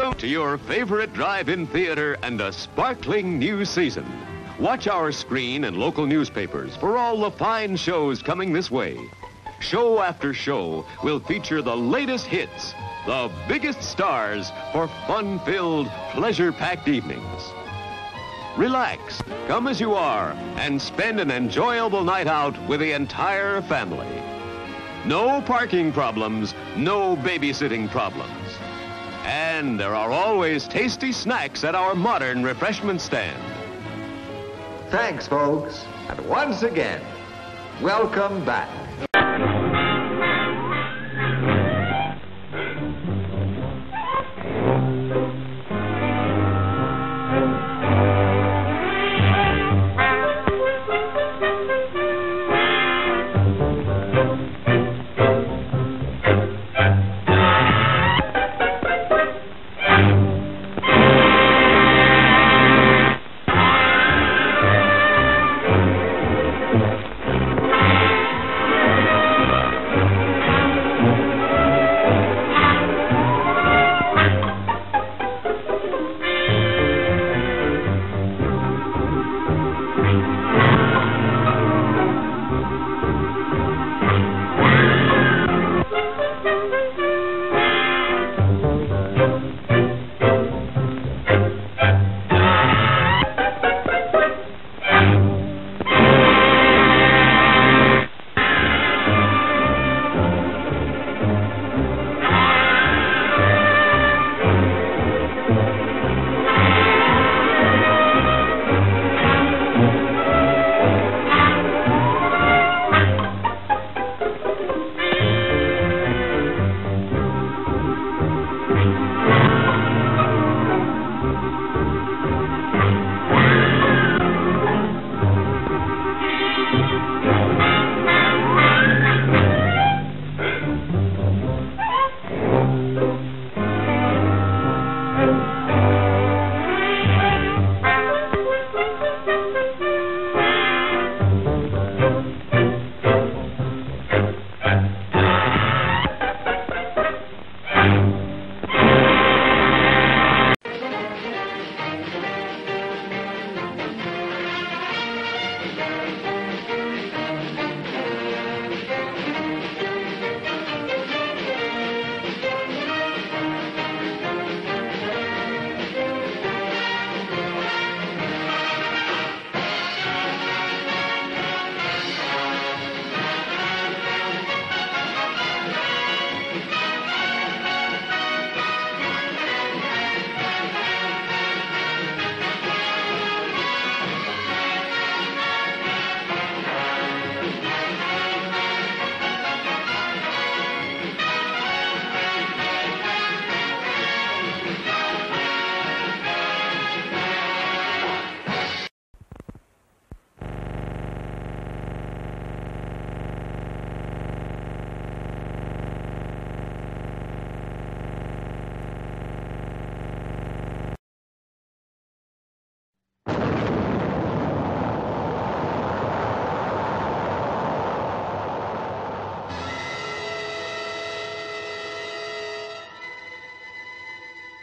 Welcome to your favorite drive-in theater and a sparkling new season. Watch our screen and local newspapers for all the fine shows coming this way. Show after show will feature the latest hits, the biggest stars for fun-filled, pleasure-packed evenings. Relax, come as you are, and spend an enjoyable night out with the entire family. No parking problems, no babysitting problems. And there are always tasty snacks at our modern refreshment stand. Thanks, folks. And once again, welcome back.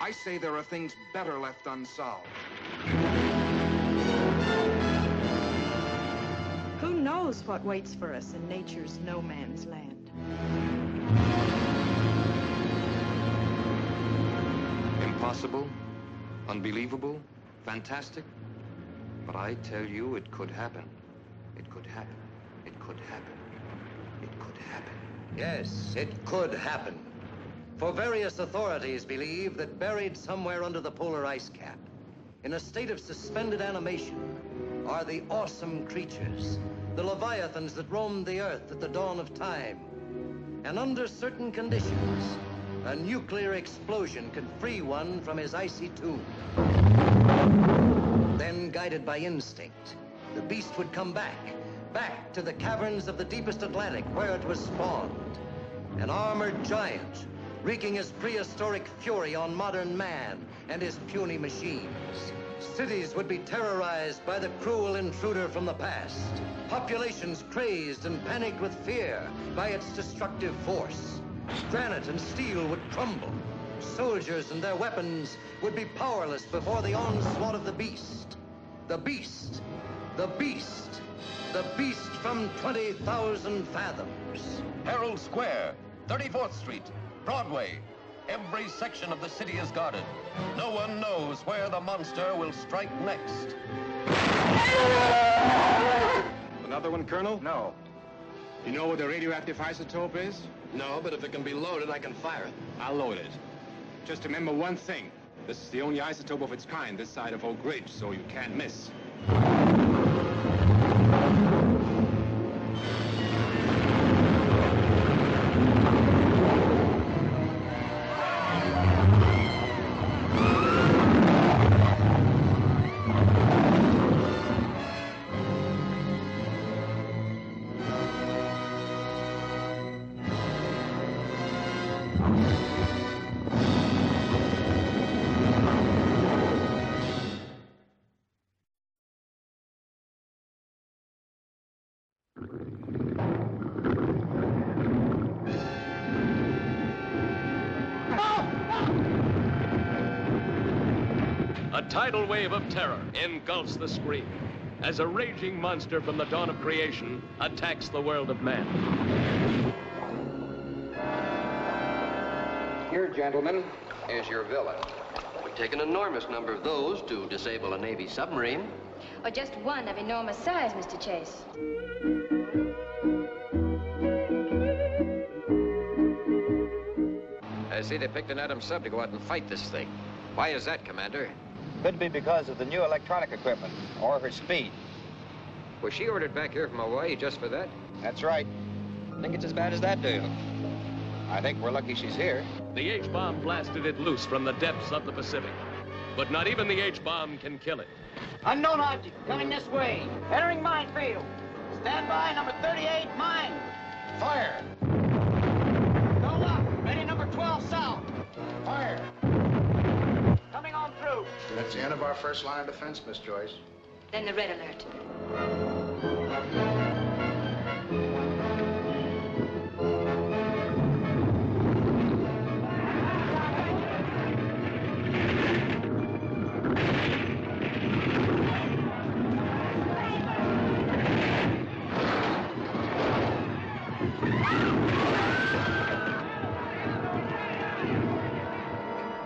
I say there are things better left unsolved. Who knows what waits for us in nature's no man's land? Impossible, unbelievable, fantastic. But I tell you, it could happen. It could happen. It could happen. It could happen. Yes, it could happen. For various authorities believe that buried somewhere under the polar ice cap, in a state of suspended animation, are the awesome creatures, the leviathans that roamed the earth at the dawn of time. And under certain conditions, a nuclear explosion could free one from his icy tomb. Then, guided by instinct, the beast would come back to the caverns of the deepest Atlantic where it was spawned. An armored giant, wreaking his prehistoric fury on modern man and his puny machines. Cities would be terrorized by the cruel intruder from the past. Populations crazed and panicked with fear by its destructive force. Granite and steel would crumble. soldiers and their weapons would be powerless before the onslaught of the beast. The beast. The beast. The beast from 20,000 fathoms. Herald Square, 34th Street, Broadway. Every section of the city is guarded. No one knows where the monster will strike next. Another one, Colonel? No. You know what the radioactive isotope is? No, but if it can be loaded, I can fire it. I'll load it. Just remember one thing. This is the only isotope of its kind this side of Oak Ridge, so you can't miss. A tidal wave of terror engulfs the screen as a raging monster from the dawn of creation attacks the world of man. Here, gentlemen, is your villain. It would take an enormous number of those to disable a Navy submarine. Or just one of enormous size, Mr. Chase. I see they picked an Adam sub to go out and fight this thing. Why is that, Commander? Could be because of the new electronic equipment, or her speed. Was she ordered back here from Hawaii just for that? That's right. Think it's as bad as that, do you? I think we're lucky she's here. The H-bomb blasted it loose from the depths of the Pacific. But not even the H-bomb can kill it. Unknown object coming this way. Entering minefield. Stand by, number 38, mine. Fire! Go up. Ready, number 12, south. Fire! Coming on through. That's the end of our first line of defense, Miss Joyce. Then the red alert.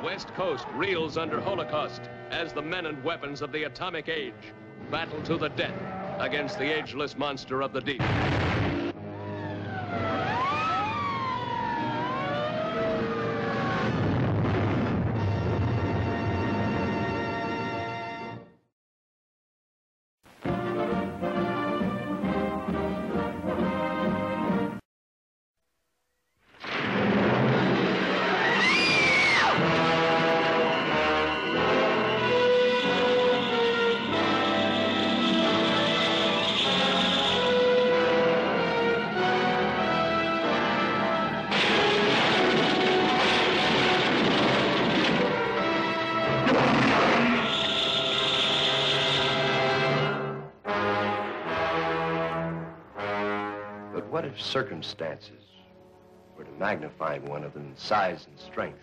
West Coast reels under Holocaust as the men and weapons of the atomic age battle to the death against the ageless monster of the deep. What if circumstances were to magnify one of them in size and strength,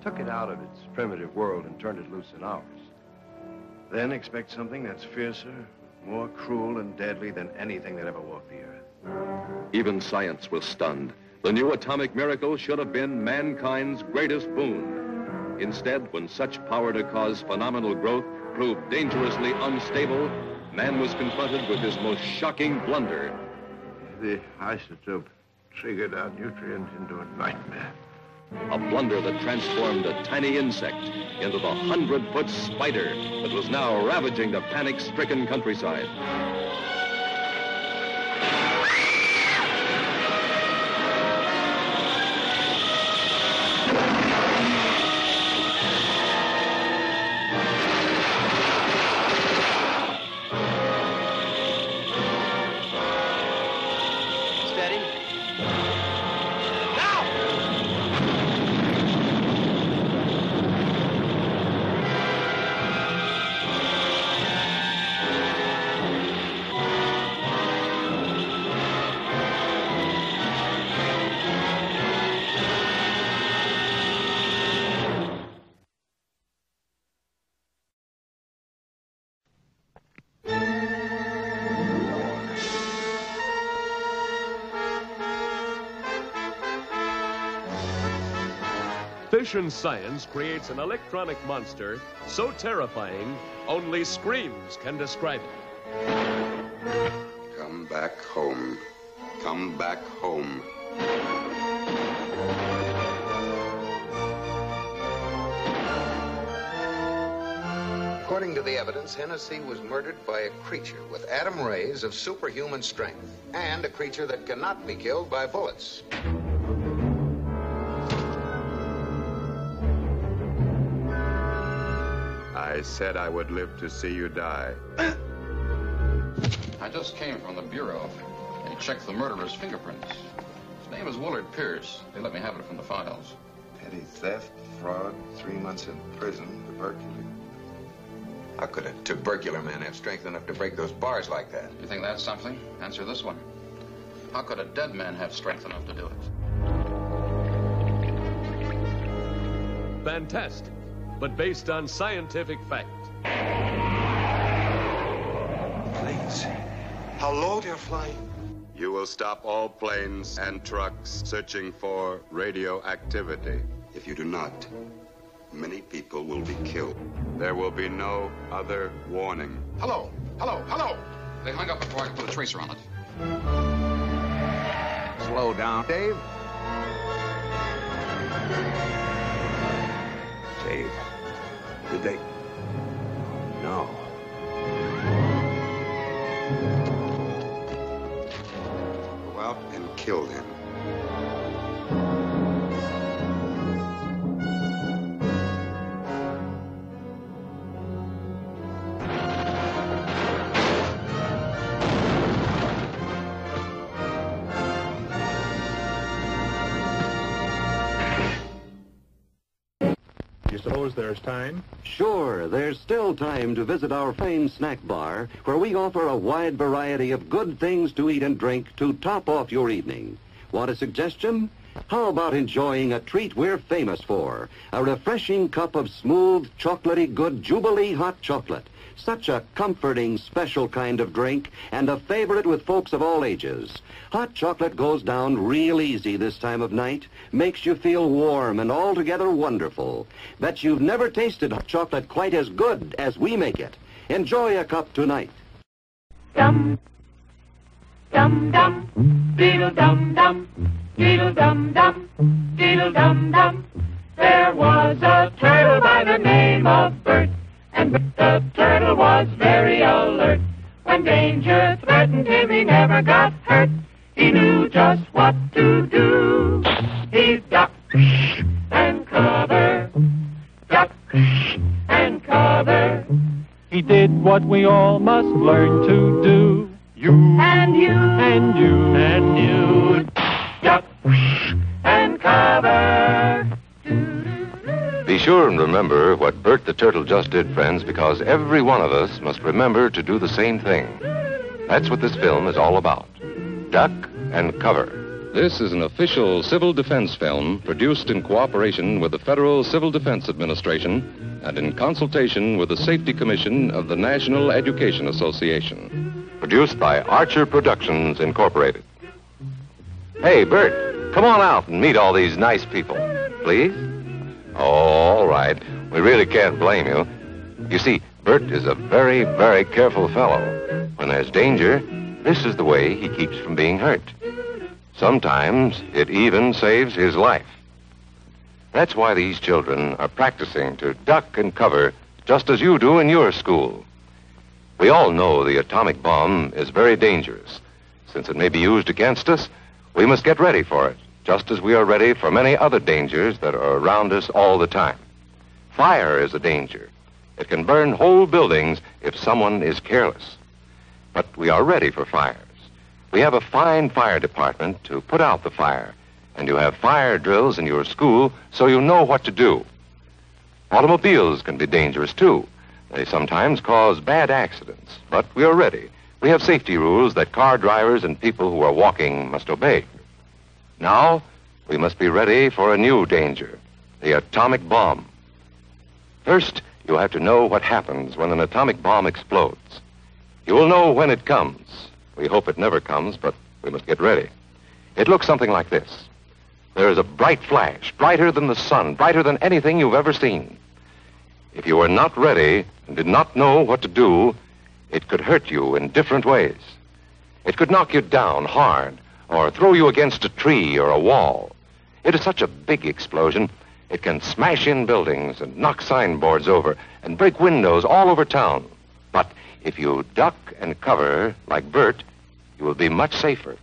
took it out of its primitive world and turned it loose in ours? Then expect something that's fiercer, more cruel and deadly than anything that ever walked the earth. Even science was stunned. The new atomic miracle should have been mankind's greatest boon. Instead, when such power to cause phenomenal growth proved dangerously unstable, man was confronted with his most shocking blunder. The isotope triggered our nutrients into a nightmare. A blunder that transformed a tiny insect into the 100-foot spider that was now ravaging the panic-stricken countryside. Efficient science creates an electronic monster so terrifying, only screams can describe it. Come back home. Come back home. According to the evidence, Hennessy was murdered by a creature with atom rays of superhuman strength, and a creature that cannot be killed by bullets. I said I would live to see you die. I just came from the Bureau. They checked the murderer's fingerprints. His name is Willard Pierce. They let me have it from the files. Petty theft, fraud, 3 months in prison, tuberculosis. How could a tubercular man have strength enough to break those bars like that? You think that's something? Answer this one. How could a dead man have strength enough to do it? Fantastic, but based on scientific fact. Planes. How low they're flying. You will stop all planes and trucks searching for radioactivity. If you do not, many people will be killed. There will be no other warning. Hello! Hello! Hello! They hung up before I could put a tracer on it. Slow down, Dave. Dave, did they? No. Go out and kill them. You suppose there's time? Sure, there's still time to visit our famed snack bar, where we offer a wide variety of good things to eat and drink to top off your evening. Want a suggestion? How about enjoying a treat we're famous for? A refreshing cup of smooth, chocolatey good Jubilee hot chocolate. Such a comforting, special kind of drink, and a favorite with folks of all ages. Hot chocolate goes down real easy this time of night, makes you feel warm and altogether wonderful. Bet you've never tasted hot chocolate quite as good as we make it. Enjoy a cup tonight. Dum, dum, dum, diddle dum dum, diddle dum dum, diddle dum dum. There was a turtle by the name of Bert, and the turtle was very alert. When danger threatened him, he never got hurt. He knew just what to do. He ducked and covered, ducked and covered. He did what we all must learn to do. You and you and you and you, duck and cover. Be sure and remember what Bert the Turtle just did, friends, because every one of us must remember to do the same thing. That's what this film is all about. Duck and cover. This is an official civil defense film produced in cooperation with the Federal Civil Defense Administration and in consultation with the Safety Commission of the National Education Association. Produced by Archer Productions, Incorporated. Hey, Bert, come on out and meet all these nice people, please. Oh, all right. We really can't blame you. You see, Bert is a very, very careful fellow. When there's danger, this is the way he keeps from being hurt. Sometimes it even saves his life. That's why these children are practicing to duck and cover just as you do in your school. We all know the atomic bomb is very dangerous. Since it may be used against us, we must get ready for it, just as we are ready for many other dangers that are around us all the time. Fire is a danger. It can burn whole buildings if someone is careless. But we are ready for fires. We have a fine fire department to put out the fire, and you have fire drills in your school so you know what to do. Automobiles can be dangerous, too. They sometimes cause bad accidents, but we are ready. We have safety rules that car drivers and people who are walking must obey. Now, we must be ready for a new danger, the atomic bomb. First, you have to know what happens when an atomic bomb explodes. You will know when it comes. We hope it never comes, but we must get ready. It looks something like this. there is a bright flash, brighter than the sun, brighter than anything you've ever seen. If you were not ready and did not know what to do, it could hurt you in different ways. It could knock you down hard or throw you against a tree or a wall. It is such a big explosion, it can smash in buildings and knock signboards over and break windows all over town. But if you duck and cover like Bert, you will be much safer.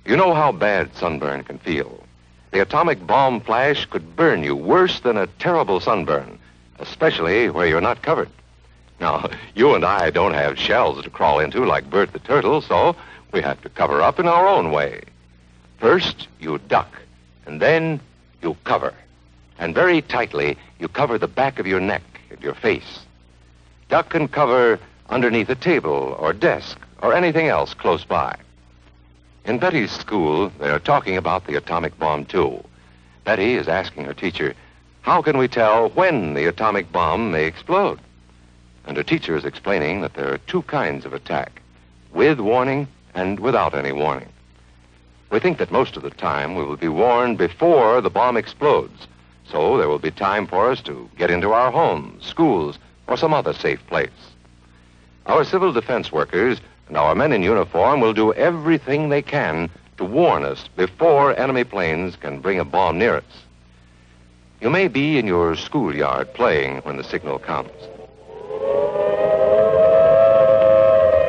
You know how bad sunburn can feel. The atomic bomb flash could burn you worse than a terrible sunburn, especially where you're not covered. Now, you and I don't have shells to crawl into like Bert the Turtle, so we have to cover up in our own way. First, you duck, and then you cover. And very tightly, you cover the back of your neck and your face. Duck and cover underneath a table or desk or anything else close by. In Betty's school, they are talking about the atomic bomb, too. Betty is asking her teacher, how can we tell when the atomic bomb may explode? And her teacher is explaining that there are two kinds of attack, with warning and without any warning. We think that most of the time we will be warned before the bomb explodes, so there will be time for us to get into our homes, schools, or some other safe place. Our civil defense workers and our men in uniform will do everything they can to warn us before enemy planes can bring a bomb near us. You may be in your schoolyard playing when the signal comes.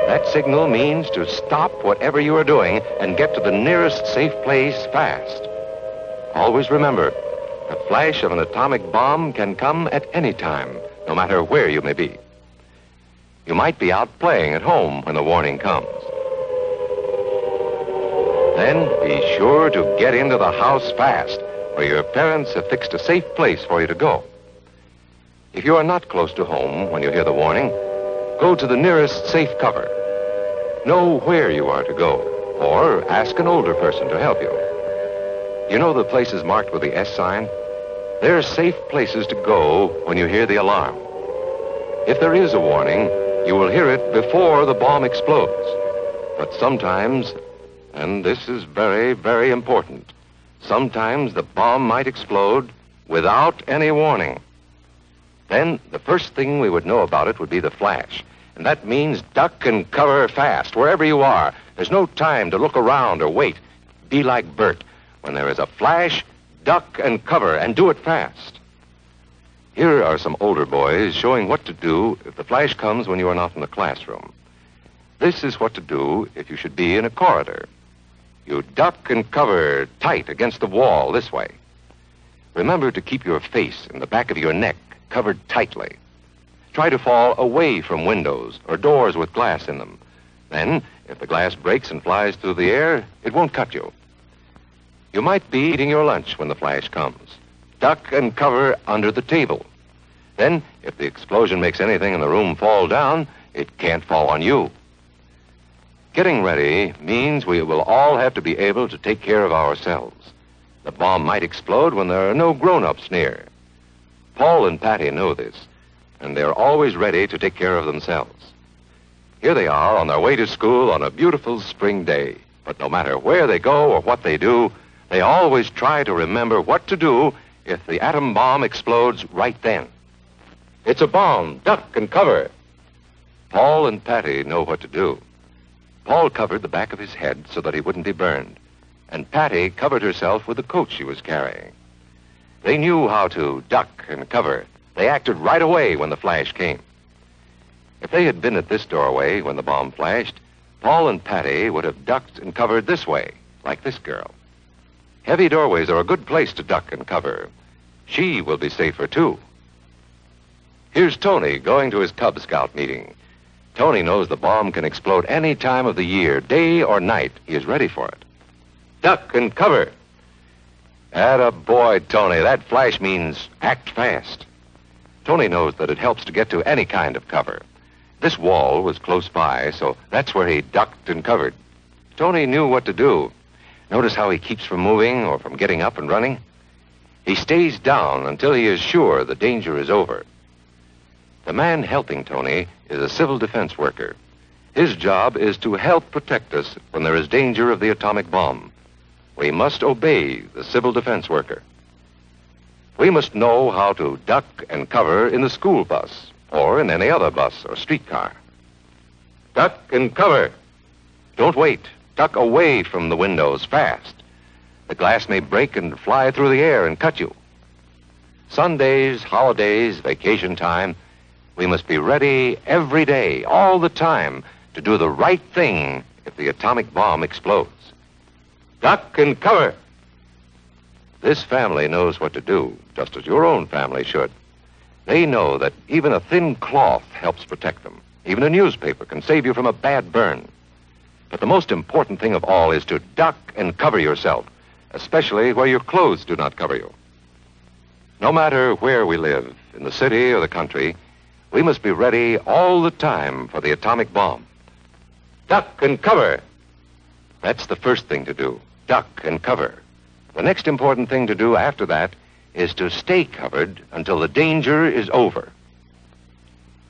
That signal means to stop whatever you are doing and get to the nearest safe place fast. Always remember, the flash of an atomic bomb can come at any time, no matter where you may be. You might be out playing at home when the warning comes. Then be sure to get into the house fast, where your parents have fixed a safe place for you to go. If you are not close to home when you hear the warning, go to the nearest safe cover. Know where you are to go, or ask an older person to help you. You know the places marked with the S sign? They're safe places to go when you hear the alarm. If there is a warning, you will hear it before the bomb explodes. But sometimes, and this is very, very important, sometimes the bomb might explode without any warning. Then the first thing we would know about it would be the flash. And that means duck and cover fast, wherever you are. There's no time to look around or wait. Be like Bert. When there is a flash, duck and cover, and do it fast. Here are some older boys showing what to do if the flash comes when you are not in the classroom. This is what to do if you should be in a corridor. You duck and cover tight against the wall this way. Remember to keep your face and the back of your neck covered tightly. Try to fall away from windows or doors with glass in them. Then, if the glass breaks and flies through the air, it won't cut you. You might be eating your lunch when the flash comes. Duck and cover under the table. Then, if the explosion makes anything in the room fall down, it can't fall on you. Getting ready means we will all have to be able to take care of ourselves. The bomb might explode when there are no grown-ups near. Paul and Patty know this, and they're always ready to take care of themselves. Here they are on their way to school on a beautiful spring day. But no matter where they go or what they do, they always try to remember what to do if the atom bomb explodes right then. It's a bomb. Duck and cover. Paul and Patty know what to do. Paul covered the back of his head so that he wouldn't be burned, and Patty covered herself with the coat she was carrying. They knew how to duck and cover. They acted right away when the flash came. If they had been at this doorway when the bomb flashed, Paul and Patty would have ducked and covered this way, like this girl. Heavy doorways are a good place to duck and cover. She will be safer, too. Here's Tony going to his Cub Scout meeting. Tony knows the bomb can explode any time of the year, day or night. He is ready for it. Duck and cover. Attaboy, Tony. That flash means act fast. Tony knows that it helps to get to any kind of cover. This wall was close by, so that's where he ducked and covered. Tony knew what to do. Notice how he keeps from moving or from getting up and running? He stays down until he is sure the danger is over. The man helping Tony is a civil defense worker. His job is to help protect us when there is danger of the atomic bomb. we must obey the civil defense worker. We must know how to duck and cover in the school bus or in any other bus or streetcar. Duck and cover. Don't wait. Duck away from the windows fast. The glass may break and fly through the air and cut you. Sundays, holidays, vacation time, we must be ready every day, all the time, to do the right thing if the atomic bomb explodes. Duck and cover. This family knows what to do, just as your own family should. They know that even a thin cloth helps protect them. Even a newspaper can save you from a bad burn. But the most important thing of all is to duck and cover yourself, especially where your clothes do not cover you. No matter where we live, in the city or the country, we must be ready all the time for the atomic bomb. Duck and cover. That's the first thing to do. Duck and cover. The next important thing to do after that is to stay covered until the danger is over.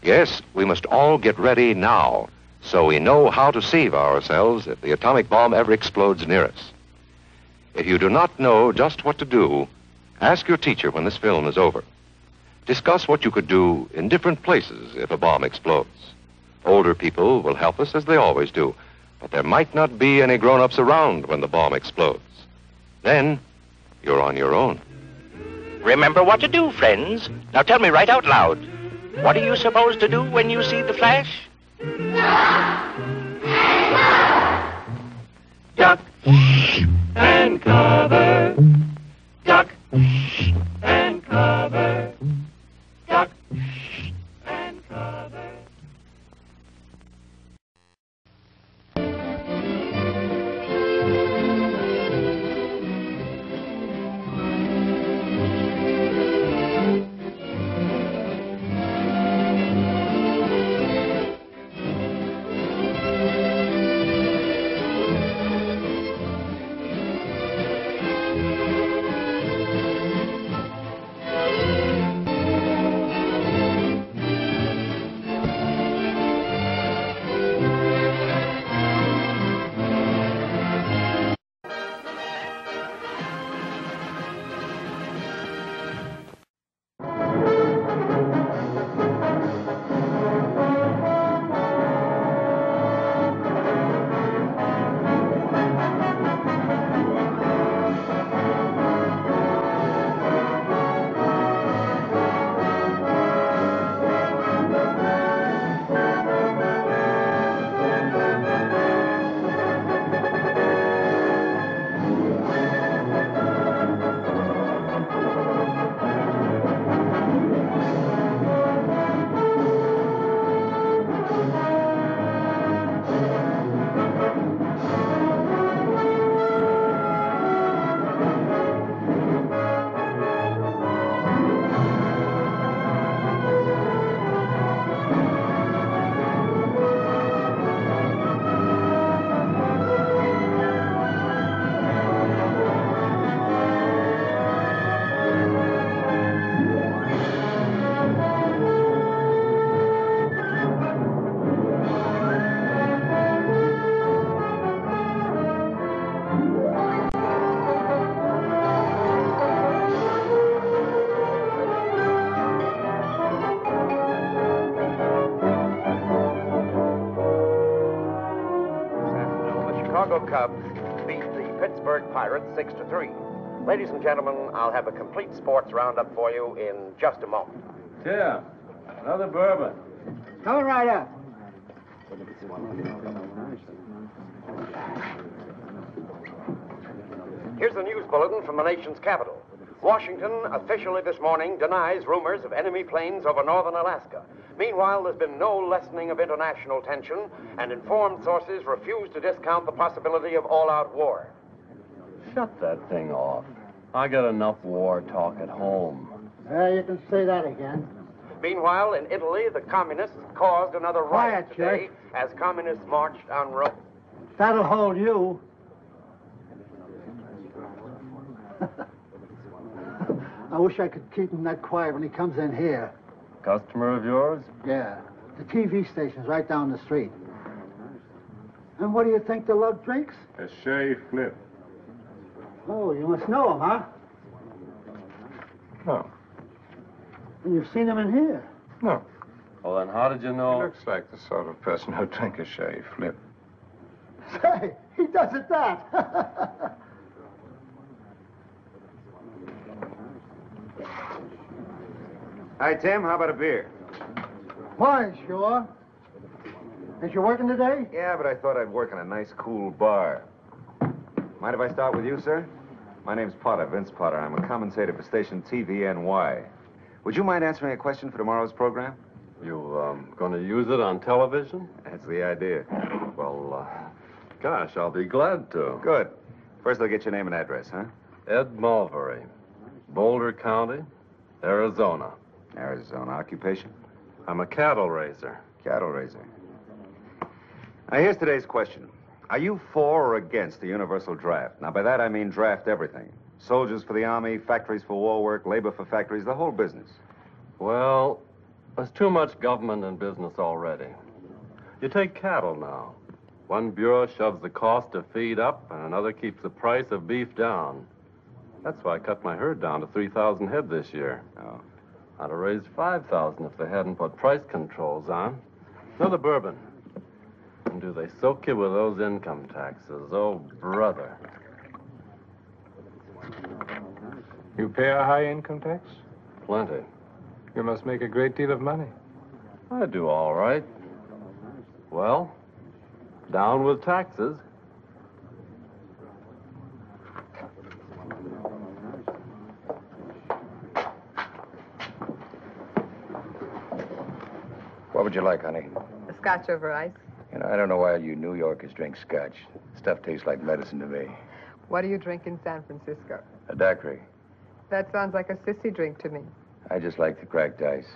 Yes, we must all get ready now so we know how to save ourselves if the atomic bomb ever explodes near us. If you do not know just what to do, ask your teacher when this film is over. Discuss what you could do in different places if a bomb explodes. Older people will help us as they always do, but there might not be any grown-ups around when the bomb explodes. Then, you're on your own. Remember what to do, friends. Now tell me right out loud. What are you supposed to do when you see the flash? Duck and cover. Duck and cover. Duck and cover. Chicago Cubs beat the Pittsburgh Pirates 6-3. Ladies and gentlemen, I'll have a complete sports roundup for you in just a moment. Tim, another bourbon. Coming right up. Here's the news bulletin from the nation's capital. Washington officially this morning denies rumors of enemy planes over northern Alaska. Meanwhile, there's been no lessening of international tension, and informed sources refuse to discount the possibility of all-out war. Shut that thing off. I got enough war talk at home. You can say that again. Meanwhile, in Italy, the communists caused another riot today as communists marched on Rome. That'll hold you. I wish I could keep him that quiet when he comes in here. Customer of yours? Yeah. The TV station's right down the street. And what do you think the love drinks? A sherry flip. Oh, you must know him, huh? No. You've seen him in here. No. Well, then how did you know? He looks like the sort of person who'd drink a sherry flip. Say, he does it that. Hi, Tim. How about a beer? Why, sure. Is you working today? Yeah, but I thought I'd work in a nice, cool bar. Mind if I start with you, sir? My name's Potter, Vince Potter. I'm a commentator for station TVNY. Would you mind answering a question for tomorrow's program? You, gonna use it on television? That's the idea. Well, gosh, I'll be glad to. Good. First, I'll get your name and address, huh? Ed Mulberry, Boulder County, Arizona. Arizona. Occupation? I'm a cattle raiser. Cattle raiser. Now, here's today's question. Are you for or against the universal draft? Now, by that I mean draft everything. Soldiers for the Army, factories for war work, labor for factories, the whole business. Well, there's too much government in business already. You take cattle now. One bureau shoves the cost of feed up, and another keeps the price of beef down. That's why I cut my herd down to 3,000 head this year. Oh. I'd have raised 5,000 if they hadn't put price controls on. Another bourbon. And do they soak you with those income taxes? Oh, brother. You pay a high income tax? Plenty. You must make a great deal of money. I do all right. Well, down with taxes. What would you like, honey? A scotch over ice. You know, I don't know why you New Yorkers drink scotch. Stuff tastes like medicine to me. What do you drink in San Francisco? A daiquiri. That sounds like a sissy drink to me. I just like the cracked ice.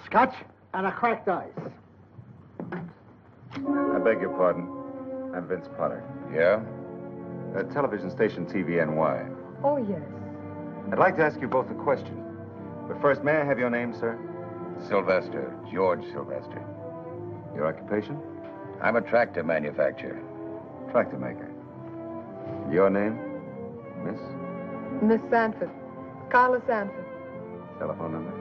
Scotch and a cracked ice. I beg your pardon. I'm Vince Potter. Yeah? Television station TVNY. Oh, yes. I'd like to ask you both a question. But first, may I have your name, sir? Sylvester. George Sylvester. Your occupation? I'm a tractor manufacturer. Tractor maker. Your name, Miss? Miss Sanford. Carla Sanford. Telephone number?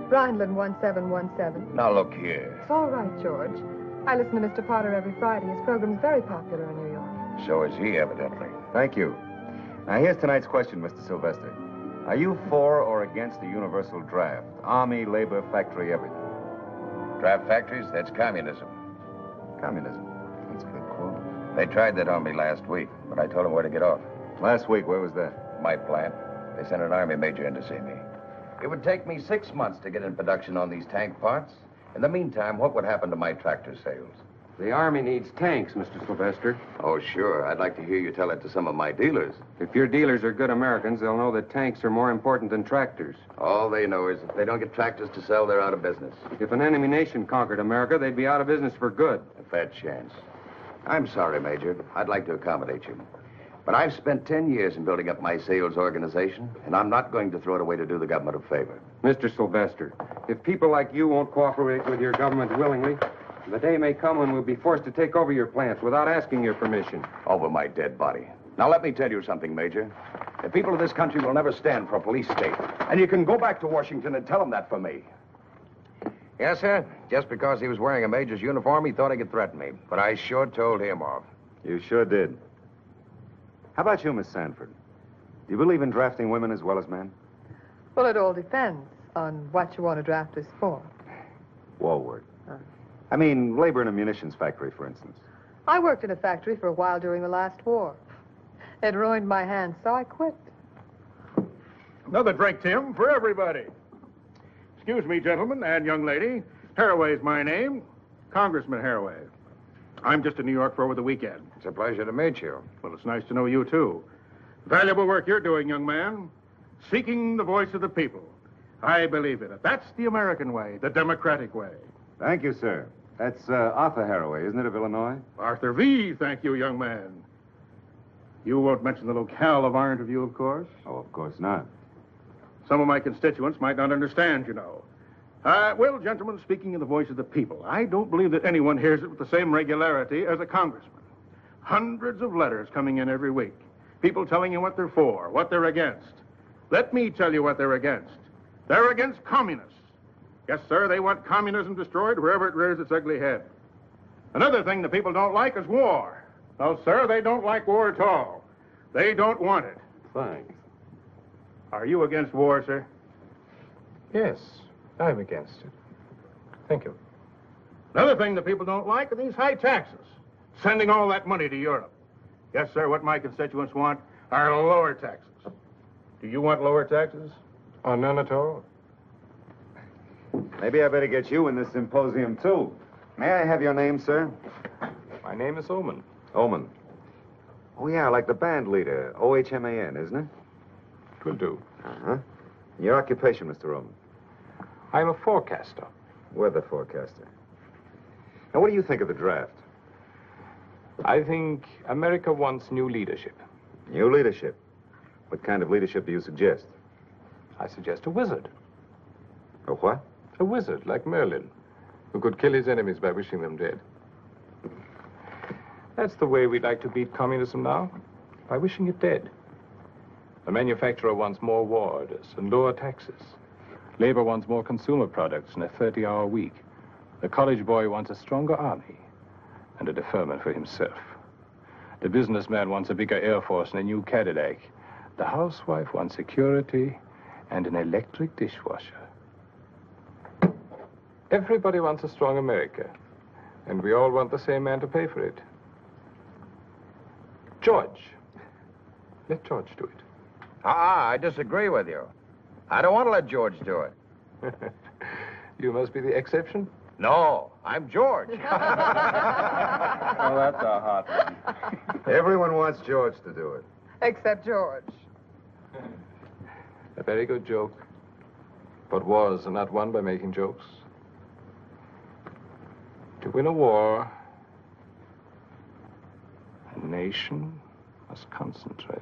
Rhineland 1717. Now, look here. It's all right, George. I listen to Mr. Potter every Friday. His program's very popular in New York. So is he, evidently. Thank you. Now, here's tonight's question, Mr. Sylvester. Are you for or against the universal draft? Army, labor, factory, everything. Draft factories? That's communism. Communism. That's a good quote. They tried that on me last week, but I told them where to get off. Last week, where was that? My plant. They sent an Army major in to see me. It would take me 6 months to get in production on these tank parts. In the meantime, what would happen to my tractor sales? The Army needs tanks, Mr. Sylvester. Oh, sure. I'd like to hear you tell it to some of my dealers. If your dealers are good Americans, they'll know that tanks are more important than tractors. All they know is if they don't get tractors to sell, they're out of business. If an enemy nation conquered America, they'd be out of business for good. A fat chance. I'm sorry, Major. I'd like to accommodate you. But I've spent 10 years in building up my sales organization, and I'm not going to throw it away to do the government a favor. Mr. Sylvester, if people like you won't cooperate with your government willingly, the day may come when we'll be forced to take over your plants without asking your permission. Over my dead body. Now, let me tell you something, Major. The people of this country will never stand for a police state. And you can go back to Washington and tell them that for me. Yes, sir. Just because he was wearing a major's uniform, he thought he could threaten me. But I sure told him off. You sure did. How about you, Miss Sanford? Do you believe in drafting women as well as men? Well, it all depends on what you want to draft us for. War work. I mean, labor in a munitions factory, for instance. I worked in a factory for a while during the last war. It ruined my hands, so I quit. Another drink, Tim, for everybody. Excuse me, gentlemen and young lady. Haraway's my name. Congressman Haraway. I'm just in New York for over the weekend. It's a pleasure to meet you. Well, it's nice to know you, too. Valuable work you're doing, young man. Seeking the voice of the people. I believe in it. That's the American way, the democratic way. Thank you, sir. That's Arthur Haraway, isn't it, of Illinois? Arthur V., thank you, young man. You won't mention the locale of our interview, of course? Oh, of course not. Some of my constituents might not understand, you know. Well, gentlemen, speaking in the voice of the people, I don't believe that anyone hears it with the same regularity as a congressman. Hundreds of letters coming in every week. People telling you what they're for, what they're against. Let me tell you what they're against. They're against communists. Yes, sir, they want communism destroyed wherever it rears its ugly head. Another thing the people don't like is war. No, sir, they don't like war at all. They don't want it. Thanks. Are you against war, sir? Yes, I'm against it. Thank you. Another thing the people don't like are these high taxes. Sending all that money to Europe. Yes, sir, what my constituents want are lower taxes. Do you want lower taxes? Oh, none at all. Maybe I better get you in this symposium, too. May I have your name, sir? My name is Oman. Oman. Oh, yeah, like the band leader. O-H-M-A-N, isn't it? It will do. Uh-huh. Your occupation, Mr. Oman? I'm a forecaster. Weather forecaster. Now, what do you think of the draft? I think America wants new leadership. New leadership? What kind of leadership do you suggest? I suggest a wizard. A what? A wizard, like Merlin, who could kill his enemies by wishing them dead. That's the way we'd like to beat communism now, by wishing it dead. The manufacturer wants more war orders and lower taxes. Labor wants more consumer products and a 30-hour week. The college boy wants a stronger army and a deferment for himself. The businessman wants a bigger Air Force and a new Cadillac. The housewife wants security and an electric dishwasher. Everybody wants a strong America, and we all want the same man to pay for it. George. Let George do it. I disagree with you. I don't want to let George do it. You must be the exception? No, I'm George. Oh, that's a hot one. Everyone wants George to do it. Except George. A very good joke. But wars are not won by making jokes. To win a war, a nation must concentrate.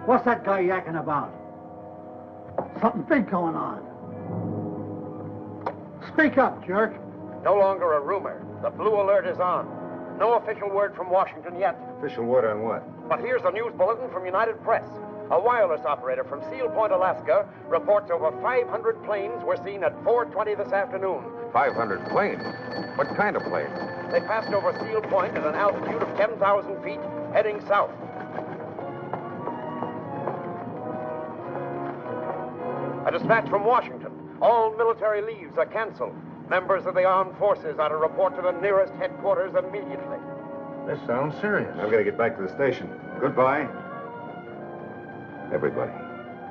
What's that guy yakking about? Something big going on. Speak up, jerk. No longer a rumor. The blue alert is on. No official word from Washington yet. Official word on what? But here's a news bulletin from United Press. A wireless operator from Seal Point, Alaska, reports over 500 planes were seen at 4:20 this afternoon. 500 planes? What kind of planes? They passed over Seal Point at an altitude of 10,000 feet, heading south. A dispatch from Washington. All military leaves are canceled. Members of the armed forces are to report to the nearest headquarters immediately. This sounds serious. I've got to get back to the station. Goodbye. Everybody.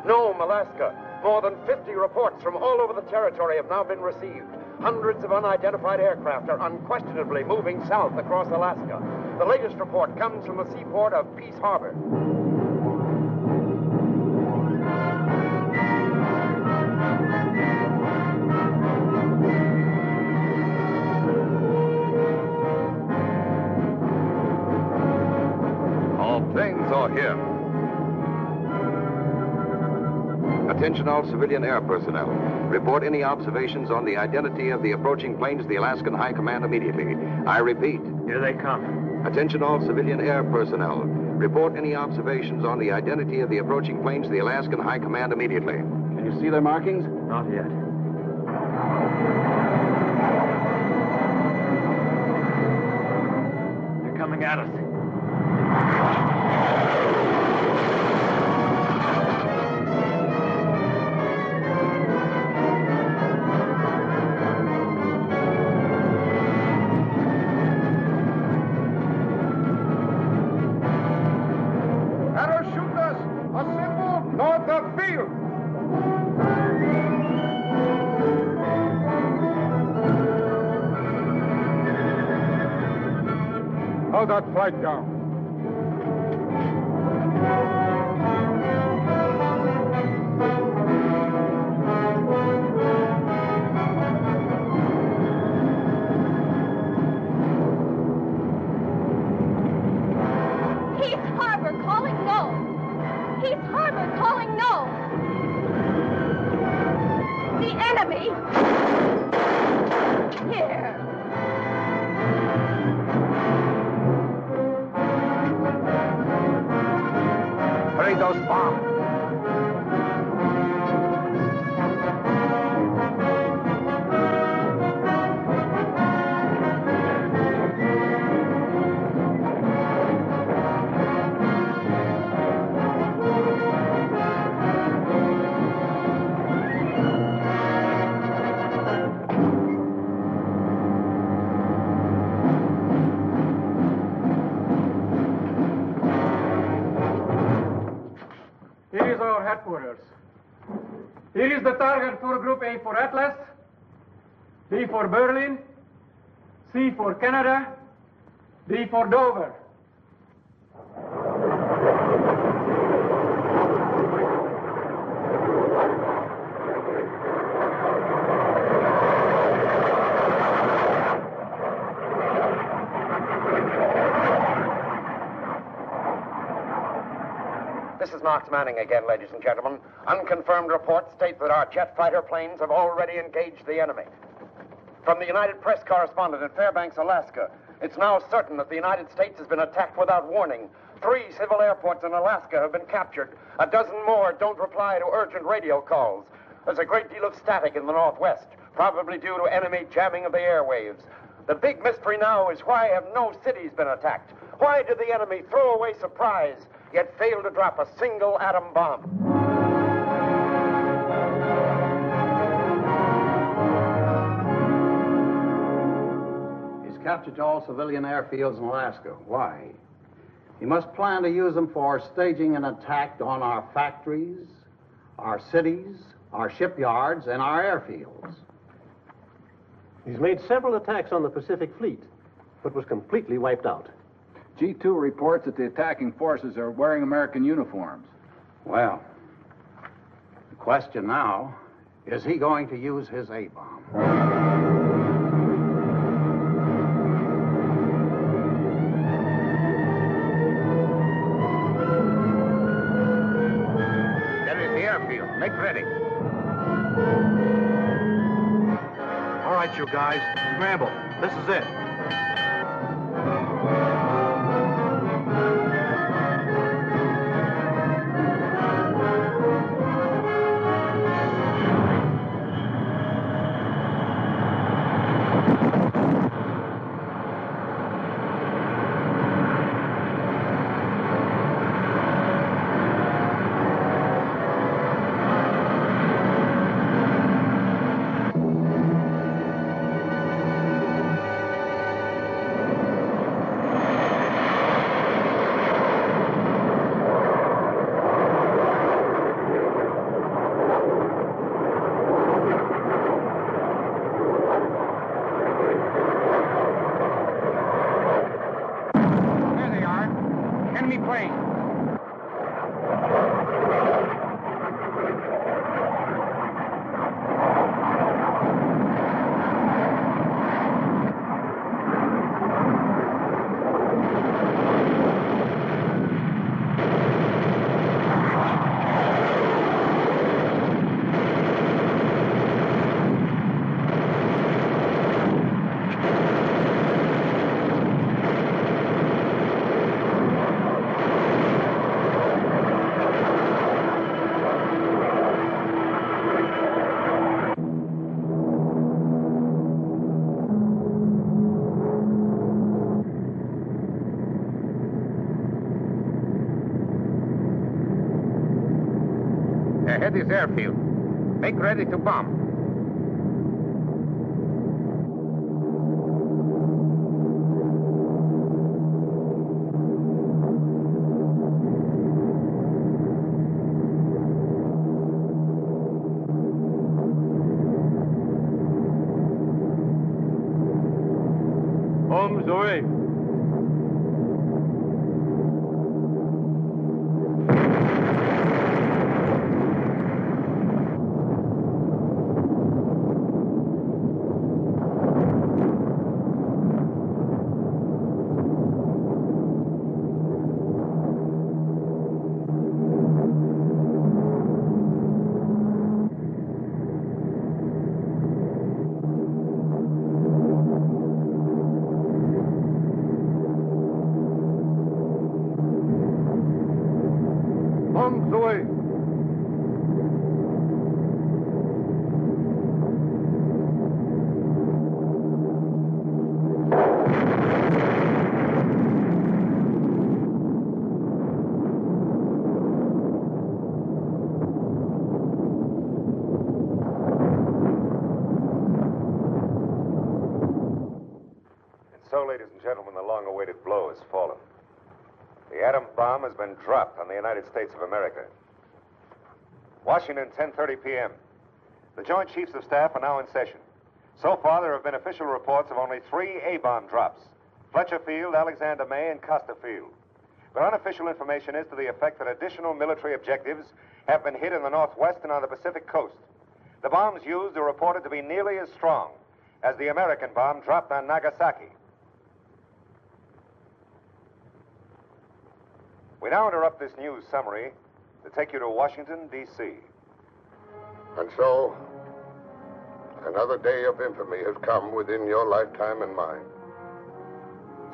Nome, Alaska. More than 50 reports from all over the territory have now been received. Hundreds of unidentified aircraft are unquestionably moving south across Alaska. The latest report comes from the seaport of Peace Harbor. Planes are here. Attention all civilian air personnel. Report any observations on the identity of the approaching planes to the Alaskan High Command immediately. I repeat. Here they come. Attention all civilian air personnel. Report any observations on the identity of the approaching planes to the Alaskan High Command immediately. Can you see their markings? Not yet. They're coming at us. slow that flight down. Peace Harbor calling no. Peace Harbor calling no. The enemy. Here. Hurry those bombs. Here is our headquarters. Here is the target for Group A for Atlas, B for Berlin, C for Canada, D for Dover. This is Knox Manning again, ladies and gentlemen. Unconfirmed reports state that our jet fighter planes have already engaged the enemy. From the United Press correspondent in Fairbanks, Alaska, it's now certain that the United States has been attacked without warning. 3 civil airports in Alaska have been captured. A dozen more don't reply to urgent radio calls. There's a great deal of static in the Northwest, probably due to enemy jamming of the airwaves. The big mystery now is why have no cities been attacked? Why did the enemy throw away surprise, yet fail to drop a single atom bomb? He's captured all civilian airfields in Alaska. Why? He must plan to use them for staging an attack on our factories, our cities, our shipyards, and our airfields. He's made several attacks on the Pacific Fleet, but was completely wiped out. G2 reports that the attacking forces are wearing American uniforms. Well, the question now, is he going to use his A-bomb? That is the airfield. Make ready. All right, you guys, scramble. This is it. Enemy plane. Ahead is airfield. Make ready to bomb. Bombs away. ladies and gentlemen, the long-awaited blow has fallen. The atom bomb has been dropped on the United States of America. Washington, 10:30 p.m. The Joint Chiefs of Staff are now in session. So far, there have been official reports of only 3 A-bomb drops: Fletcher Field, Alexander May, and Costa Field. But unofficial information is to the effect that additional military objectives have been hit in the Northwest and on the Pacific coast. The bombs used are reported to be nearly as strong as the American bomb dropped on Nagasaki. We now interrupt this news summary to take you to Washington, D.C. And so, another day of infamy has come within your lifetime and mine.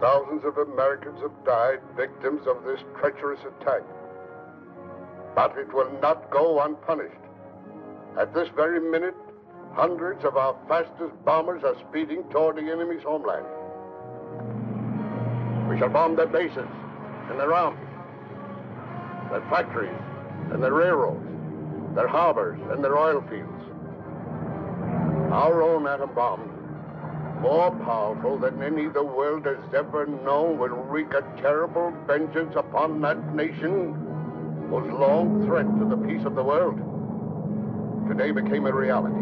Thousands of Americans have died victims of this treacherous attack. But it will not go unpunished. At this very minute, hundreds of our fastest bombers are speeding toward the enemy's homeland. We shall bomb their bases and their armies, their factories and their railroads, their harbors and their oil fields. Our own atom bomb, more powerful than any the world has ever known, will wreak a terrible vengeance upon that nation whose long threat to the peace of the world today became a reality.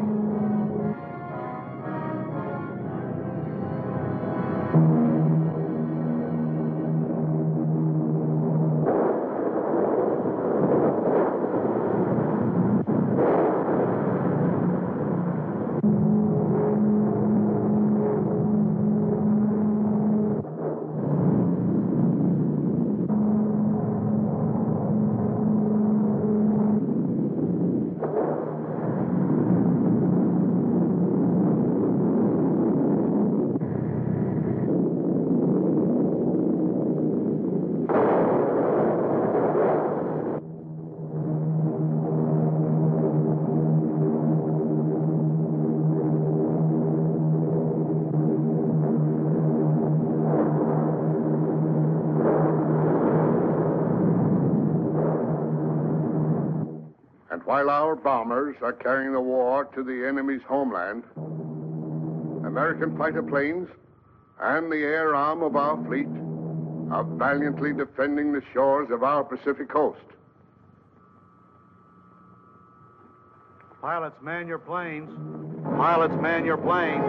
While our bombers are carrying the war to the enemy's homeland, American fighter planes and the air arm of our fleet are valiantly defending the shores of our Pacific coast. Pilots, man your planes. Pilots, man your planes.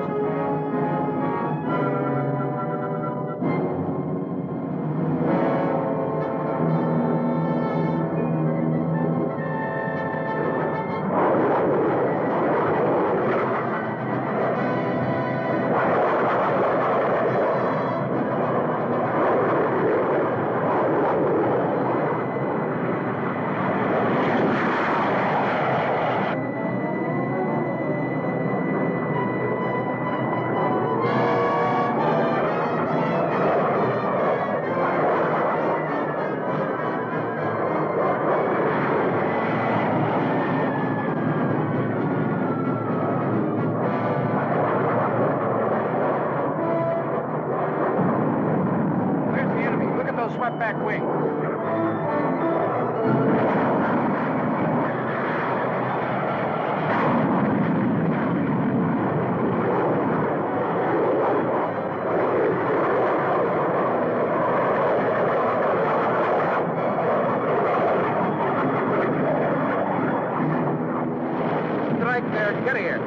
Swept-back wing. Strike there. Get here.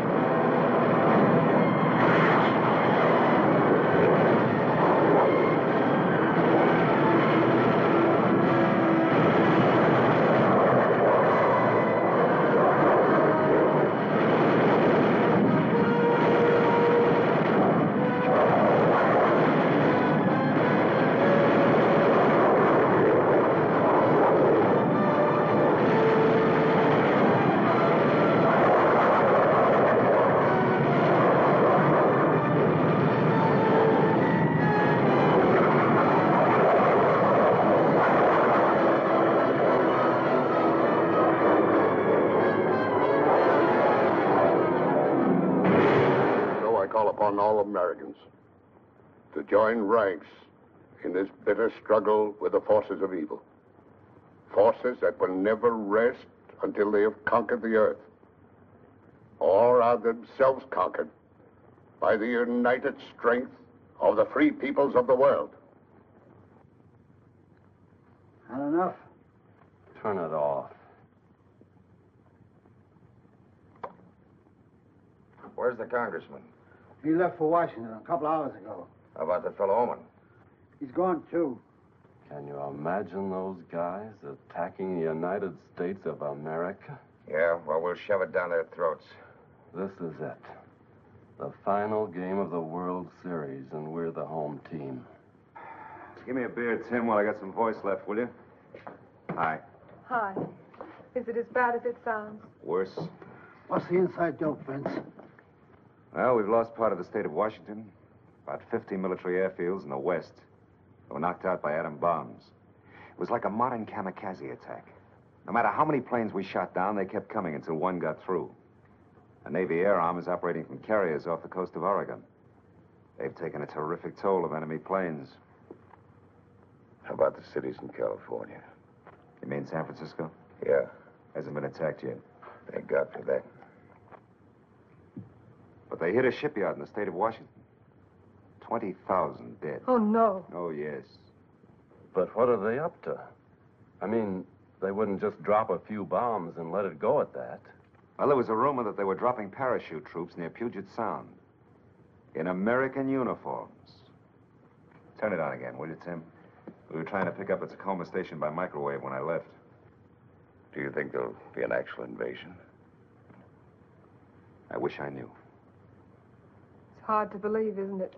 Upon all Americans to join ranks in this bitter struggle with the forces of evil. Forces that will never rest until they have conquered the earth, or are themselves conquered by the united strength of the free peoples of the world. Not enough. Turn it off. Where's the congressman? He left for Washington a couple hours ago. How about the fellow Oman? He's gone, too. Can you imagine those guys attacking the United States of America? Yeah, well, we'll shove it down their throats. This is it. The final game of the World Series, and we're the home team. Give me a beer, Tim, while I got some voice left, will you? Hi. Hi. Is it as bad as it sounds? Worse. What's the inside dope, Vince? Well, we've lost part of the state of Washington. About 50 military airfields in the west. They were knocked out by atom bombs. It was like a modern kamikaze attack. No matter how many planes we shot down, they kept coming until one got through. A Navy air arm is operating from carriers off the coast of Oregon. They've taken a terrific toll of enemy planes. How about the cities in California? You mean San Francisco? Yeah. Hasn't been attacked yet. Thank God for that. But they hit a shipyard in the state of Washington. 20,000 dead. Oh, no. Oh, yes. But what are they up to? I mean, they wouldn't just drop a few bombs and let it go at that. Well, there was a rumor that they were dropping parachute troops near Puget Sound. In American uniforms. Turn it on again, will you, Tim? We were trying to pick up a Tacoma station by microwave when I left. Do you think there'll be an actual invasion? I wish I knew. It's hard to believe, isn't it?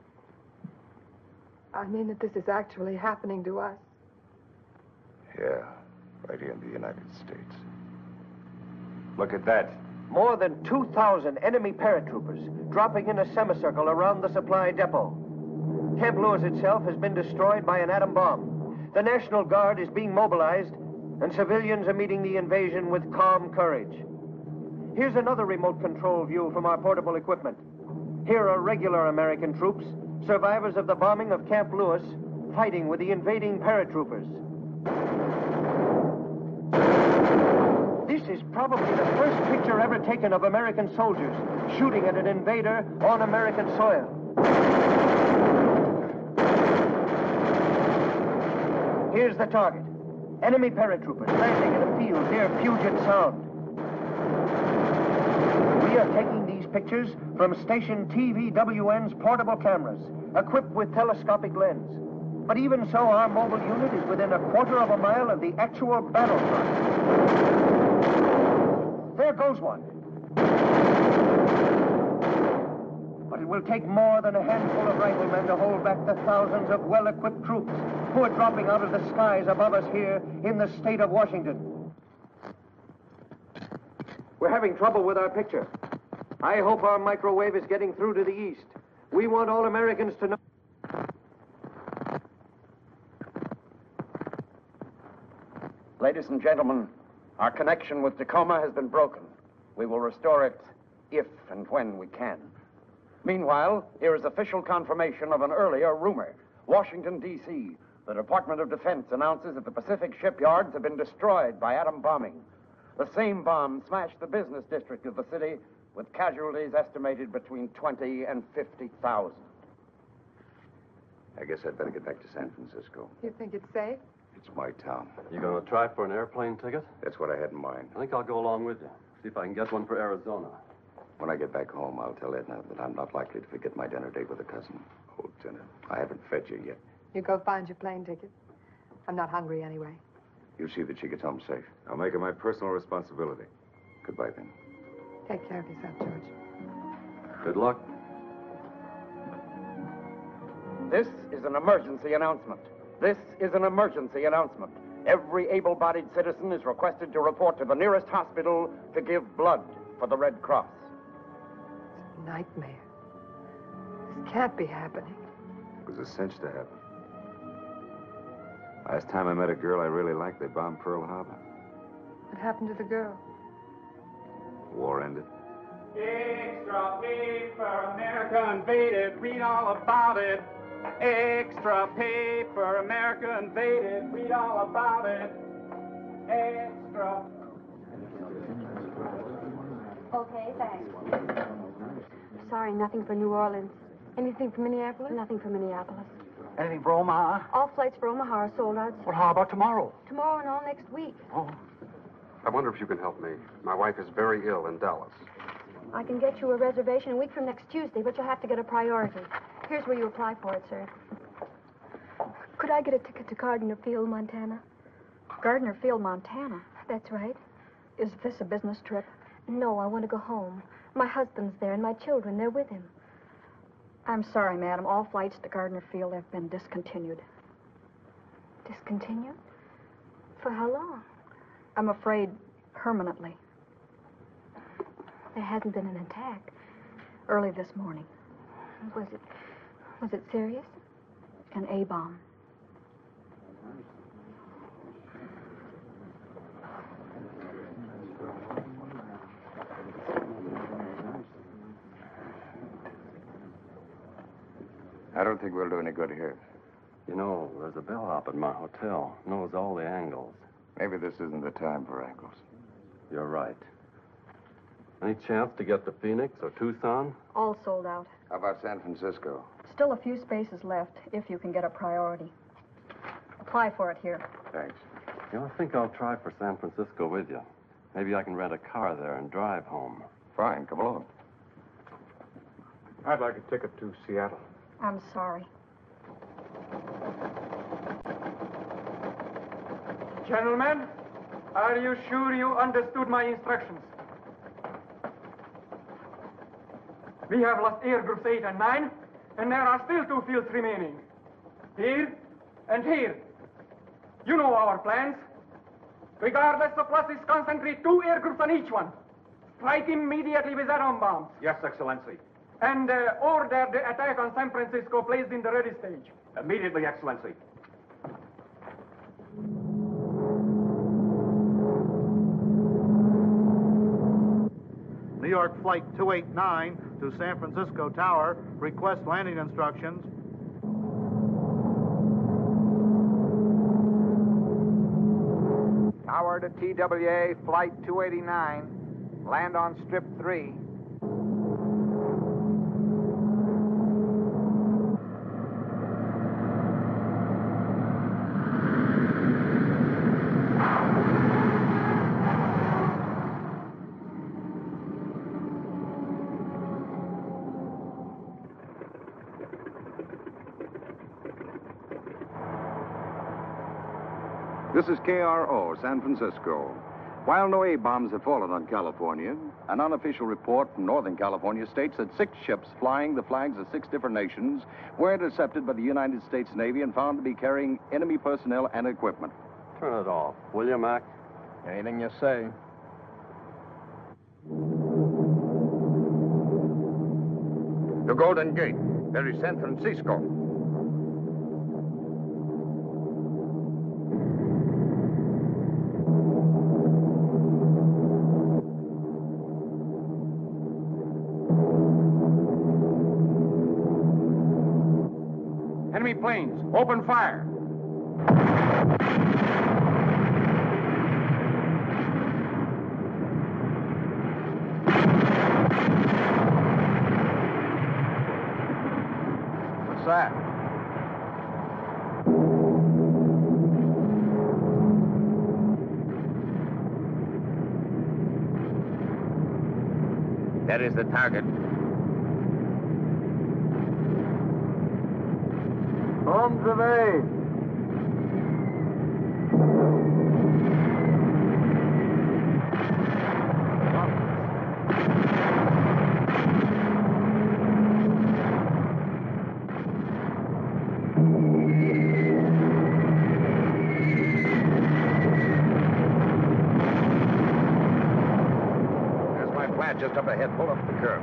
I mean that this is actually happening to us. Yeah, right here in the United States. Look at that. More than 2,000 enemy paratroopers dropping in a semicircle around the supply depot. Camp Lewis itself has been destroyed by an atom bomb. The National Guard is being mobilized, and civilians are meeting the invasion with calm courage. Here's another remote control view from our portable equipment. Here are regular American troops, survivors of the bombing of Camp Lewis, fighting with the invading paratroopers. This is probably the first picture ever taken of American soldiers shooting at an invader on American soil. Here's the target. Enemy paratroopers landing in a field near Puget Sound. We are taking these pictures from station TVWN's portable cameras, equipped with telescopic lens. But even so, our mobile unit is within a quarter of a mile of the actual battlefront. There goes one. But it will take more than a handful of riflemen to hold back the thousands of well-equipped troops who are dropping out of the skies above us here in the state of Washington. We're having trouble with our picture. I hope our microwave is getting through to the east. We want all Americans to know. Ladies and gentlemen, our connection with Tacoma has been broken. We will restore it if and when we can. Meanwhile, here is official confirmation of an earlier rumor. Washington, D.C., the Department of Defense announces that the Pacific shipyards have been destroyed by atom bombing. The same bomb smashed the business district of the city, with casualties estimated between 20 and 50,000. I guess I'd better get back to San Francisco. You think it's safe? It's my town. You gonna try for an airplane ticket? That's what I had in mind. I think I'll go along with you. See if I can get one for Arizona. When I get back home, I'll tell Edna that I'm not likely to forget my dinner date with a cousin. Oh, dinner. I haven't fed you yet. You go find your plane ticket. I'm not hungry anyway. You see that she gets home safe. I'll make it my personal responsibility. Goodbye, then. Take care of yourself, George. Good luck. This is an emergency announcement. This is an emergency announcement. Every able-bodied citizen is requested to report to the nearest hospital to give blood for the Red Cross. It's a nightmare. This can't be happening. It was a cinch to happen. Last time I met a girl I really liked, they bombed Pearl Harbor. What happened to the girl? War ended. Extra paper, America invaded, read all about it. Extra paper, America invaded, read all about it. Extra. Okay, thanks. Sorry, nothing for New Orleans. Anything from Minneapolis? Nothing from Minneapolis. Anything for Omaha? All flights for Omaha are sold out. Well, how about tomorrow? Tomorrow and all next week. Oh. I wonder if you can help me. My wife is very ill in Dallas. I can get you a reservation a week from next Tuesday, but you'll have to get a priority. Here's where you apply for it, sir. Could I get a ticket to Gardner Field, Montana? Gardner Field, Montana? That's right. Is this a business trip? No, I want to go home. My husband's there and my children, they're with him. I'm sorry, madam. All flights to Gardner Field have been discontinued. Discontinued? For how long? I'm afraid permanently. There hasn't been an attack. Early this morning. Was it serious? An A-bomb. I don't think we'll do any good here. You know, there's a bellhop at my hotel. Knows all the angles. Maybe this isn't the time for angles. You're right. Any chance to get to Phoenix or Tucson? All sold out. How about San Francisco? Still a few spaces left, if you can get a priority. Apply for it here. Thanks. You know, I think I'll try for San Francisco with you. Maybe I can rent a car there and drive home. Fine, come along. I'd like a ticket to Seattle. I'm sorry. Gentlemen, are you sure you understood my instructions? We have lost air groups 8 and 9, and there are still 2 fields remaining. Here and here. You know our plans. Regardless of losses, concentrate 2 air groups on each one. Strike immediately with atom bombs. Yes, Excellency. And order the attack on San Francisco placed in the ready stage. Immediately, Excellency. New York Flight 289 to San Francisco Tower. Request landing instructions. Tower to TWA, Flight 289. Land on Strip 3. This is KRO, San Francisco. While no A-bombs have fallen on California, an unofficial report from Northern California states that 6 ships flying the flags of 6 different nations were intercepted by the United States Navy and found to be carrying enemy personnel and equipment. Turn it off, will you, Mac? Anything you say. The Golden Gate. There is San Francisco. Enemy planes, open fire. What's that? That is the target. Bombs evade. There's my flat just up ahead. Pull up the curve.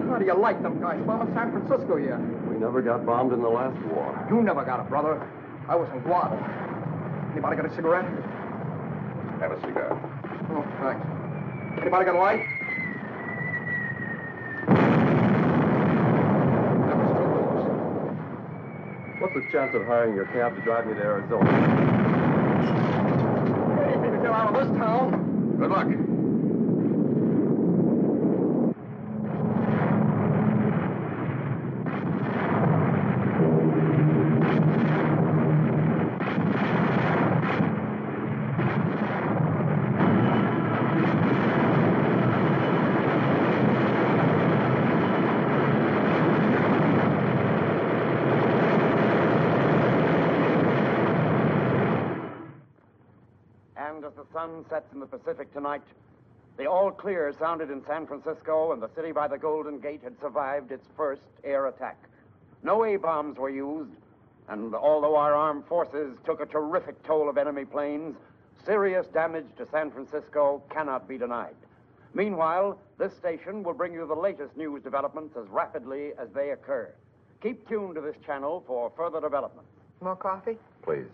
How do you like them guys bombing San Francisco yet? We never got bombed in the last war. You never got it, brother. I was in Guam. Anybody got a cigarette? Have a cigar. Oh, thanks. Anybody got a light? What's the chance of hiring your cab to drive me to Arizona? We need to get out of this town. Good luck. And as the sun sets in the Pacific tonight, the all clear sounded in San Francisco, and the city by the Golden Gate had survived its first air attack. No A-bombs were used, and although our armed forces took a terrific toll of enemy planes, serious damage to San Francisco cannot be denied. Meanwhile, this station will bring you the latest news developments as rapidly as they occur. Keep tuned to this channel for further developments. More coffee? Please.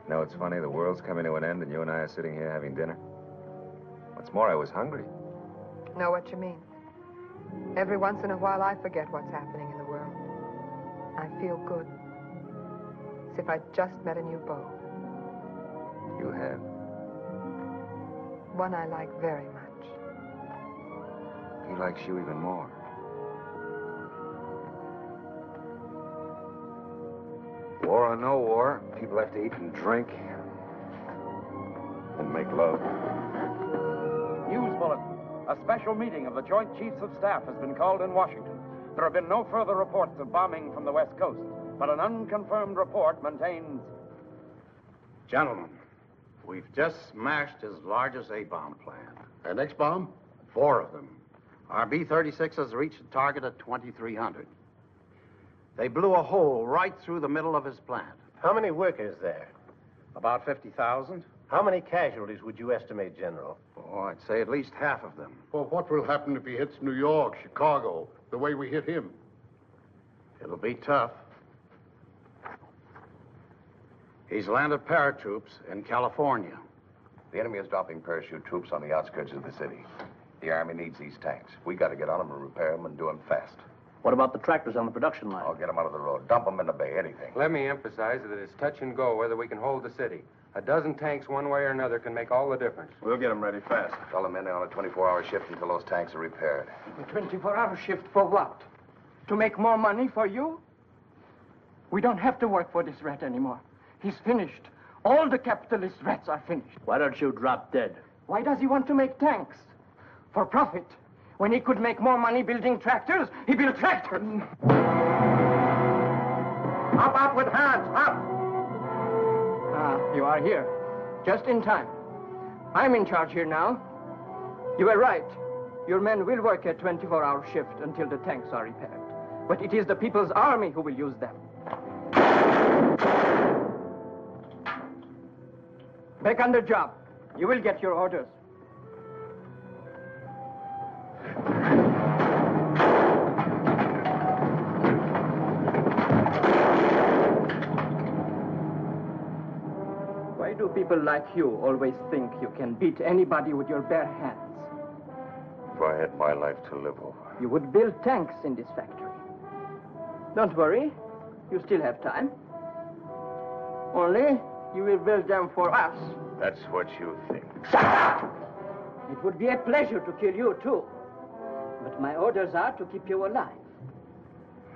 No, it's funny. The world's coming to an end, and you and I are sitting here having dinner. What's more, I was hungry. Know what you mean. Every once in a while, I forget what's happening in the world. I feel good. As if I'd just met a new beau. You have? One I like very much. He likes you even more. War or no war, people have to eat and drink and make love. News bulletin. A special meeting of the Joint Chiefs of Staff has been called in Washington. There have been no further reports of bombing from the West Coast, but an unconfirmed report maintains... Gentlemen, we've just smashed his largest A-bomb plant. An X-bomb? 4 of them. Our B-36s reached a target at 2,300. They blew a hole right through the middle of his plant. How many workers there? About 50,000. How many casualties would you estimate, General? Oh, I'd say at least half of them. Well, what will happen if he hits New York, Chicago, the way we hit him? It'll be tough. He's landed paratroops in California. The enemy is dropping parachute troops on the outskirts of the city. The Army needs these tanks. We got to get on them and repair them and do them fast. What about the tractors on the production line? I'll get them out of the road. Dump them in the bay, anything. Let me emphasize that it's touch and go whether we can hold the city. A dozen tanks one way or another can make all the difference. We'll get them ready fast. Tell the men they're on a 24-hour shift until those tanks are repaired. A 24-hour shift for what? To make more money for you? We don't have to work for this rat anymore. He's finished. All the capitalist rats are finished. Why don't you drop dead? Why does he want to make tanks? For profit. When he could make more money building tractors, he built tractors. Up with hands, up! Ah, you are here. Just in time. I'm in charge here now. You were right. Your men will work a 24-hour shift until the tanks are repaired. But it is the People's Army who will use them. Back on the job. You will get your orders. Why do people like you always think you can beat anybody with your bare hands? If I had my life to live over. You would build tanks in this factory. Don't worry. You still have time. Only, you will build them for us. That's what you think. Shut up! It would be a pleasure to kill you, too. But my orders are to keep you alive.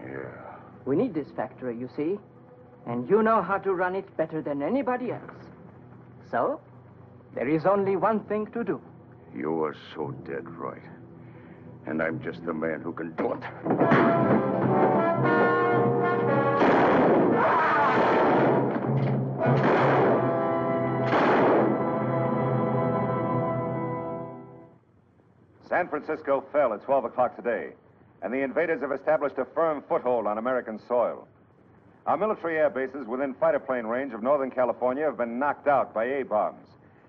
Yeah. We need this factory, you see. And you know how to run it better than anybody else. So, there is only one thing to do. You are so dead right. And I'm just the man who can do it. San Francisco fell at 12 o'clock today, and the invaders have established a firm foothold on American soil. Our military air bases within fighter plane range of Northern California have been knocked out by A-bombs,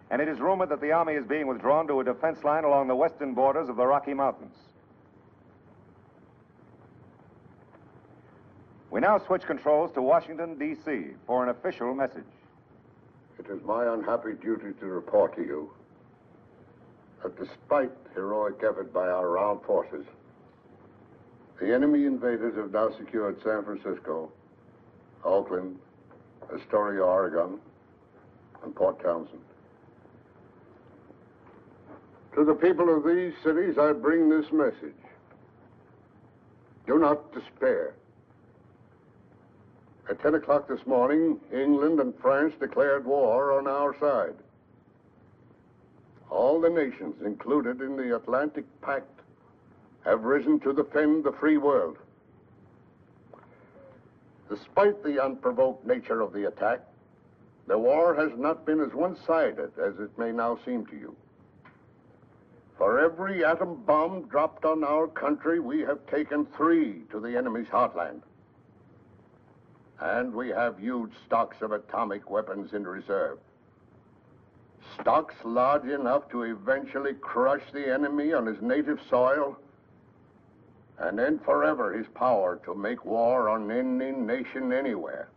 and it is rumored that the Army is being withdrawn to a defense line along the western borders of the Rocky Mountains. We now switch controls to Washington, D.C. for an official message. It is my unhappy duty to report to you that despite heroic effort by our armed forces, the enemy invaders have now secured San Francisco, Oakland, Astoria, Oregon, and Port Townsend. To the people of these cities, I bring this message. Do not despair. At 10 o'clock this morning, England and France declared war on our side. All the nations included in the Atlantic Pact have risen to defend the free world. Despite the unprovoked nature of the attack, the war has not been as one-sided as it may now seem to you. For every atom bomb dropped on our country, we have taken 3 to the enemy's heartland. And we have huge stocks of atomic weapons in reserve. Stocks large enough to eventually crush the enemy on his native soil and end forever his power to make war on any nation anywhere.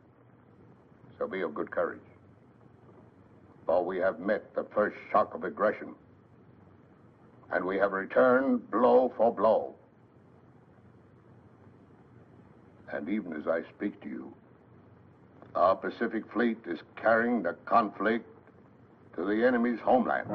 So be of good courage. For we have met the first shock of aggression, and we have returned blow for blow. And even as I speak to you, our Pacific Fleet is carrying the conflict to the enemy's homeland.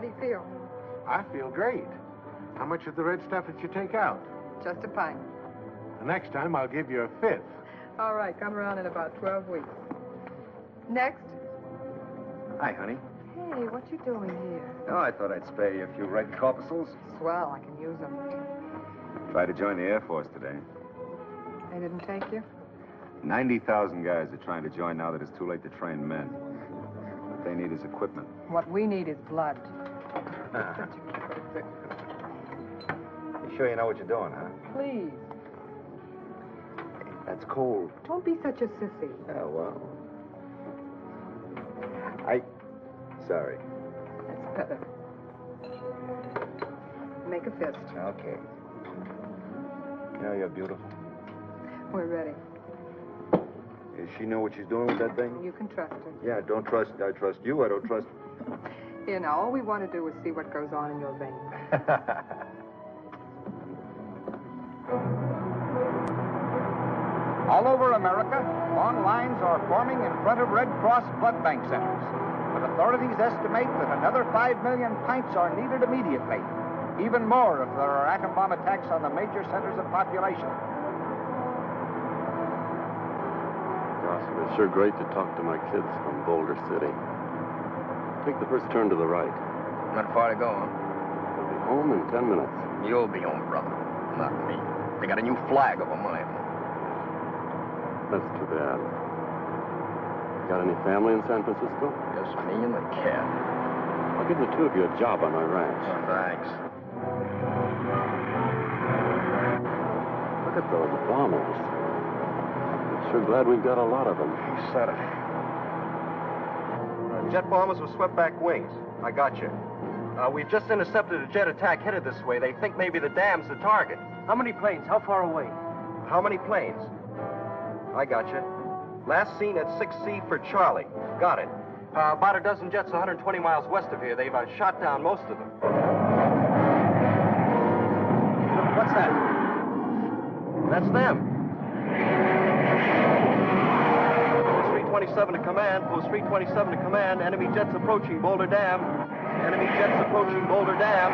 How do you feel? I feel great. How much of the red stuff did you take out? Just a pint. The next time I'll give you a fifth. All right, come around in about 12 weeks. Next. Hi, honey. Hey, what you doing here? Oh, I thought I'd spare you a few red corpuscles. Swell, I can use them. Tried to join the Air Force today. They didn't take you? 90,000 guys are trying to join now that it's too late to train men. What they need is equipment. What we need is blood. You sure you know what you're doing, huh? Please, That's cold. don't be such a sissy. Oh, well. Sorry. That's better. Make a fist. Okay. You know, you're beautiful. We're ready. Does she know what she's doing with that thing? You can trust her. Yeah, I trust you. I don't trust... You know, all we want to do is see what goes on in your veins. All over America, long lines are forming in front of Red Cross blood bank centers. But authorities estimate that another 5 million pints are needed immediately. Even more if there are atom bomb attacks on the major centers of population. Gosh, it is sure great to talk to my kids from Boulder City. Take the first turn to the right. Not far to go, huh? We'll be home in 10 minutes. You'll be home, brother. Not me. They got a new flag over my home. That's too bad. Got any family in San Francisco? Just me and the cat. I'll give the two of you a job on my ranch. Oh, thanks. Look at those bombers. I'm sure glad we've got a lot of them. He said it. Jet bombers with swept-back wings. I got you. We've just intercepted a jet attack headed this way. They think maybe the dam's the target. How many planes? How far away? How many planes? I got you. Last seen at 6C for Charlie. Got it. About a dozen jets 120 miles west of here. They've shot down most of them. What's that? That's them. Post 327 to command. Post 327 to command. Enemy jets approaching Boulder Dam. Enemy jets approaching Boulder Dam.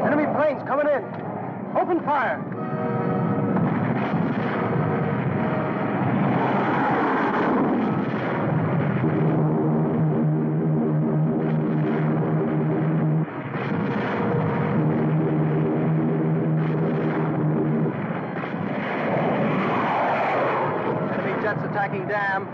Enemy planes coming in. Open fire. Attacking dam.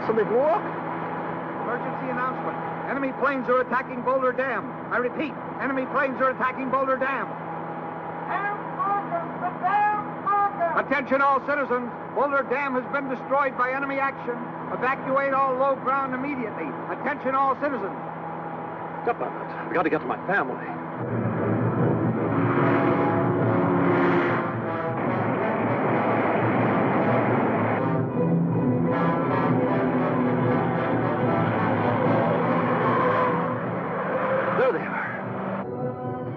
Somebody blew up? Emergency announcement. Enemy planes are attacking Boulder Dam. I repeat, enemy planes are attacking Boulder Dam. Attention all citizens. Boulder Dam has been destroyed by enemy action. Evacuate all low ground immediately. Attention all citizens. Step on it. We got to get to my family. There they are.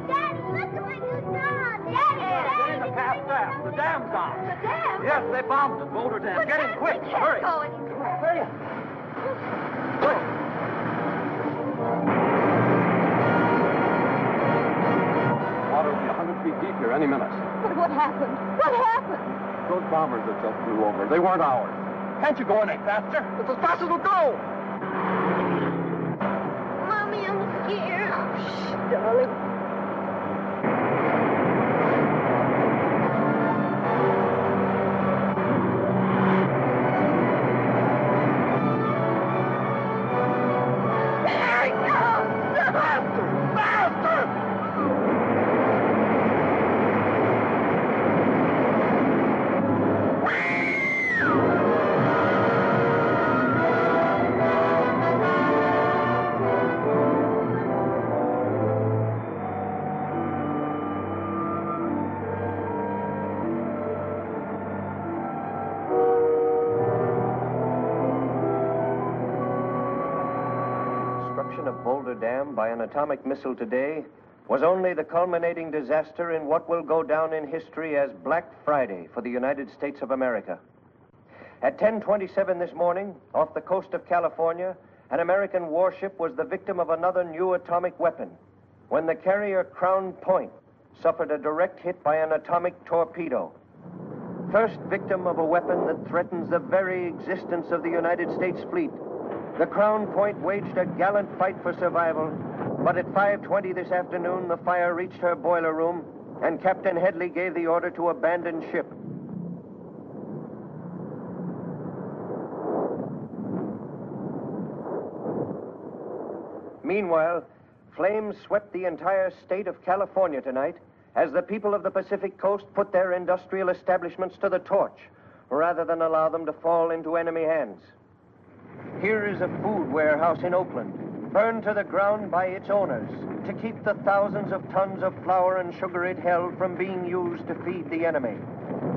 Daddy, look at my new dog. Daddy, The path fast. The dam's on. The dam? Yes, they bombed it. Boulder Dam. Get in quick. Hurry. Hurry. Water will be 100 feet deep here any minute. But what happened? What happened? Those bombers that just flew over, they weren't ours. Can't you go any faster? It's as fast as we'll go. Mommy, I'm scared. Shh, darling. There he comes! Faster! Faster! destruction of Boulder Dam by an atomic missile today was only the culminating disaster in what will go down in history as Black Friday for the United States of America. At 10:27 this morning, off the coast of California, an American warship was the victim of another new atomic weapon when the carrier Crown Point suffered a direct hit by an atomic torpedo. First victim of a weapon that threatens the very existence of the United States fleet. The Crown Point waged a gallant fight for survival, but at 5:20 this afternoon, the fire reached her boiler room, and Captain Headley gave the order to abandon ship. Meanwhile, flames swept the entire state of California tonight as the people of the Pacific Coast put their industrial establishments to the torch, rather than allow them to fall into enemy hands. Here is a food warehouse in Oakland, burned to the ground by its owners to keep the thousands of tons of flour and sugar it held from being used to feed the enemy.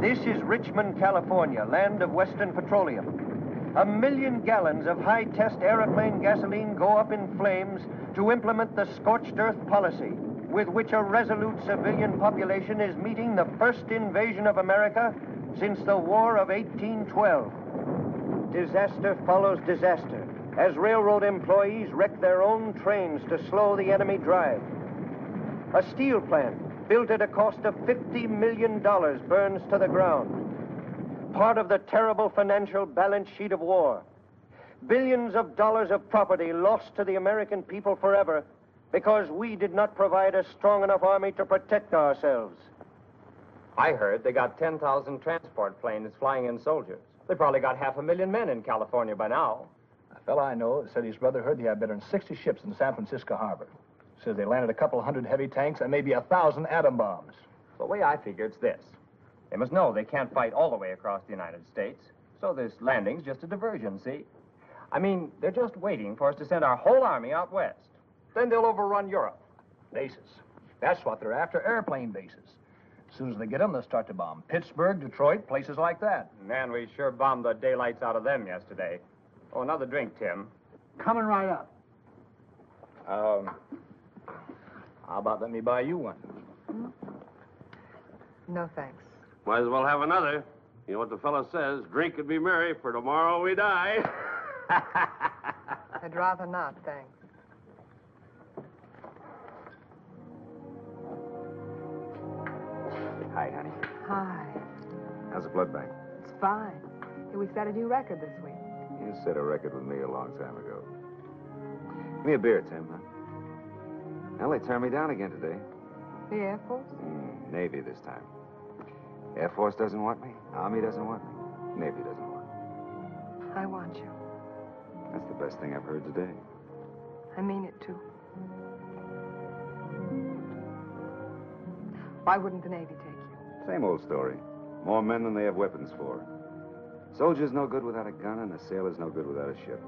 This is Richmond, California, land of Western Petroleum. 1 million gallons of high-test airplane gasoline go up in flames to implement the scorched earth policy with which a resolute civilian population is meeting the first invasion of America since the War of 1812. Disaster follows disaster as railroad employees wreck their own trains to slow the enemy drive. A steel plant built at a cost of $50 million burns to the ground. Part of the terrible financial balance sheet of war. Billions of dollars of property lost to the American people forever because we did not provide a strong enough army to protect ourselves. I heard they got 10,000 transport planes flying in soldiers. They probably got 500,000 men in California by now. A fellow I know said his brother heard they had better than 60 ships in San Francisco harbor. Says they landed a couple hundred heavy tanks and maybe 1,000 atom bombs. The way I figure it's this. They must know they can't fight all the way across the United States, so this landing's just a diversion, see? I mean, they're just waiting for us to send our whole army out west. Then they'll overrun Europe. Bases. That's what they're after, airplane bases. As soon as they get them, they'll start to bomb Pittsburgh, Detroit, places like that. Man, we sure bombed the daylights out of them yesterday. Oh, another drink, Tim. Coming right up. How about let me buy you one? No, thanks. Might as well have another. You know what the fellow says, drink and be merry, for tomorrow we die. I'd rather not, thanks. Hi, honey. Hi. How's the blood bank? It's fine. Hey, we set a new record this week. You set a record with me a long time ago. Give me a beer, Tim, huh? Well, they turned me down again today. The Air Force? Navy this time. Air Force doesn't want me. Army doesn't want me. Navy doesn't want me. I want you. That's the best thing I've heard today. I mean it, too. Why wouldn't the Navy take you? Same old story. More men than they have weapons for. Soldier's no good without a gun, and a sailor's no good without a ship.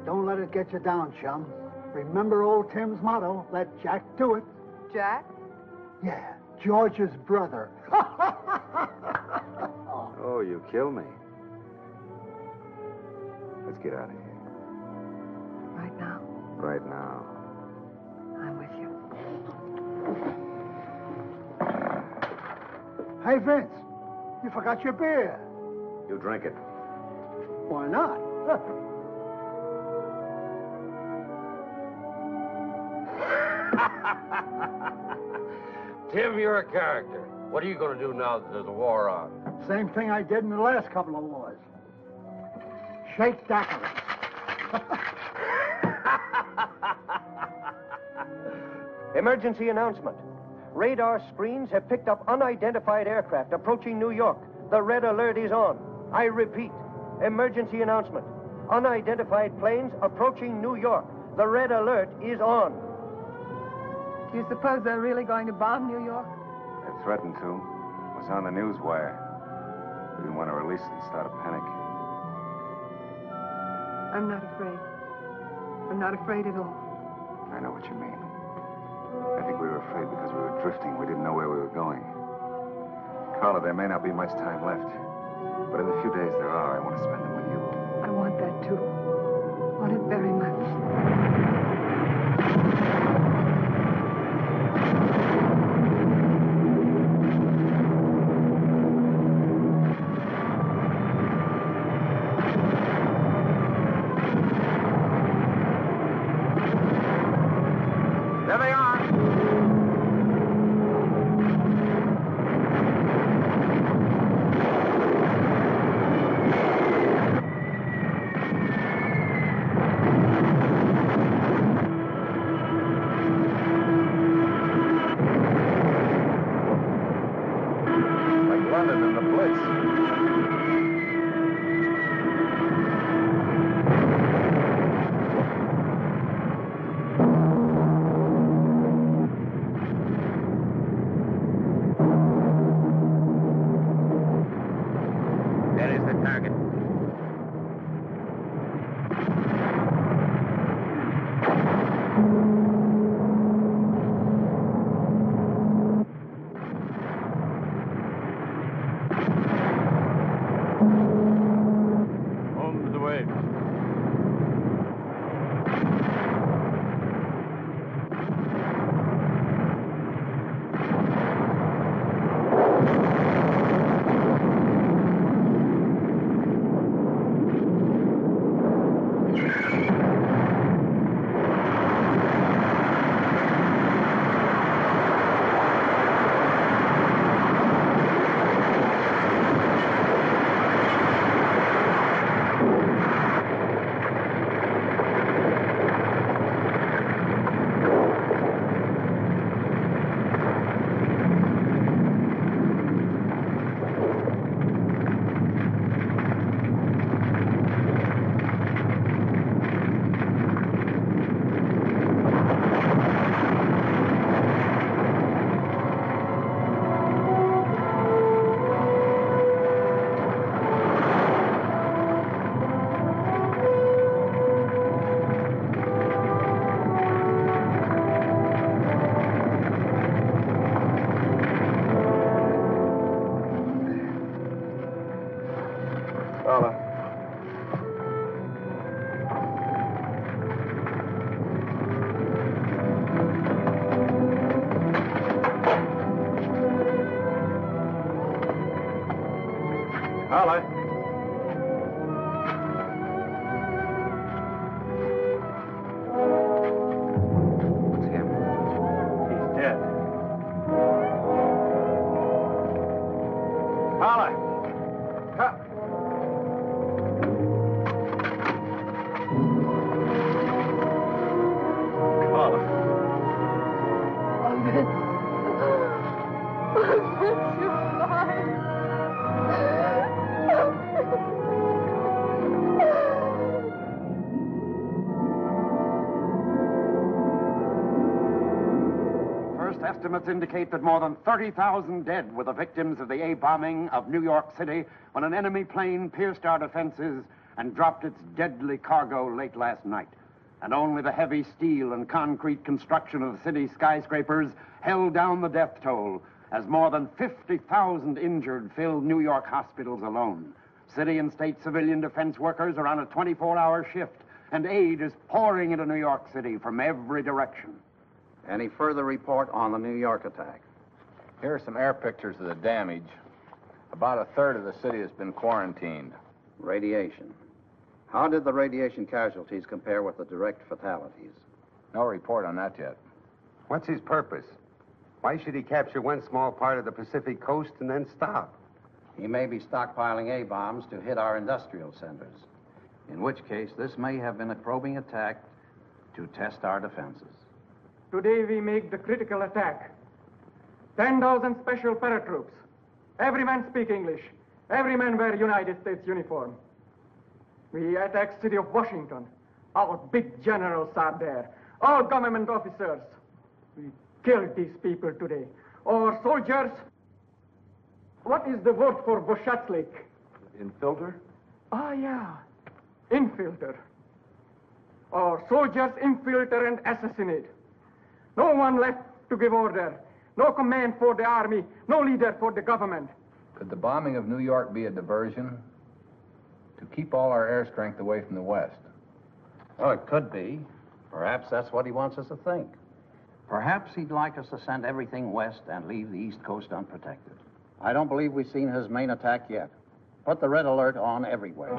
Don't let it get you down, chum. Remember old Tim's motto, let Jack do it. Jack? Yeah, George's brother. Oh, you kill me. Let's get out of here. Right now? Right now. I'm with you. Hey, Vince, you forgot your beer. You drink it. Why not? Tim, you're a character. What are you going to do now that there's a war on? Same thing I did in the last couple of wars. Shake daiquiris. Emergency announcement. Radar screens have picked up unidentified aircraft approaching New York. The red alert is on. I repeat, emergency announcement. Unidentified planes approaching New York. The red alert is on. Do you suppose they're really going to bomb New York? They threatened to. It was on the news wire. We didn't want to release it and start a panic. I'm not afraid. I'm not afraid at all. I know what you mean. I think we were afraid because we were drifting. We didn't know where we were going. Carla, there may not be much time left. But in the few days there are, I want to spend them with you. I want that, too. I want it very much. London in the Blitz. There is the target. Home's away. Fella. Holly. It's him. He's dead. Holly. Come. First estimates indicate that more than 30,000 dead were the victims of the A bombing of New York City when an enemy plane pierced our defenses and dropped its deadly cargo late last night. And only the heavy steel and concrete construction of the city's skyscrapers held down the death toll, as more than 50,000 injured filled New York hospitals alone. City and state civilian defense workers are on a 24-hour shift, and aid is pouring into New York City from every direction. Any further report on the New York attack? Here are some air pictures of the damage. About a third of the city has been quarantined. Radiation. How did the radiation casualties compare with the direct fatalities? No report on that yet. What's his purpose? Why should he capture one small part of the Pacific coast and then stop? He may be stockpiling A-bombs to hit our industrial centers, in which case this may have been a probing attack to test our defenses. Today we make the critical attack. 10,000 special paratroops. Every man speak English. Every man wear United States uniform. We attack city of Washington. Our big generals are there. All government officers. We killed these people today. Our soldiers. What is the word for Boshatslik? Infilter? Ah, yeah. Infilter. Our soldiers infiltrate and assassinate. No one left to give order. No command for the army. No leader for the government. Could the bombing of New York be a diversion? To keep all our air strength away from the West? Oh, it could be. Perhaps that's what he wants us to think. Perhaps he'd like us to send everything west and leave the East Coast unprotected. I don't believe we've seen his main attack yet. Put the red alert on everywhere.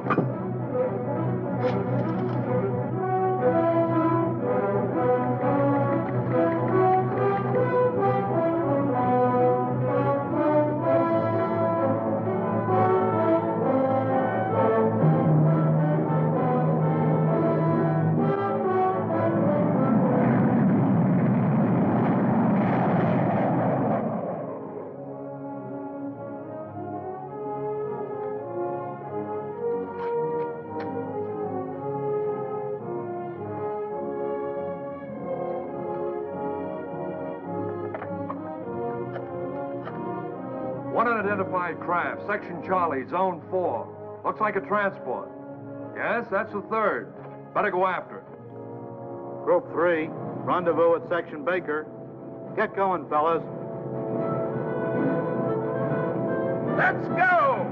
Unidentified craft, Section Charlie, Zone 4. Looks like a transport. Yes, that's the third. Better go after it. Group 3, rendezvous at Section Baker. Get going, fellas. Let's go!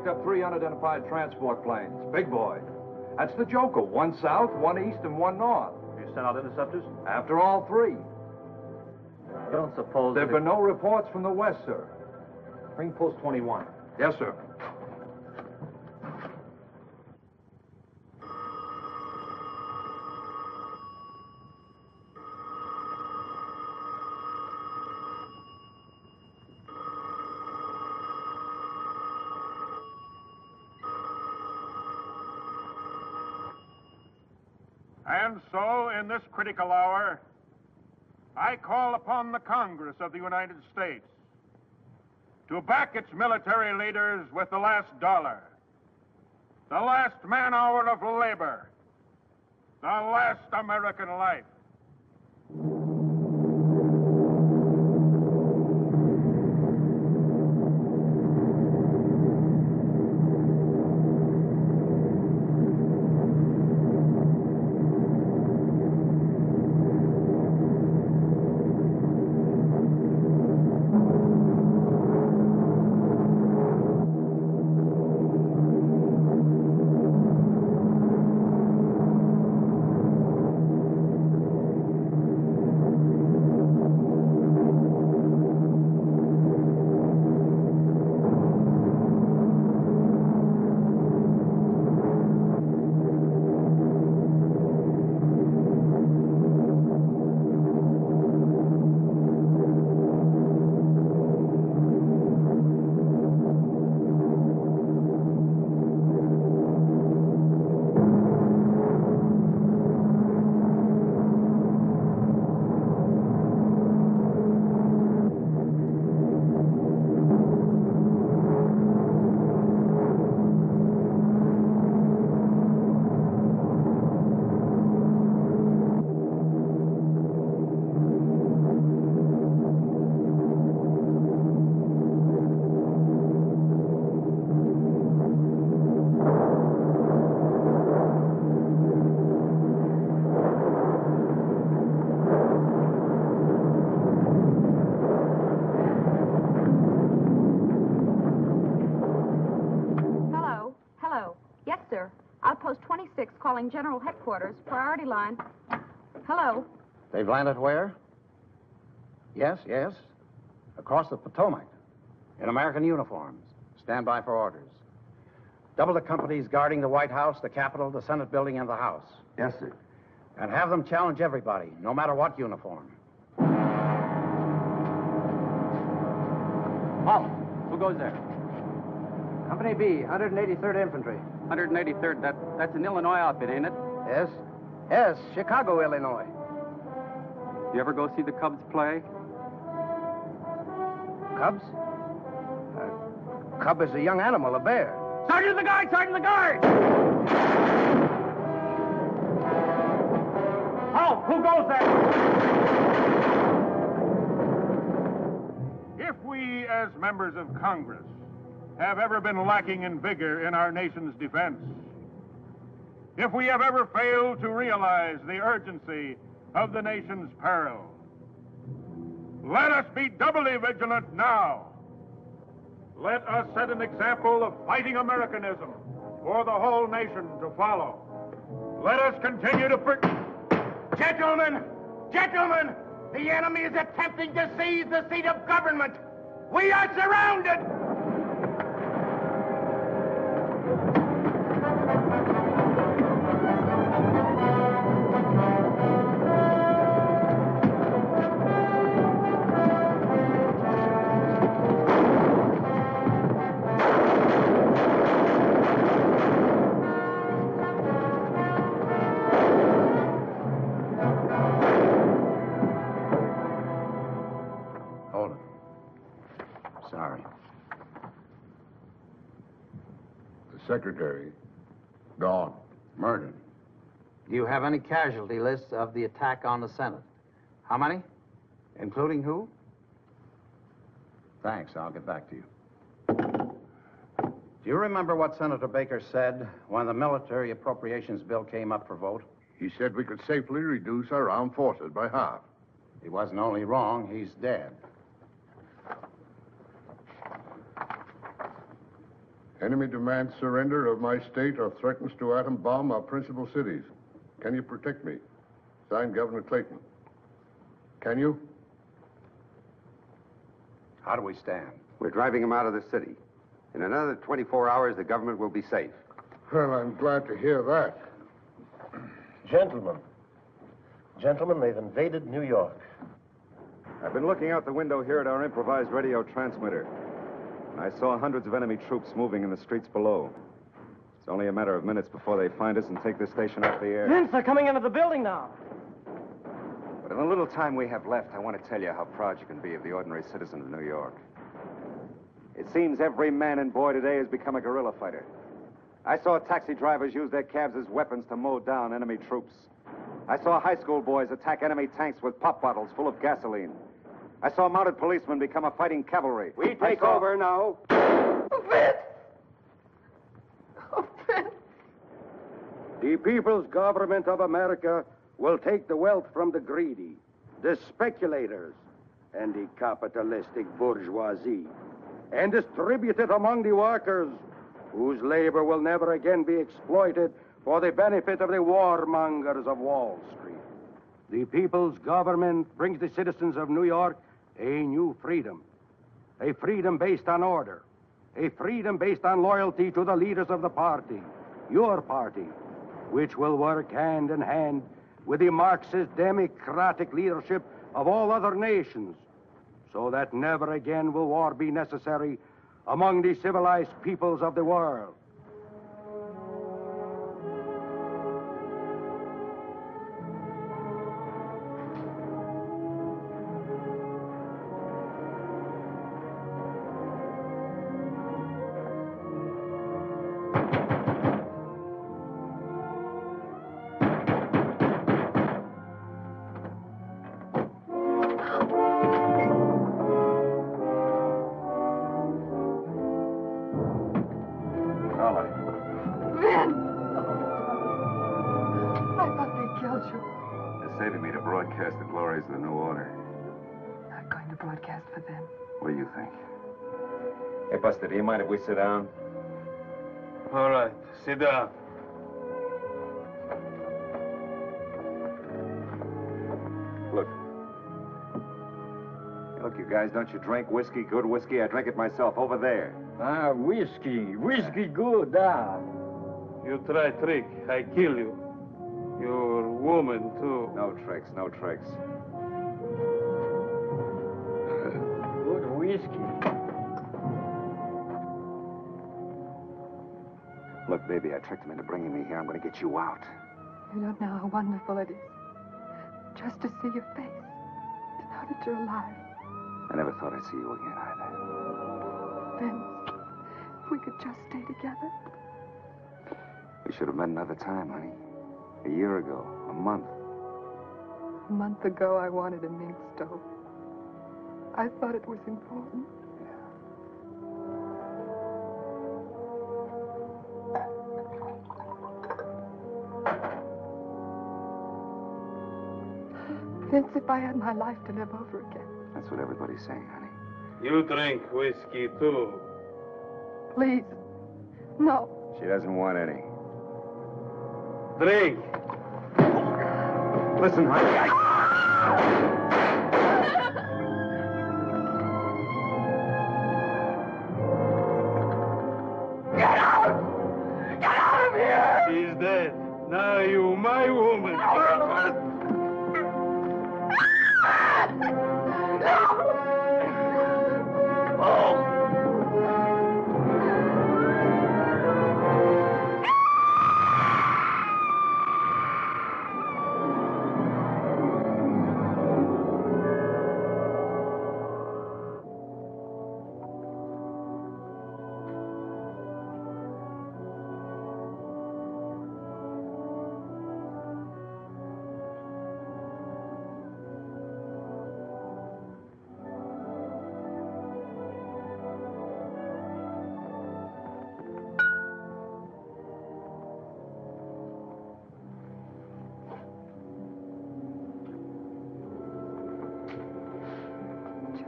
Up 3 unidentified transport planes. Big boy. That's the Joker. 1 south, 1 east, and 1 north. You sent out interceptors? After all 3. You don't suppose... There have been no reports from the west, sir. Bring post 21. Yes, sir. And so, in this critical hour, I call upon the Congress of the United States to back its military leaders with the last dollar, the last man-hour of labor, the last American life. Outpost 26 calling General Headquarters. Priority line. Hello. They've landed where? Yes, yes. Across the Potomac. In American uniforms. Stand by for orders. Double the companies guarding the White House, the Capitol, the Senate building, and the House. Yes, sir. And have them challenge everybody, no matter what uniform. Halt. Who goes there? Company B, 183rd Infantry. 183rd. That's an Illinois outfit, ain't it? Yes. Yes, Chicago, Illinois. You ever go see the Cubs play? Cubs? Cub is a young animal, a bear. Sergeant the guard! Sergeant the guard! Halt! Who goes there? If we, as members of Congress, have ever been lacking in vigor in our nation's defense, if we have ever failed to realize the urgency of the nation's peril, let us be doubly vigilant now. Let us set an example of fighting Americanism for the whole nation to follow. Let us continue to... Gentlemen! Gentlemen! The enemy is attempting to seize the seat of government! We are surrounded! secretary. Gone. Murdered. Do you have any casualty lists of the attack on the Senate? How many? Including who? Thanks. I'll get back to you. Do you remember what Senator Baker said when the military appropriations bill came up for vote? He said we could safely reduce our armed forces by half. He wasn't only wrong, he's dead. Enemy demands surrender of my state or threatens to atom bomb our principal cities. Can you protect me? Signed, Governor Clayton. Can you? How do we stand? We're driving him out of the city. In another 24 hours, the government will be safe. Well, I'm glad to hear that. Gentlemen, they've invaded New York. I've been looking out the window here at our improvised radio transmitter. And I saw hundreds of enemy troops moving in the streets below. It's only a matter of minutes before they find us and take this station off the air. Vince, they're coming into the building now. But in the little time we have left, I want to tell you how proud you can be of the ordinary citizen of New York. It seems every man and boy today has become a guerrilla fighter. I saw taxi drivers use their cabs as weapons to mow down enemy troops. I saw high school boys attack enemy tanks with pop bottles full of gasoline. I saw mounted policemen become a fighting cavalry. We take over now. Vince! Oh, Vince! The People's Government of America will take the wealth from the greedy, the speculators, and the capitalistic bourgeoisie, and distribute it among the workers, whose labor will never again be exploited for the benefit of the warmongers of Wall Street. The People's Government brings the citizens of New York a new freedom. A freedom based on order. A freedom based on loyalty to the leaders of the party, your party, which will work hand in hand with the Marxist democratic leadership of all other nations, so that never again will war be necessary among the civilized peoples of the world. Saving me to broadcast the glories of the new order. Not going to broadcast for them. What do you think? Hey, Buster, do you mind if we sit down? All right, sit down. Look. Hey, look, you guys, don't you drink whiskey, good whiskey? I drink it myself over there. Ah, whiskey. Whiskey good, ah. You try trick, I kill you. You're woman, too. No tricks, no tricks. Good whiskey. Look, baby, I tricked him into bringing me here. I'm going to get you out. You don't know how wonderful it is. Just to see your face. To know that you're alive. I never thought I'd see you again, either. Vince, if we could just stay together. We should have met another time, honey. A year ago, a month. A month ago, I wanted a mink stove. I thought it was important. Vince, if I had my life to live over again. That's what everybody's saying, honey. You drink whiskey, too. Please. No. She doesn't want any. Drink. Listen, honey, Get out! Get out of here! She's dead. Now you, my woman.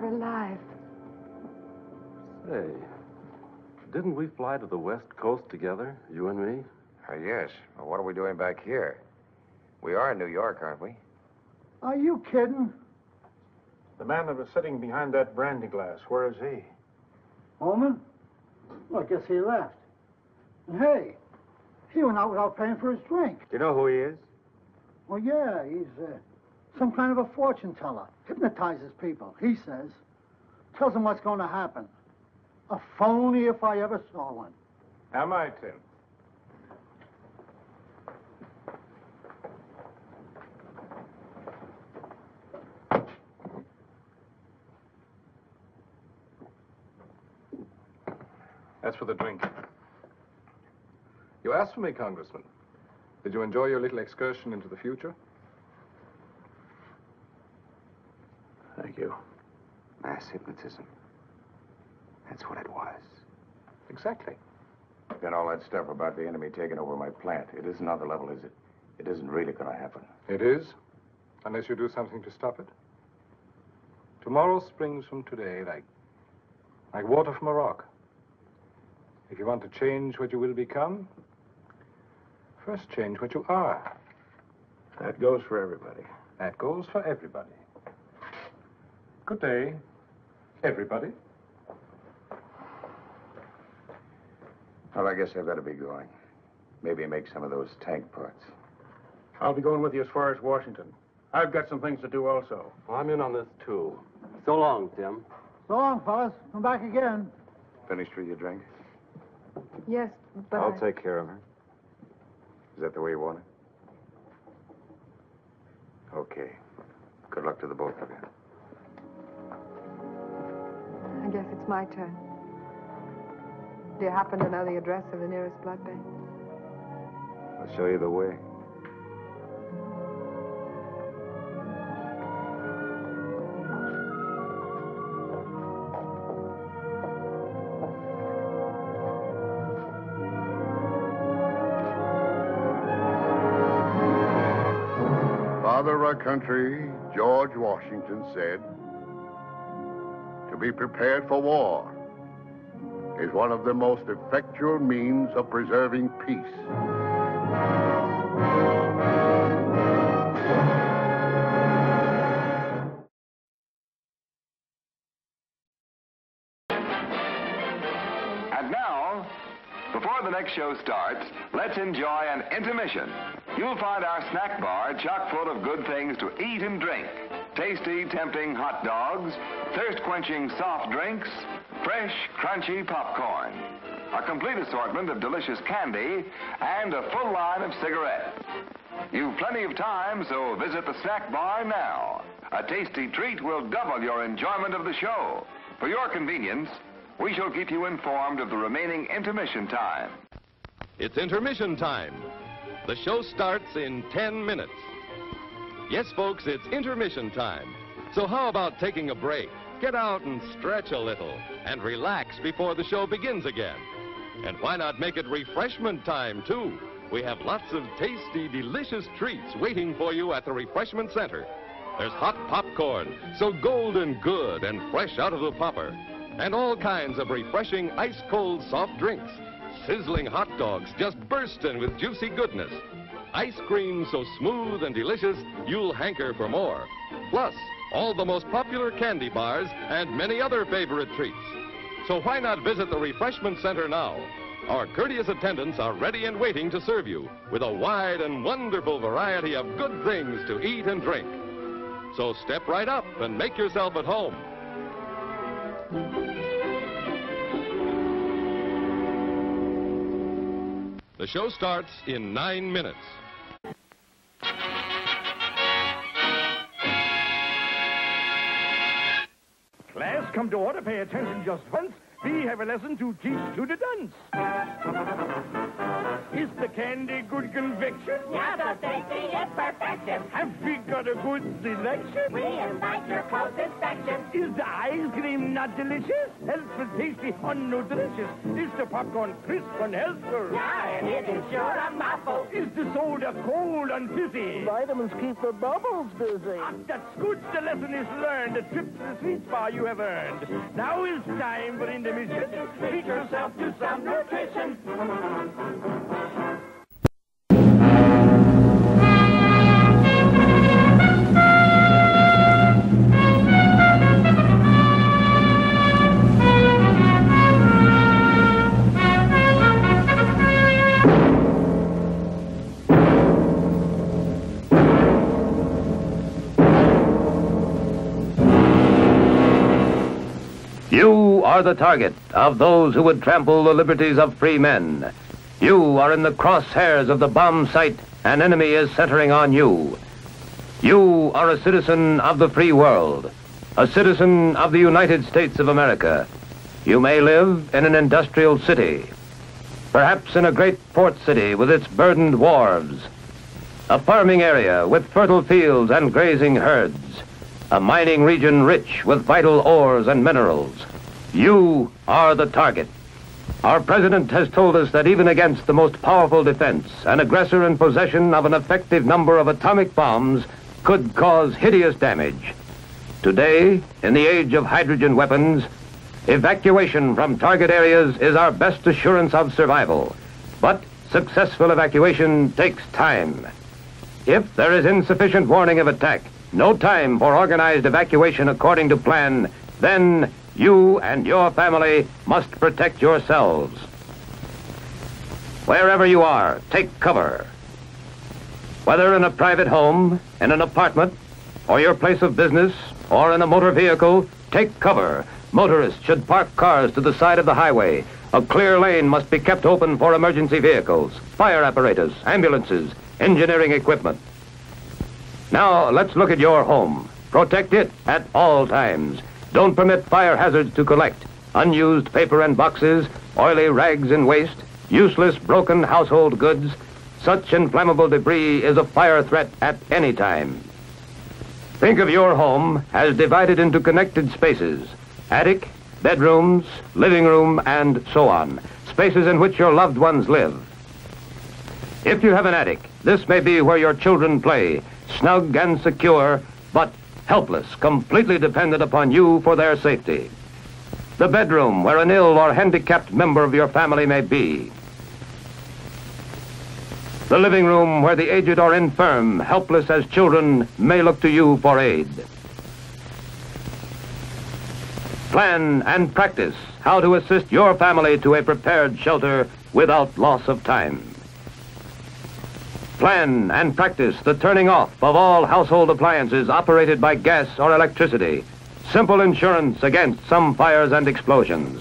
alive. Say, didn't we fly to the West Coast together, you and me? Yes. Well, what are we doing back here? We are in New York, aren't we? Are you kidding? The man that was sitting behind that brandy glass, where is he? Holman? Well, I guess he left. And hey, he went out without paying for his drink. Do you know who he is? Well, yeah, he's some kind of a fortune teller. Hypnotizes people, he says. Tells them what's going to happen. A phony if I ever saw one. Am I, Tim? That's for the drink. You asked for me, Congressman. Did you enjoy your little excursion into the future? Thank you. Mass hypnotism. That's what it was. Exactly. Then all that stuff about the enemy taking over my plant, it isn't on the level, is it? It isn't really going to happen. It is, unless you do something to stop it. Tomorrow springs from today like water from a rock. If you want to change what you will become, first change what you are. That goes for everybody. That goes for everybody. Good day, everybody. Well, I guess I better be going. Maybe make some of those tank parts. I'll be going with you as far as Washington. I've got some things to do also. I'm in on this, too. So long, Tim. So long, fellas. Come back again. Finished with your drink? Yes, but I'll take care of her. Is that the way you want it? Okay. Good luck to the both of you. I guess it's my turn. Do you happen to know the address of the nearest blood bank? I'll show you the way. Father of our country, George Washington, said, "To be prepared for war is one of the most effectual means of preserving peace." And now, before the next show starts, let's enjoy an intermission. You'll find our snack bar chock full of good things to eat and drink. Tasty, tempting hot dogs, thirst-quenching soft drinks, fresh, crunchy popcorn, a complete assortment of delicious candy, and a full line of cigarettes. You've plenty of time, so visit the snack bar now. A tasty treat will double your enjoyment of the show. For your convenience, we shall keep you informed of the remaining intermission time. It's intermission time. The show starts in 10 minutes. Yes, folks, it's intermission time. So how about taking a break? Get out and stretch a little and relax before the show begins again. And why not make it refreshment time, too? We have lots of tasty, delicious treats waiting for you at the refreshment center. There's hot popcorn, so golden good and fresh out of the popper. And all kinds of refreshing ice-cold soft drinks. Sizzling hot dogs just bursting with juicy goodness. Ice cream so smooth and delicious, you'll hanker for more. Plus, all the most popular candy bars and many other favorite treats. So why not visit the refreshment center now? Our courteous attendants are ready and waiting to serve you with a wide and wonderful variety of good things to eat and drink. So step right up and make yourself at home. The show starts in 9 minutes. Class, come to order. Pay attention just once. We have a lesson to teach to the dunce. His Is the candy good conviction? Yeah, the tasty is perfection. Have we got a good selection? We invite your close inspection. Is the ice cream not delicious? Healthful, tasty, or nutritious? Is the popcorn crisp and healthful? Yeah, and it is sure a mouthful. Is the soda cold and fizzy? Vitamins keep the bubbles busy. That's good. The lesson is learned. The trip to the sweet spot you have earned. Now is time for intermission. Treat yourself to some nutrition. You are the target of those who would trample the liberties of free men. You are in the crosshairs of the bomb sight. An enemy is centering on you. You are a citizen of the free world, a citizen of the United States of America. You may live in an industrial city, perhaps in a great port city with its burdened wharves, a farming area with fertile fields and grazing herds, a mining region rich with vital ores and minerals. You are the target. Our president has told us that even against the most powerful defense, an aggressor in possession of an effective number of atomic bombs could cause hideous damage. Today, in the age of hydrogen weapons, evacuation from target areas is our best assurance of survival. But successful evacuation takes time. If there is insufficient warning of attack, no time for organized evacuation according to plan, then you and your family must protect yourselves. Wherever you are, take cover. Whether in a private home, in an apartment, or your place of business, or in a motor vehicle, take cover. Motorists should park cars to the side of the highway. A clear lane must be kept open for emergency vehicles, fire apparatus, ambulances, engineering equipment. Now, let's look at your home. Protect it at all times. Don't permit fire hazards to collect. Unused paper and boxes, oily rags and waste, useless broken household goods. Such inflammable debris is a fire threat at any time. Think of your home as divided into connected spaces. Attic, bedrooms, living room, and so on. Spaces in which your loved ones live. If you have an attic, this may be where your children play, snug and secure, but helpless, completely dependent upon you for their safety. The bedroom where an ill or handicapped member of your family may be. The living room where the aged or infirm, helpless as children, may look to you for aid. Plan and practice how to assist your family to a prepared shelter without loss of time. Plan and practice the turning off of all household appliances operated by gas or electricity. Simple insurance against some fires and explosions.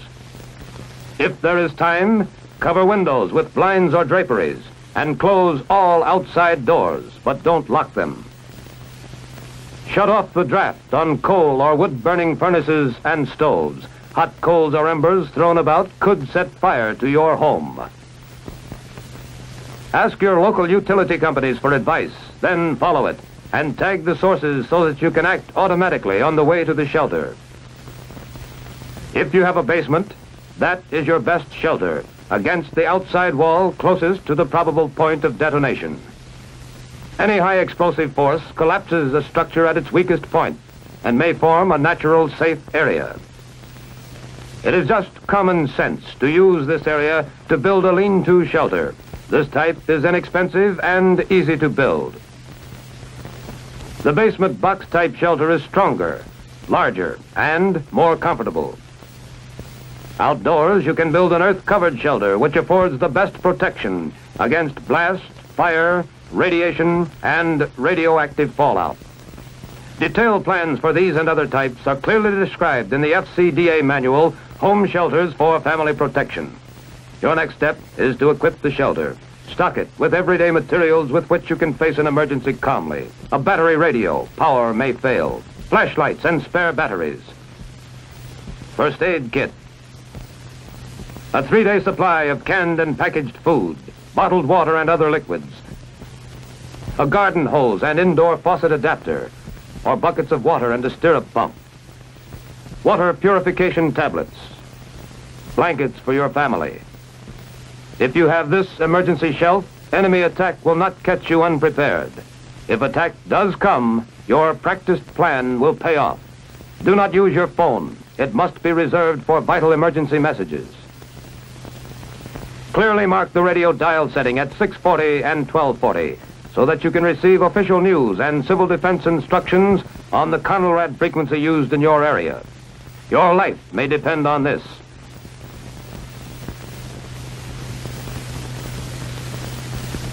If there is time, cover windows with blinds or draperies and close all outside doors, but don't lock them. Shut off the draft on coal or wood-burning furnaces and stoves. Hot coals or embers thrown about could set fire to your home. Ask your local utility companies for advice, then follow it, and tag the sources so that you can act automatically on the way to the shelter. If you have a basement, that is your best shelter against the outside wall closest to the probable point of detonation. Any high explosive force collapses a structure at its weakest point and may form a natural safe area. It is just common sense to use this area to build a lean-to shelter. This type is inexpensive and easy to build. The basement box-type shelter is stronger, larger, and more comfortable. Outdoors, you can build an earth-covered shelter which affords the best protection against blast, fire, radiation, and radioactive fallout. Detailed plans for these and other types are clearly described in the FCDA manual, Home Shelters for Family Protection. Your next step is to equip the shelter. Stock it with everyday materials with which you can face an emergency calmly. A battery radio, power may fail. Flashlights and spare batteries. First aid kit. A 3-day supply of canned and packaged food. bottled water and other liquids, a garden hose and indoor faucet adapter, or buckets of water and a stirrup pump, water purification tablets, blankets for your family. If you have this emergency shelf, enemy attack will not catch you unprepared. If attack does come, your practiced plan will pay off. Do not use your phone. It must be reserved for vital emergency messages. Clearly mark the radio dial setting at 640 and 1240 so that you can receive official news and civil defense instructions on the Conelrad frequency used in your area. Your life may depend on this.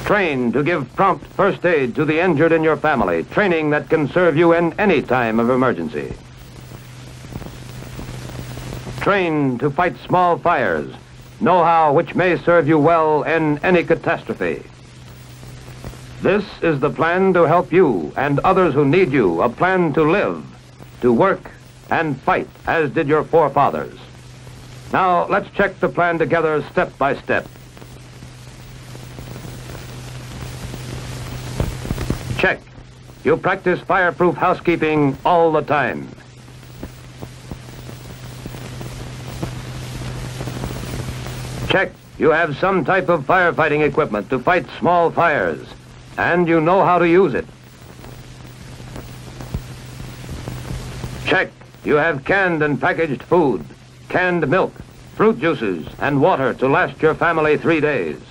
Train to give prompt first aid to the injured in your family, training that can serve you in any time of emergency. Train to fight small fires, know-how which may serve you well in any catastrophe. This is the plan to help you and others who need you, a plan to live, to work, and fight, as did your forefathers. Now, let's check the plan together step by step. Check. You practice fireproof housekeeping all the time. Check. You have some type of firefighting equipment to fight small fires, and you know how to use it. Check. You have canned and packaged food, canned milk, fruit juices, and water to last your family 3 days.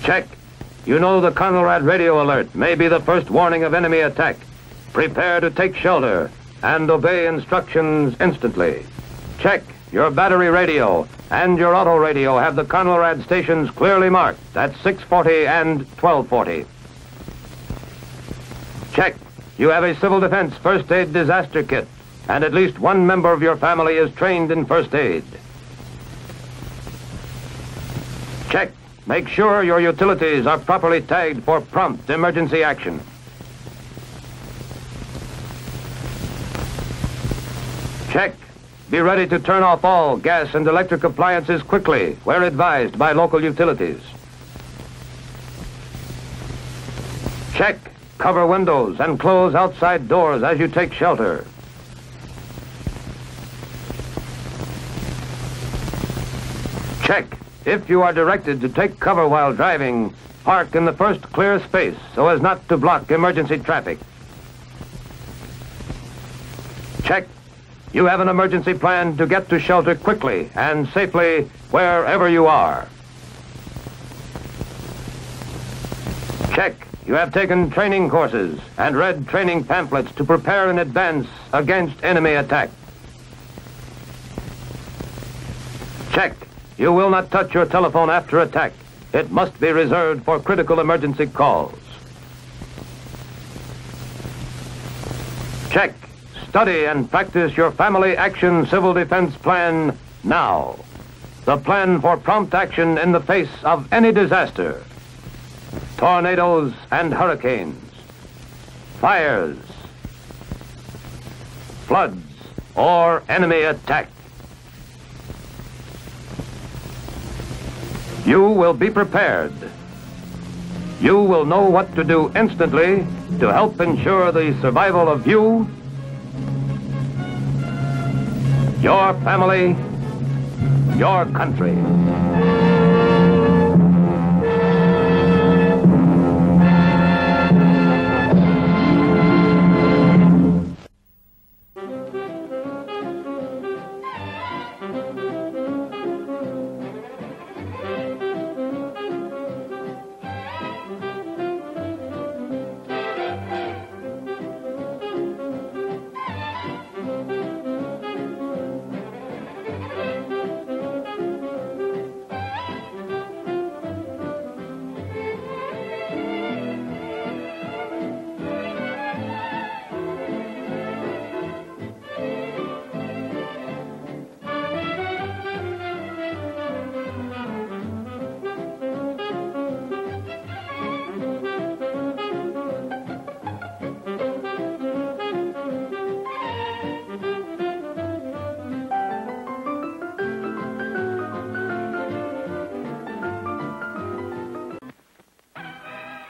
Check. You know the Conelrad radio alert may be the first warning of enemy attack. Prepare to take shelter and obey instructions instantly. Check. Your battery radio and your auto radio have the Conelrad stations clearly marked at 640 and 1240. Check. You have a civil defense first aid disaster kit, and at least one member of your family is trained in first aid. Check. Make sure your utilities are properly tagged for prompt emergency action. Check. Be ready to turn off all gas and electric appliances quickly, where advised by local utilities. Check. Cover windows and close outside doors as you take shelter. Check. If you are directed to take cover while driving, park in the first clear space so as not to block emergency traffic. Check. You have an emergency plan to get to shelter quickly and safely wherever you are. Check. You have taken training courses and read training pamphlets to prepare in advance against enemy attack. Check. You will not touch your telephone after attack. It must be reserved for critical emergency calls. Check. Study and practice your family action civil defense plan now. The plan for prompt action in the face of any disaster. Tornadoes and hurricanes. Fires. Floods or enemy attack. You will be prepared. You will know what to do instantly to help ensure the survival of you, your family, your country.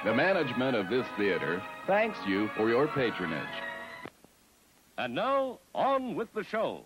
The management of this theater thanks you for your patronage. And now, on with the show.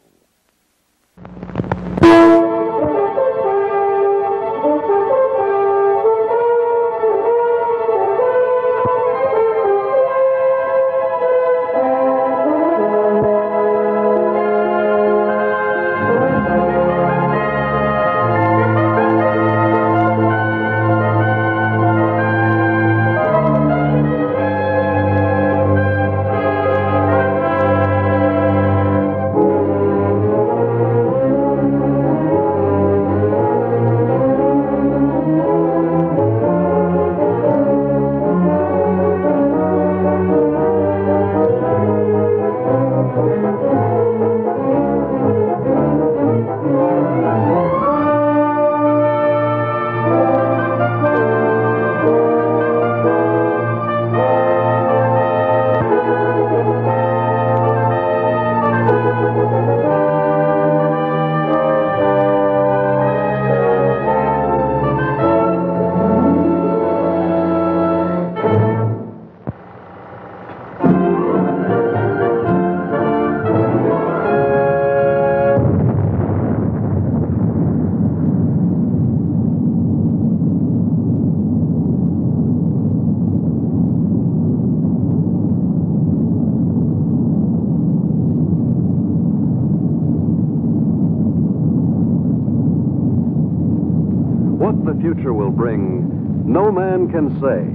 What the future will bring, no man can say.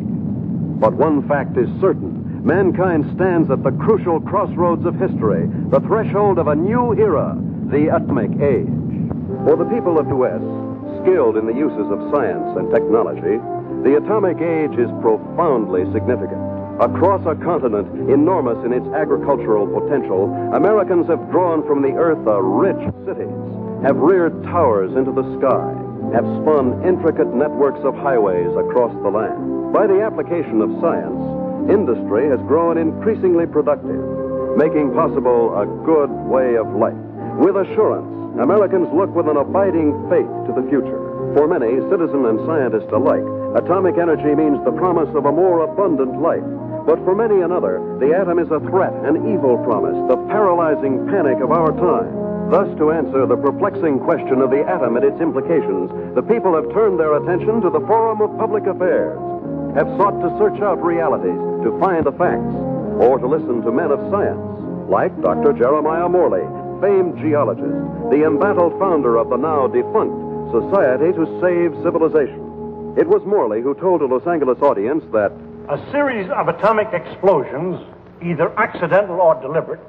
But one fact is certain. Mankind stands at the crucial crossroads of history, the threshold of a new era, the atomic age. For the people of the West, skilled in the uses of science and technology, the atomic age is profoundly significant. Across a continent enormous in its agricultural potential, Americans have drawn from the earth a rich cities, have reared towers into the sky, have spun intricate networks of highways across the land. By the application of science, industry has grown increasingly productive, making possible a good way of life. With assurance, Americans look with an abiding faith to the future. For many, citizen and scientist alike, atomic energy means the promise of a more abundant life. But for many another, the atom is a threat, an evil promise, the paralyzing panic of our time. Thus, to answer the perplexing question of the atom and its implications, the people have turned their attention to the forum of public affairs, have sought to search out realities, to find the facts, or to listen to men of science, like Dr. Jeremiah Morley, famed geologist, the embattled founder of the now defunct Society to Save Civilization. It was Morley who told a Los Angeles audience that a series of atomic explosions, either accidental or deliberate,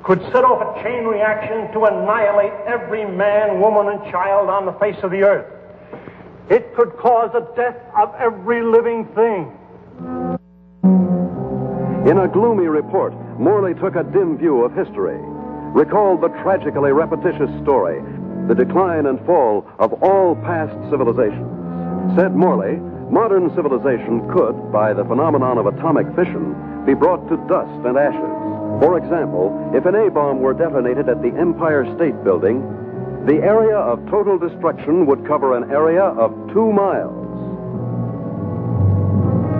could set off a chain reaction to annihilate every man, woman, and child on the face of the earth. It could cause the death of every living thing. In a gloomy report, Morley took a dim view of history, recalled the tragically repetitious story, the decline and fall of all past civilizations. Said Morley, modern civilization could, by the phenomenon of atomic fission, be brought to dust and ashes. For example, if an A-bomb were detonated at the Empire State Building, the area of total destruction would cover an area of 2 miles.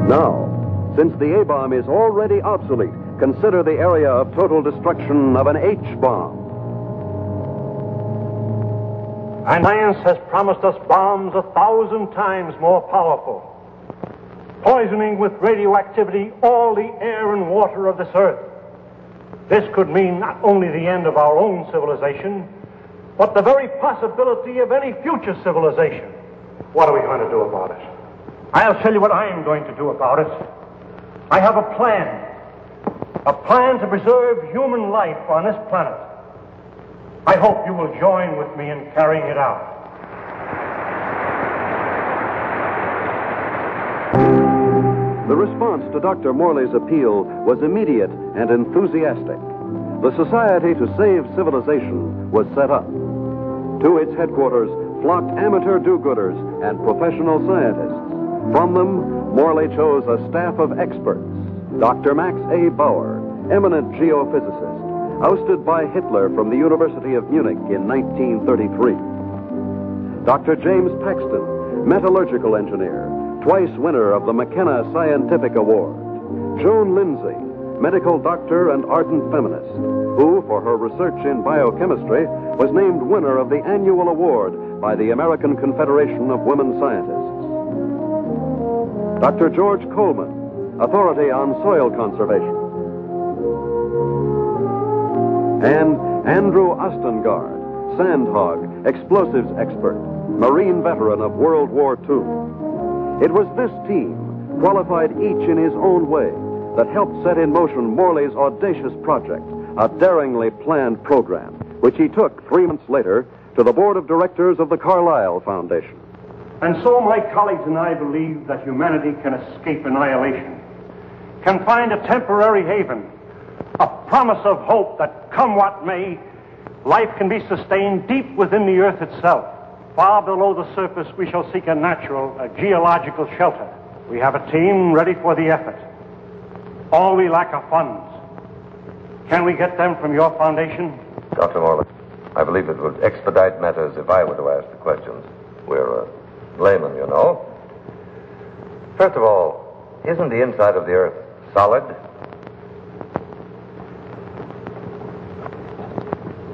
Now, since the A-bomb is already obsolete, consider the area of total destruction of an H-bomb. And science has promised us bombs 1,000 times more powerful, poisoning with radioactivity all the air and water of this earth. This could mean not only the end of our own civilization, but the very possibility of any future civilization. What are we going to do about it? I'll tell you what I am going to do about it. I have a plan to preserve human life on this planet. I hope you will join with me in carrying it out. The response to Dr. Morley's appeal was immediate and enthusiastic. The Society to Save Civilization was set up. To its headquarters flocked amateur do-gooders and professional scientists. From them, Morley chose a staff of experts. Dr. Max A. Bauer, eminent geophysicist, ousted by Hitler from the University of Munich in 1933. Dr. James Paxton, metallurgical engineer, twice winner of the McKenna Scientific Award. Joan Lindsay, medical doctor and ardent feminist, who, for her research in biochemistry, was named winner of the annual award by the American Confederation of Women Scientists. Dr. George Coleman, authority on soil conservation. And Andrew Ostengard, sandhog, explosives expert, Marine veteran of World War II. It was this team, qualified each in his own way, that helped set in motion Morley's audacious project, a daringly planned program, which he took 3 months later to the board of directors of the Carlyle Foundation. And so my colleagues and I believe that humanity can escape annihilation, can find a temporary haven, a promise of hope that, come what may, life can be sustained deep within the earth itself. Far below the surface, we shall seek a natural, a geological shelter. We have a team ready for the effort. All we lack are funds. Can we get them from your foundation? Dr. Morley, I believe it would expedite matters if I were to ask the questions. We're laymen, you know. First of all, isn't the inside of the earth solid?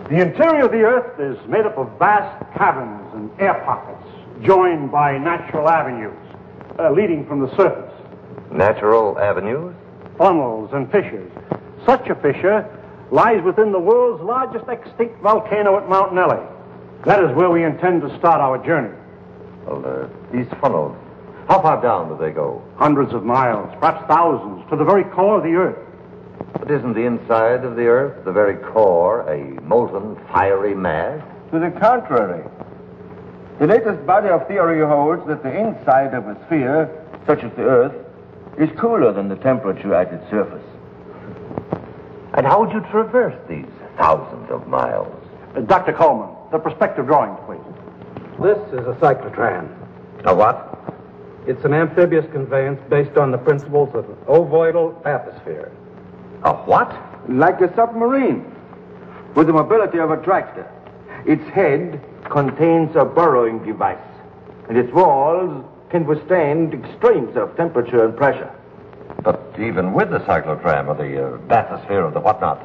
The interior of the earth is made up of vast caverns and air pockets, joined by natural avenues leading from the surface. Natural avenues? Funnels and fissures. Such a fissure lies within the world's largest extinct volcano at Mount Nelly. That is where we intend to start our journey. Well, these funnels, how far down do they go? Hundreds of miles, perhaps thousands, to the very core of the earth. But isn't the inside of the earth, the very core, a molten, fiery mass? To the contrary. The latest body of theory holds that the inside of a sphere, such as the Earth, is cooler than the temperature at its surface. And how would you traverse these thousands of miles? Dr. Coleman, the perspective drawings, please. This is a cyclotron. A what? It's an amphibious conveyance based on the principles of an ovoidal bathysphere. A what? Like a submarine, with the mobility of a tractor. Its head contains a burrowing device, and its walls can withstand extremes of temperature and pressure. But even with the cyclotram or the bathysphere or the whatnot,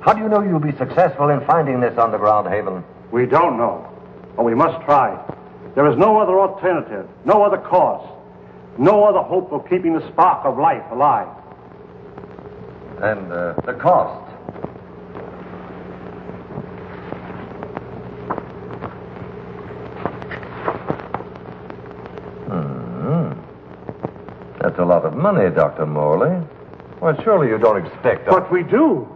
how do you know you'll be successful in finding this underground haven? We don't know, but we must try. There is no other alternative, no other course, no other hope of keeping the spark of life alive. And the cost? That's a lot of money, Dr. Morley. Well, surely you don't expect... But we do.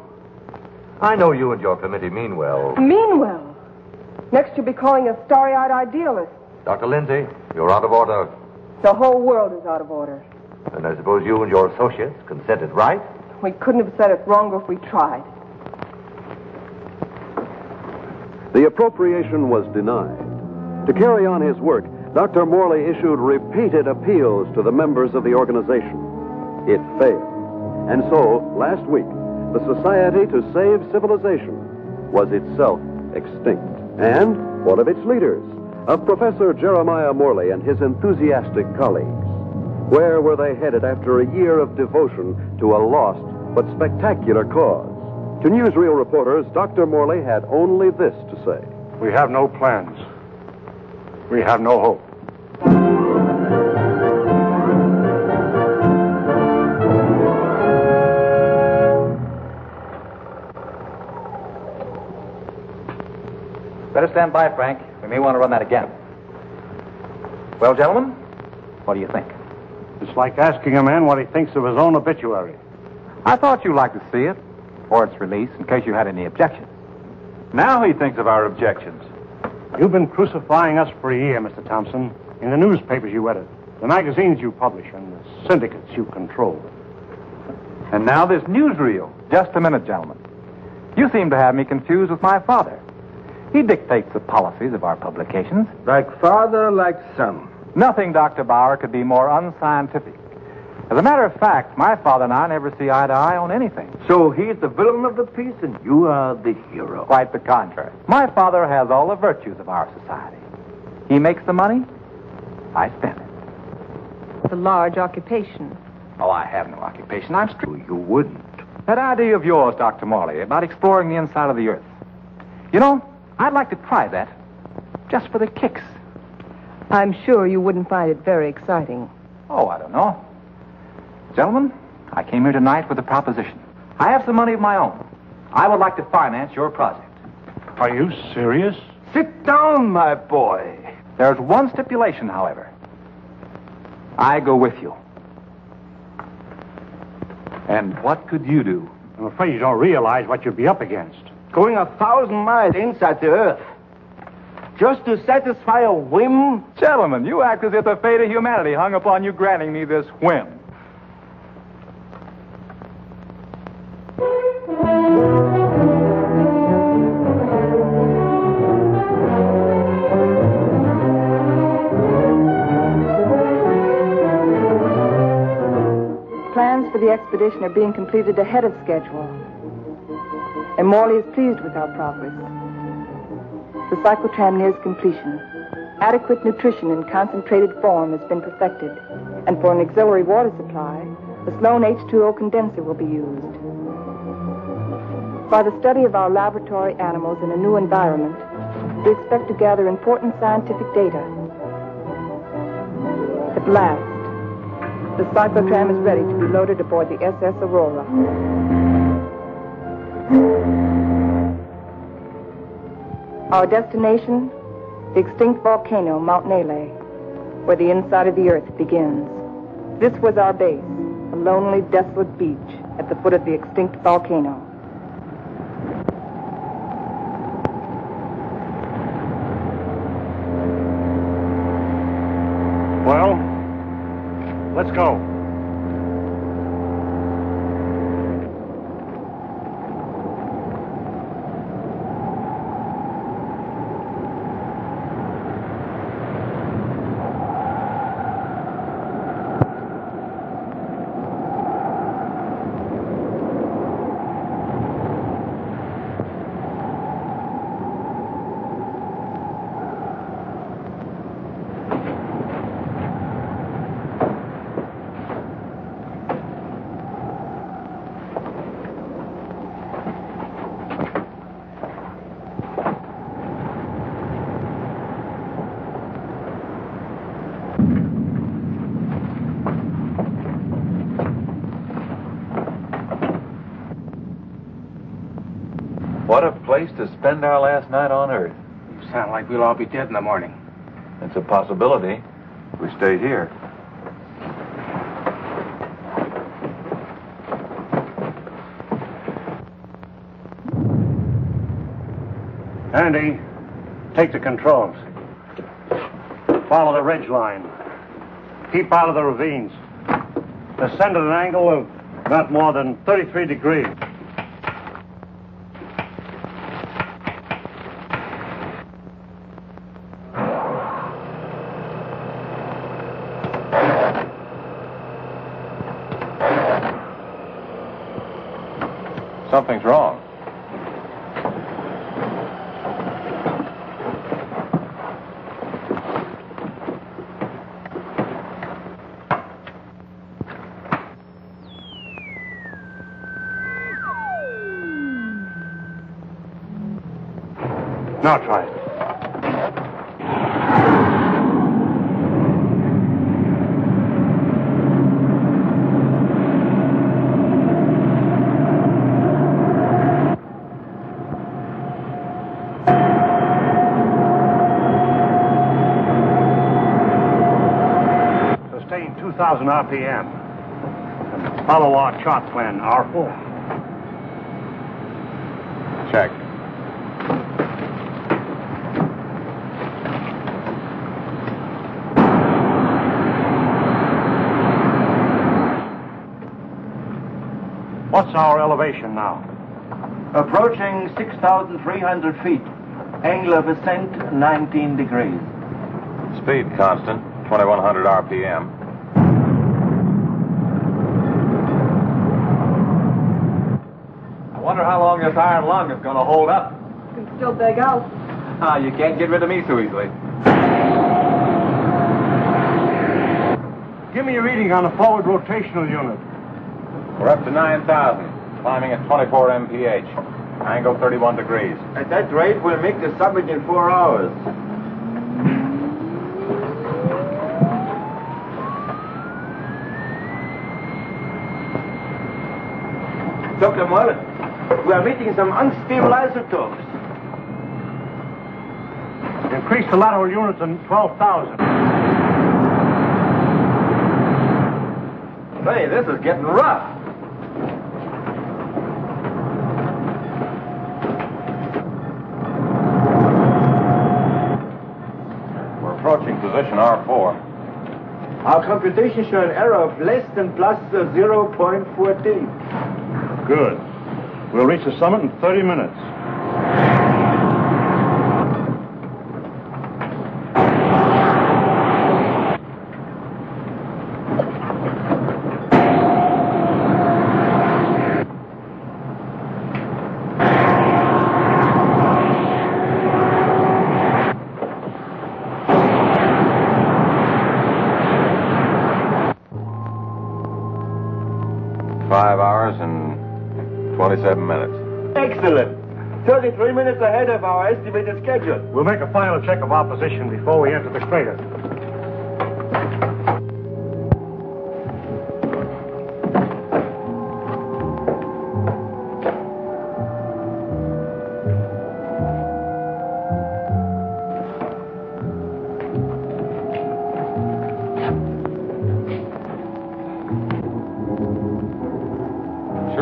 I know you and your committee mean well. Mean well? Next you'll be calling us starry-eyed idealists. Dr. Lindsay, you're out of order. The whole world is out of order. And I suppose you and your associates can set it right? We couldn't have said it wronger if we tried. The appropriation was denied. To carry on his work, Dr. Morley issued repeated appeals to the members of the organization. It failed. And so, last week, the Society to Save Civilization was itself extinct. And one of its leaders, of Professor Jeremiah Morley and his enthusiastic colleagues. Where were they headed after a year of devotion to a lost but spectacular cause? To newsreel reporters, Dr. Morley had only this to say. We have no plans. We have no hope. Better stand by, Frank. We may want to run that again. Well, gentlemen, what do you think? It's like asking a man what he thinks of his own obituary. I thought you'd like to see it, or its release, in case you had any objections. Now he thinks of our objections. You've been crucifying us for a year, Mr. Thompson, in the newspapers you edit, the magazines you publish, and the syndicates you control. And now this newsreel. Just a minute, gentlemen. You seem to have me confused with my father. He dictates the policies of our publications. Like father, like son. Nothing, Dr. Bauer, could be more unscientific. As a matter of fact, my father and I never see eye to eye on anything. So he's the villain of the piece and you are the hero. Quite the contrary. My father has all the virtues of our society. He makes the money, I spend it. a large occupation. Oh, I have no occupation. I'm strictly... You wouldn't. That idea of yours, Dr. Morley, about exploring the inside of the Earth. You know, I'd like to try that, just for the kicks. I'm sure you wouldn't find it very exciting. Oh, I don't know. Gentlemen, I came here tonight with a proposition. I have some money of my own. I would like to finance your project. Are you serious? Sit down, my boy. There's one stipulation, however. I go with you. And what could you do? I'm afraid you don't realize what you'd be up against. Going 1,000 miles inside the Earth. Just to satisfy a whim? Gentlemen, you act as if the fate of humanity hung upon you granting me this whim. Plans for the expedition are being completed ahead of schedule. And Morley is pleased with our progress. The cyclotram nears completion. Adequate nutrition in concentrated form has been perfected. And for an auxiliary water supply, the Sloan H2O condenser will be used. By the study of our laboratory animals in a new environment, we expect to gather important scientific data. At last, the cyclotram is ready to be loaded aboard the SS Aurora. Our destination, the extinct volcano, Mount Nele, where the inside of the Earth begins. This was our base, a lonely, desolate beach at the foot of the extinct volcano. Well, let's go. What a place to spend our last night on Earth. You sound like we'll all be dead in the morning. It's a possibility. We stay here. Andy, take the controls. Follow the ridge line. Keep out of the ravines. Descend at an angle of not more than 33 degrees. Something's wrong. Now try it. Sustain 2,000 RPM. And follow our chart plan, R4. Check. What's our elevation now? Approaching 6,300 feet. Angle of ascent, 19 degrees. Speed constant, 2,100 RPM. I wonder how long this iron lung is going to hold up. You can still beg out. You can't get rid of me so easily. Give me me a reading on the forward rotational unit. We're up to 9,000, climbing at 24 mph. Angle 31 degrees. At that rate, we'll make the summit in 4 hours. Dr. Muller, we are meeting some unstable isotopes. Increase the lateral unit to 12,000. Hey, this is getting rough. We're approaching position R4. Our computations show an error of less than plus 0.14. Good. We'll reach the summit in 30 minutes. And 27 minutes. Excellent. 33 minutes ahead of our estimated schedule. We'll make a final check of our position before we enter the crater.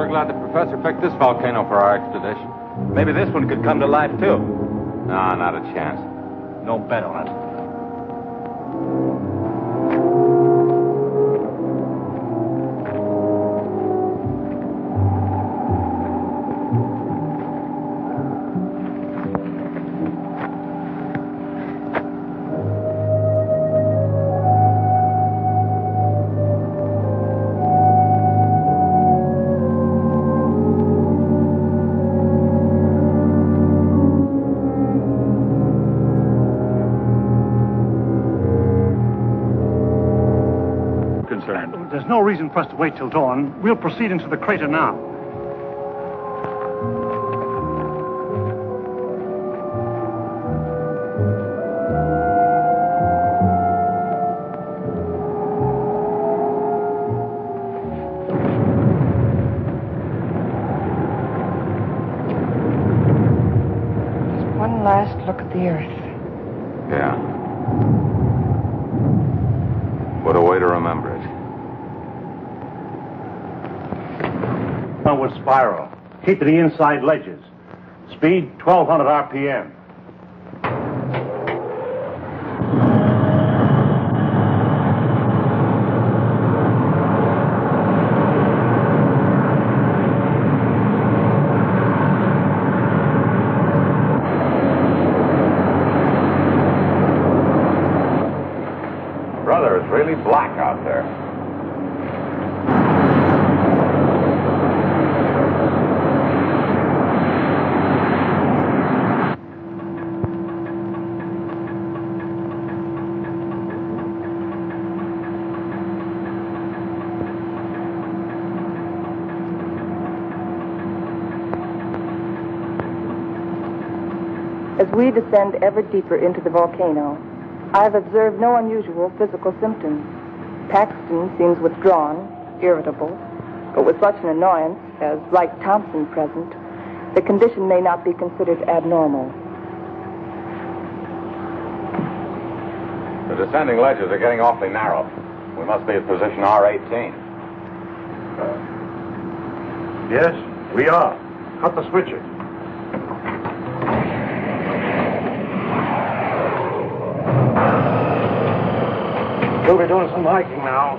Glad the professor picked this volcano for our expedition. Maybe this one could come to life, too. No, not a chance. No bet on it. There's no reason for us to wait till dawn. We'll proceed into the crater now. Just one last look at the Earth. Yeah. What a way to remember it. Downward spiral. Keep to the inside ledges. Speed 1,200 RPM. Brother, it's really black out there. As we descend ever deeper into the volcano, I have observed no unusual physical symptoms. Paxton seems withdrawn, irritable, but with such an annoyance as Wright Thompson present, the condition may not be considered abnormal. The descending ledges are getting awfully narrow. We must be at position R18. Yes, we are. Cut the switcher. We'll be doing some hiking now.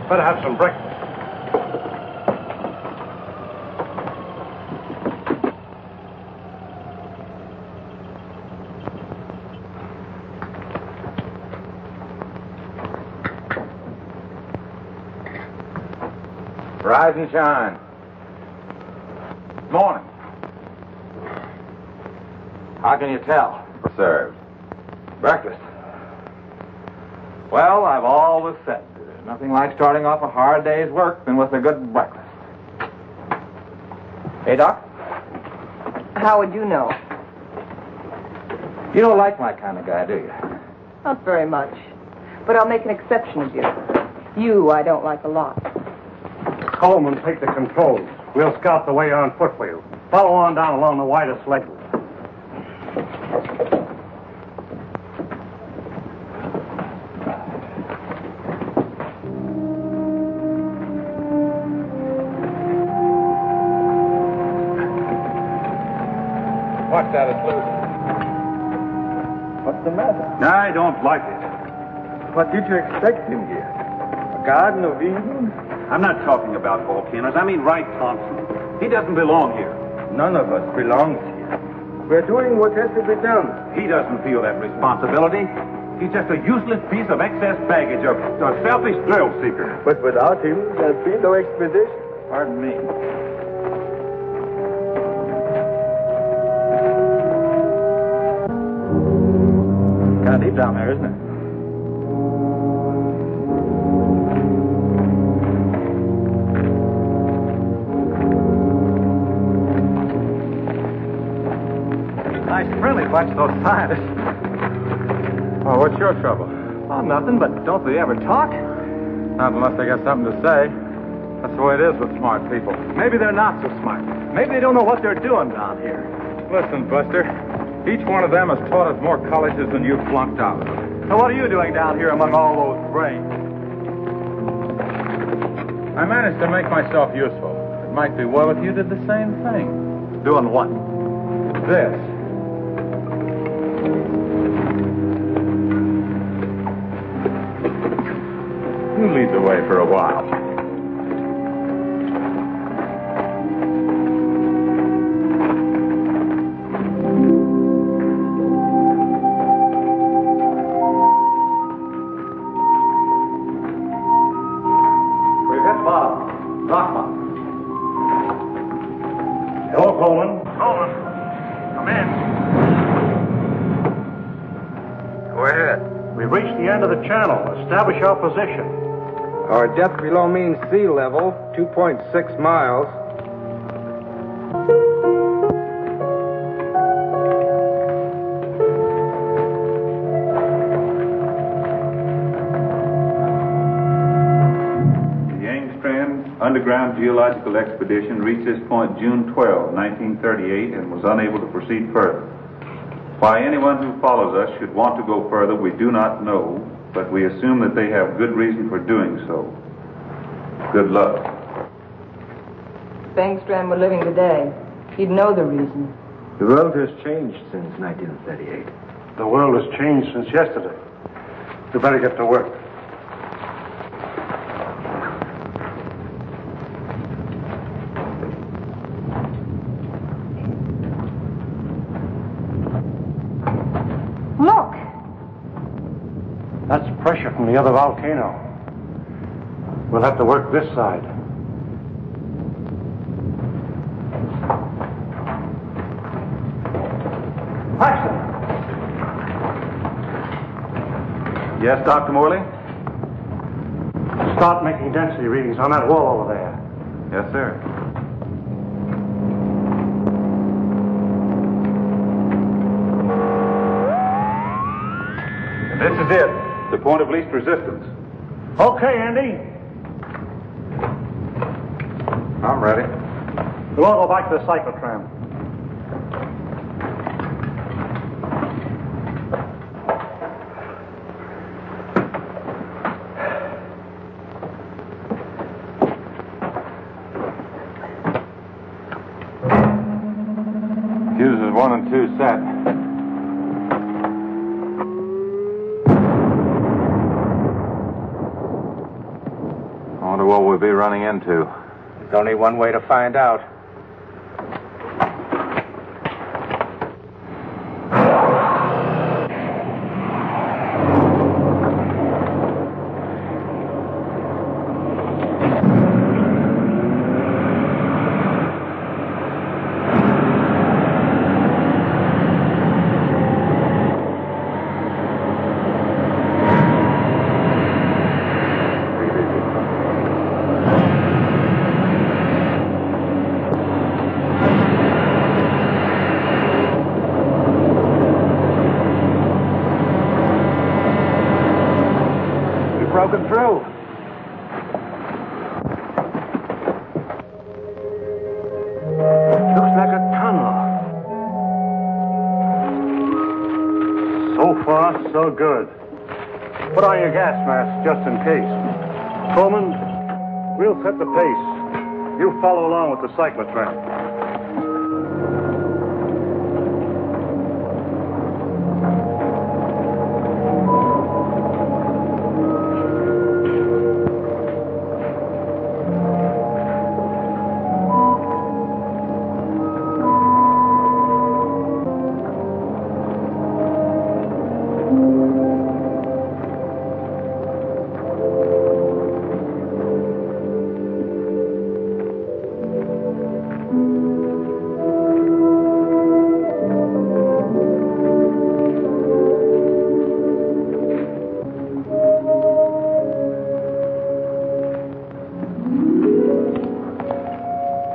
Better have some breakfast. Rise and shine. Morning. How can you tell? Served. Breakfast. Well, I've always said Nothing like starting off a hard day's work than with a good breakfast. Hey, Doc? How would you know? You don't like my kind of guy, do you? Not very much. But I'll make an exception of you. You, I don't like a lot. Coleman, take the controls. We'll scout the way on foot for you. Follow on down along the widest leg. Watch that, it's loose. What's the matter? I don't like it. What did you expect him here? A Garden of Eden? I'm not talking about volcanoes. I mean Wright Thompson. He doesn't belong here. None of us belongs here. We're doing what has to be done. He doesn't feel that responsibility. He's just a useless piece of excess baggage, a selfish thrill seeker. But without him, there'd be no expedition. Pardon me. Kind of deep down there, isn't it? Nice friendly bunch, those scientists. Oh, what's your trouble? Oh, nothing, but don't they ever talk? Not unless they got something to say. That's the way it is with smart people. Maybe they're not so smart. Maybe they don't know what they're doing down here. Listen, Buster. Each one of them has taught us more colleges than you've flunked out of. So what are you doing down here among all those brains? I managed to make myself useful. It might be well if you did the same thing. Doing what? This. You lead the way for a while. We've hit bottom. Rock bottom. Hello, Coleman. Coleman, come in. Go ahead. We've reached the end of the channel. Establish our position. Our depth below mean sea level, 2.6 miles. The Angstrom Underground Geological Expedition reached this point June 12, 1938, and was unable to proceed further. Why anyone who follows us should want to go further, we do not know, but we assume that they have good reason for doing so. Good luck. If Engstrand were living today, he'd know the reason. The world has changed since 1938. The world has changed since yesterday. We better get to work. Look! That's pressure from the other volcano. We'll have to work this side. Paxton! Yes, Dr. Morley? Start making density readings on that wall over there. Yes, sir. This is it. The point of least resistance. Okay, Andy. I'm ready. We'll all go back to the cyclotram. Fuses 1 and 2 set. I wonder what we'll be running into. There's only one way to find out. through. Looks like a tunnel. So far, so good. Put on your gas mask just in case. Coleman, we'll set the pace. You follow along with the cyclotram.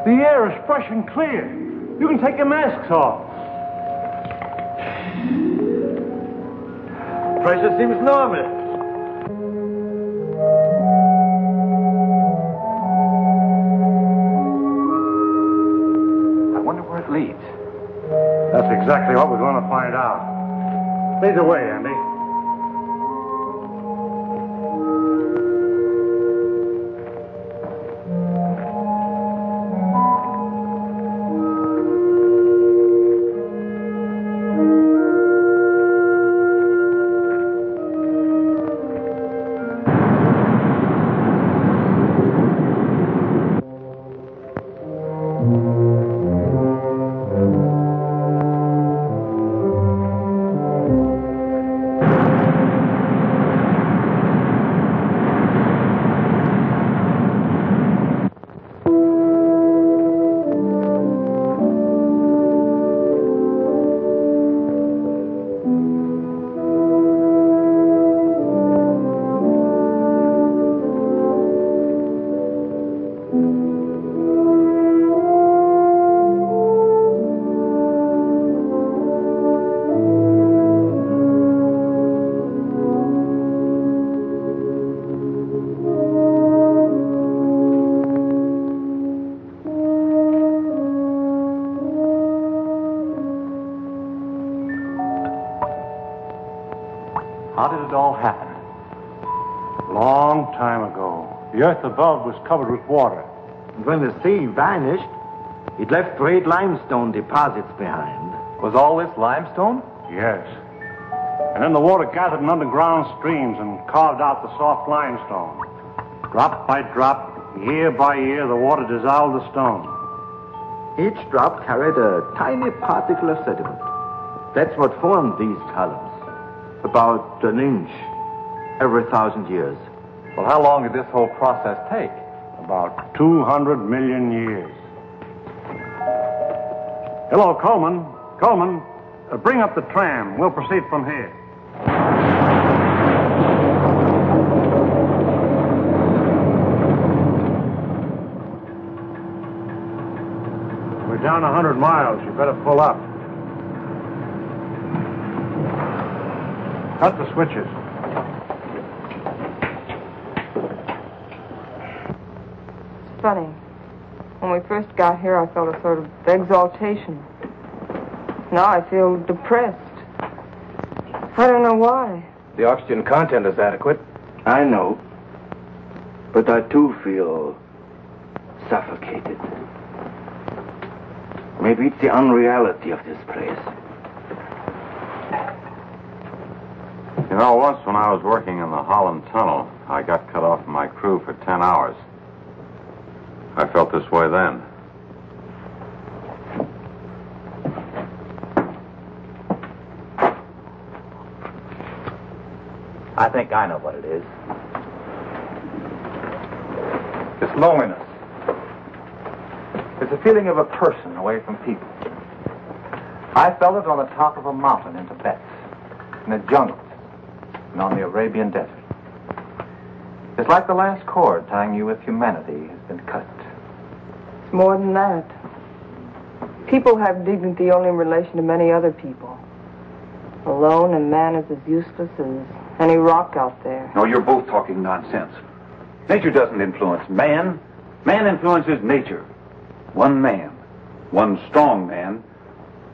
The air is fresh and clear. You can take your masks off. Pressure seems normal. I wonder where it leads. That's exactly what we're going to find out. Lead the way, Andy. How did it all happen? Long time ago. The earth above was covered with water. And when the sea vanished, it left great limestone deposits behind. Was all this limestone? Yes. And then the water gathered in underground streams and carved out the soft limestone. Drop by drop, year by year, the water dissolved the stone. Each drop carried a tiny particle of sediment. That's what formed these columns. About an inch every 1,000 years. Well, how long did this whole process take? About 200 million years. Hello, Coleman. Coleman, bring up the tram. We'll proceed from here. We're down 100 miles. You better pull up. Cut the switches. It's funny. When we first got here, I felt a sort of exaltation. Now I feel depressed. I don't know why. The oxygen content is adequate. I know. But I too feel suffocated. Maybe it's the unreality of this place. You know, once when I was working in the Holland Tunnel, I got cut off from my crew for 10 hours. I felt this way then. I think I know what it is. It's loneliness. It's a feeling of a person away from people. I felt it on the top of a mountain in Tibet, in the jungles, and on the Arabian desert. It's like the last cord tying you with humanity has been cut. It's more than that. People have dignity only in relation to many other people. Alone, a man is as useless as Any rock out there. No, you're both talking nonsense. Nature doesn't influence man. Man influences nature. One man, one strong man,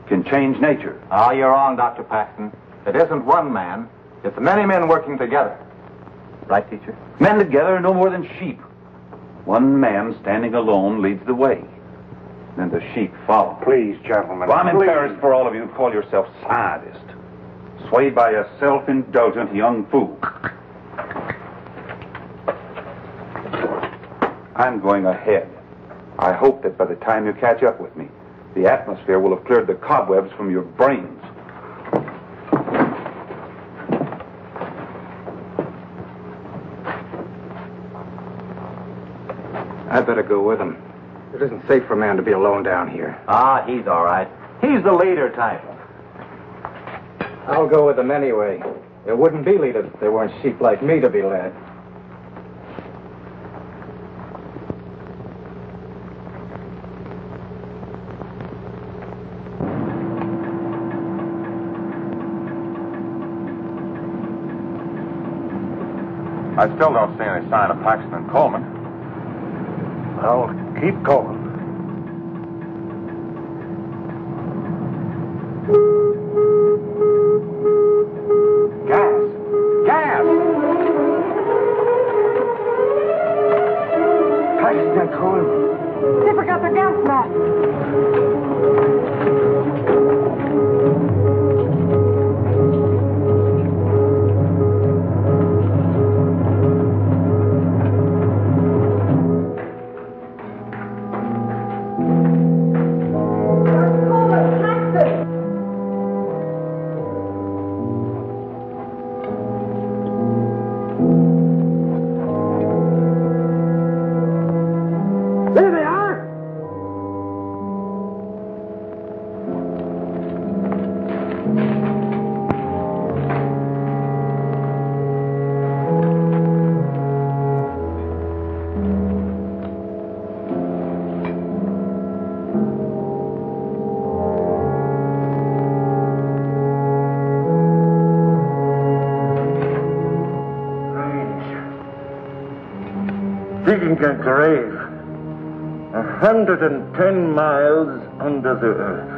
can change nature. Oh, you're wrong, Dr. Paxton. It isn't one man. It's many men working together. Right, teacher? Men together are no more than sheep. One man standing alone leads the way. Then the sheep follow. Please, gentlemen. Well, I'm embarrassed for all of you who call yourself scientists. Swayed by a self-indulgent young fool. I'm going ahead. I hope that by the time you catch up with me, the atmosphere will have cleared the cobwebs from your brains. I'd better go with him. It isn't safe for a man to be alone down here. Ah, he's all right. He's the leader type. I'll go with them anyway. There wouldn't be leaders if there weren't sheep like me to be led. I still don't see any sign of Paxton and Coleman. Well, keep going. Gas! Paxton and Coleman. They forgot their gas mask. There they are! Digging a grave 110 miles under the earth.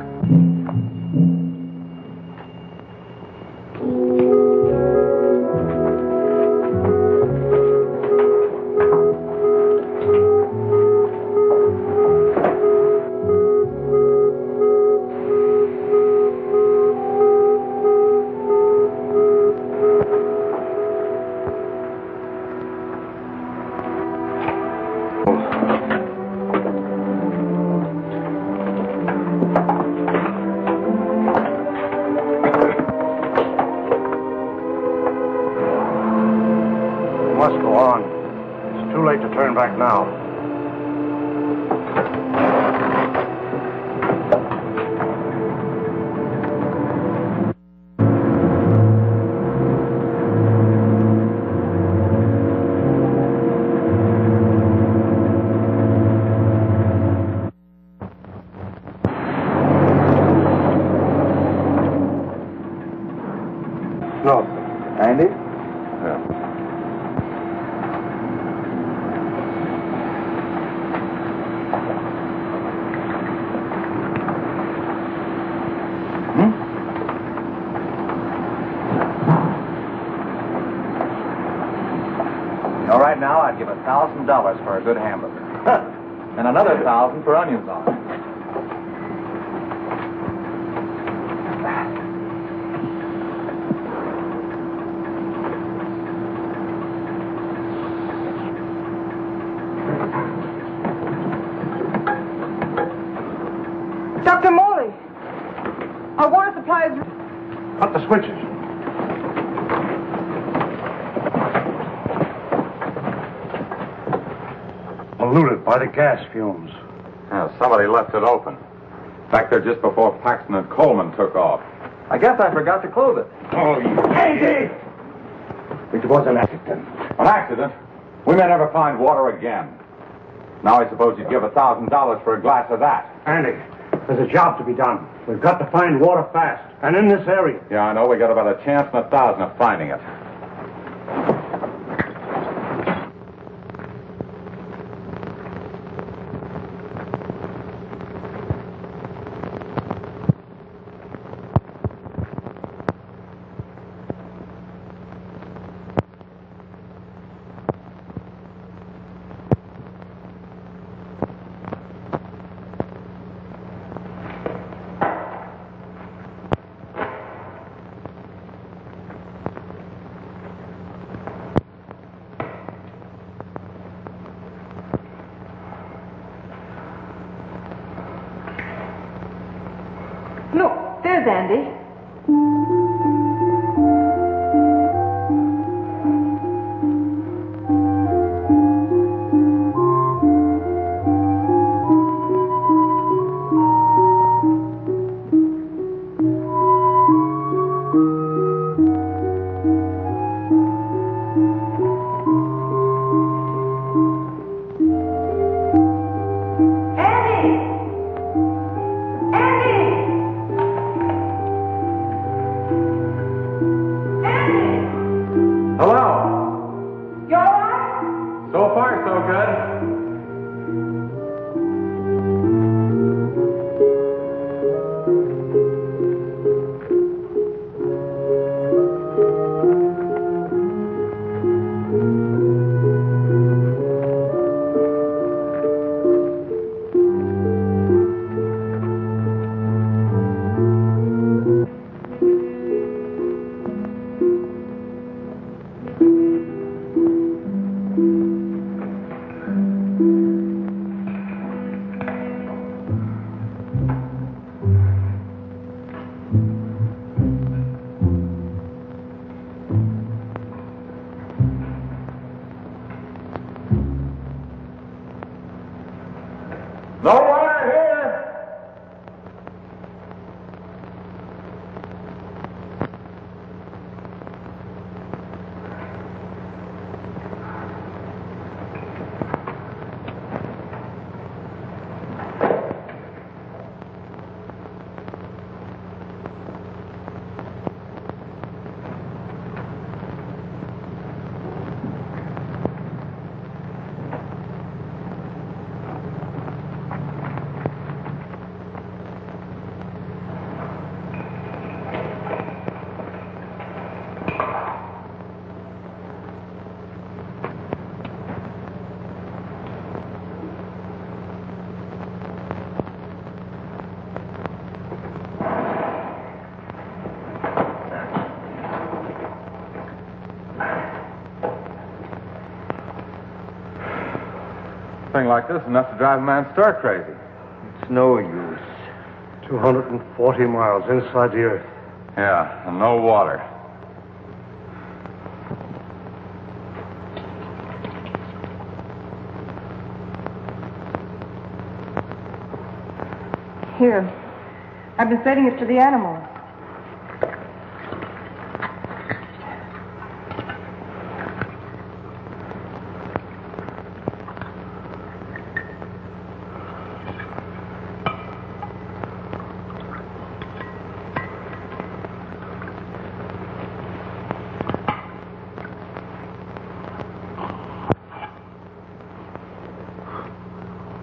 Must go on. It's too late to turn back now. No. Andy? Yeah. All right, now I'd give $1,000 for a good hamburger. And another 1,000 for onions on it. Dr. Morley, our water supply is... Cut the switches. Polluted by the gas fumes. Yeah, somebody left it open. Back there just before Paxton and Coleman took off. I guess I forgot to close it. Oh, Andy! It was an accident. An accident? We may never find water again. Now I suppose you'd give $1,000 for a glass of that. Andy, there's a job to be done. We've got to find water fast, and in this area. Yeah, I know. We got about a chance in 1,000 of finding it. Here's Andy. No water here! Thing like this is enough to drive a man stark crazy. It's no use. 240 miles inside the earth. Yeah, and no water. Here. I've been feeding it to the animals.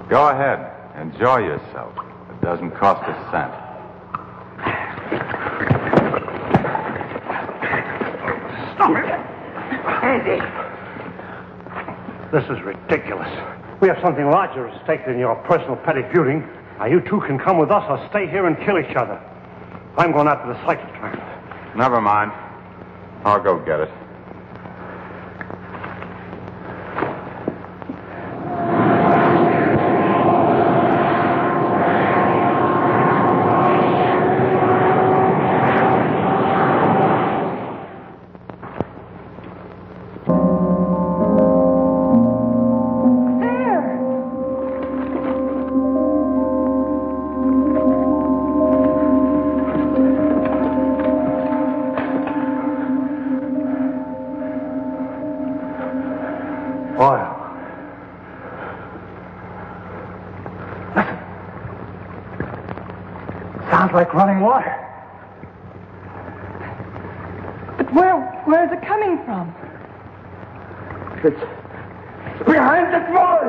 Go ahead. Enjoy yourself. It doesn't cost a cent. Stop it! Andy! This is ridiculous. We have something larger at stake than your personal petty feuding. Now, you two can come with us or stay here and kill each other. I'm going after the cyclotron. Never mind. I'll go get it. Sounds like running water. But where is it coming from? It's behind this wall.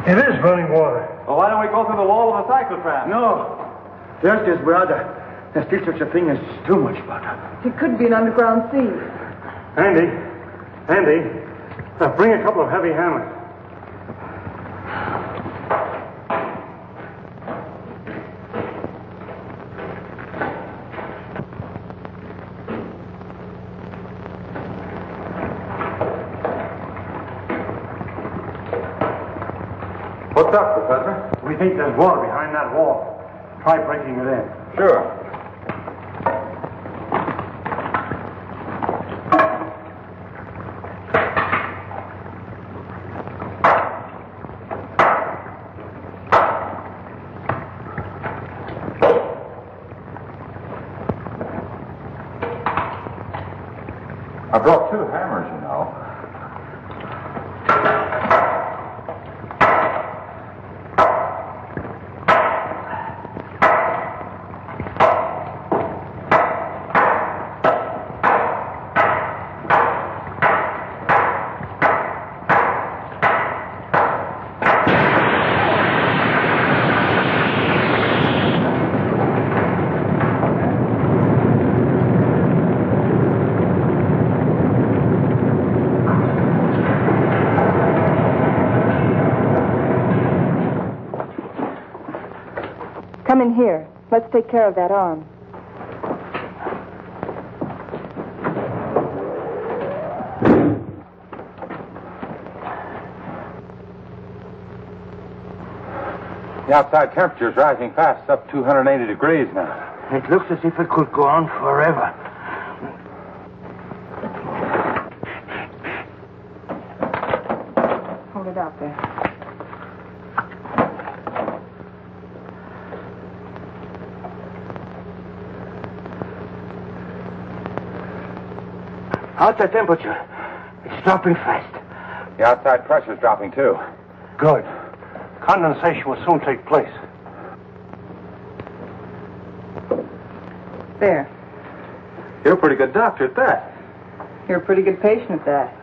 It is running water. Well, why don't we go through the wall of the cyclotron? No. There's this brother. There's still such a thing as too much water. It could be an underground sea. Andy, bring a couple of heavy hammers. What's up, Professor? We think there's water behind that wall. Try breaking it in. Sure. I brought 2 hammers, you know. Come in here. Let's take care of that arm. The outside temperature's rising fast. It's up 280 degrees now. It looks as if it could go on forever. Hold it out there. Outside temperature. It's dropping fast. The outside pressure's dropping, too. Good. Condensation will soon take place. There. You're a pretty good doctor at that. You're a pretty good patient at that.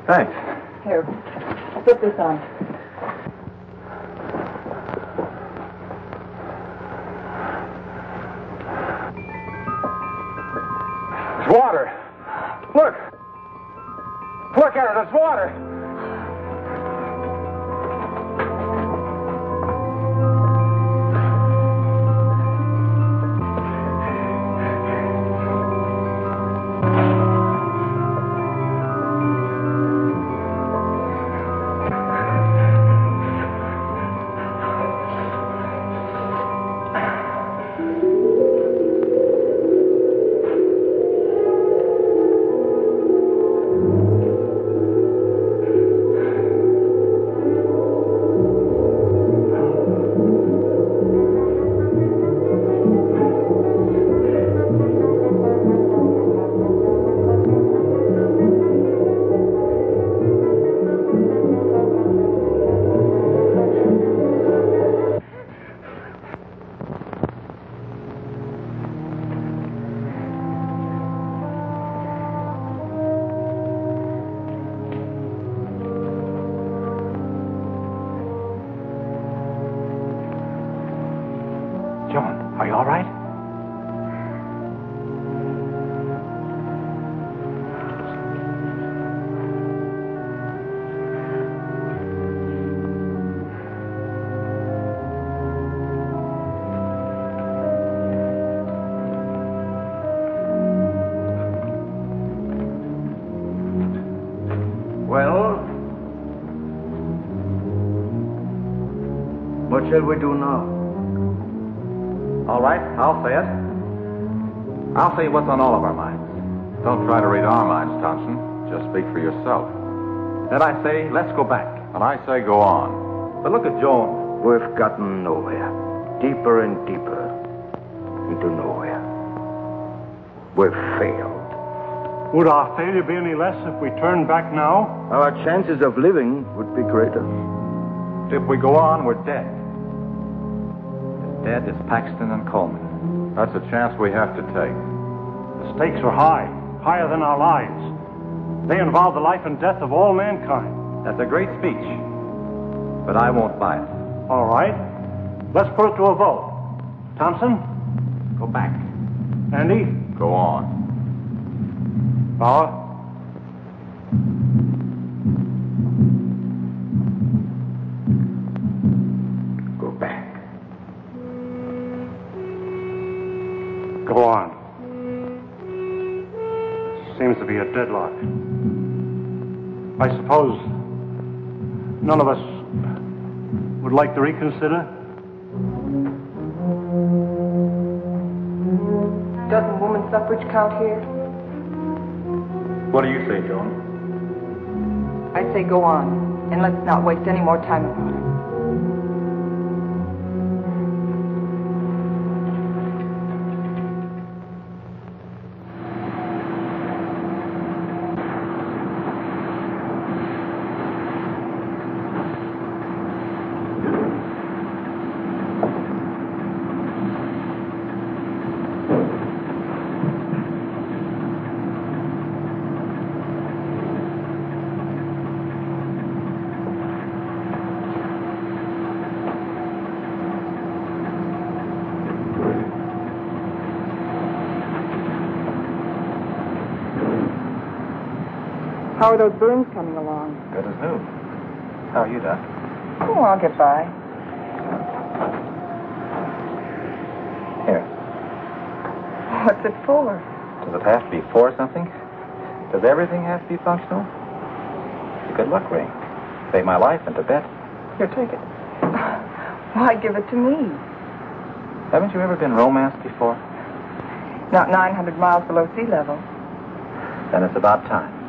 Thanks. Here, put this on. There's water. Look. Look at it. There's water. John, are you all right? Well, what shall we do now? All right, I'll say it. I'll say what's on all of our minds. Don't try to read our minds, Thompson. Just speak for yourself. Then I say, let's go back. And I say go on. But look at Joan. We've gotten nowhere. Deeper and deeper into nowhere. We've failed. Would our failure be any less if we turned back now? Our chances of living would be greater. If we go on, we're dead. As dead as Paxton and Coleman. That's a chance we have to take. The stakes are high, higher than our lives. They involve the life and death of all mankind. That's a great speech. But I won't buy it. All right. Let's put it to a vote. Thompson? Go back. Andy? Go on. Bauer? Go back. Go on. Seems to be a deadlock. I suppose none of us would like to reconsider? Doesn't woman suffrage count here? What do you say, Joan? I say go on, and let's not waste any more time about it. How are those burns coming along? Good as new. How are you, Doc? Oh, I'll get by. Here. What's it for? Does it have to be for something? Does everything have to be functional? It's a good luck ring. Saved my life in Tibet. Here, take it. Why give it to me? Haven't you ever been romanced before? Not 900 miles below sea level. Then it's about time.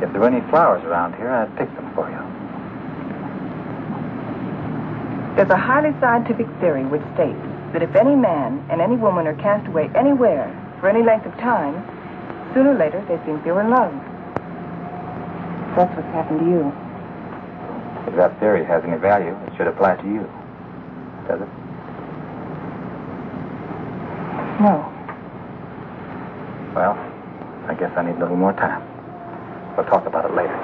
If there were any flowers around here, I'd pick them for you. There's a highly scientific theory which states that if any man and any woman are cast away anywhere for any length of time, sooner or later they think they were in love. That's what's happened to you. If that theory has any value, it should apply to you. Does it? No. Well, I guess I need a little more time. We'll talk about it later.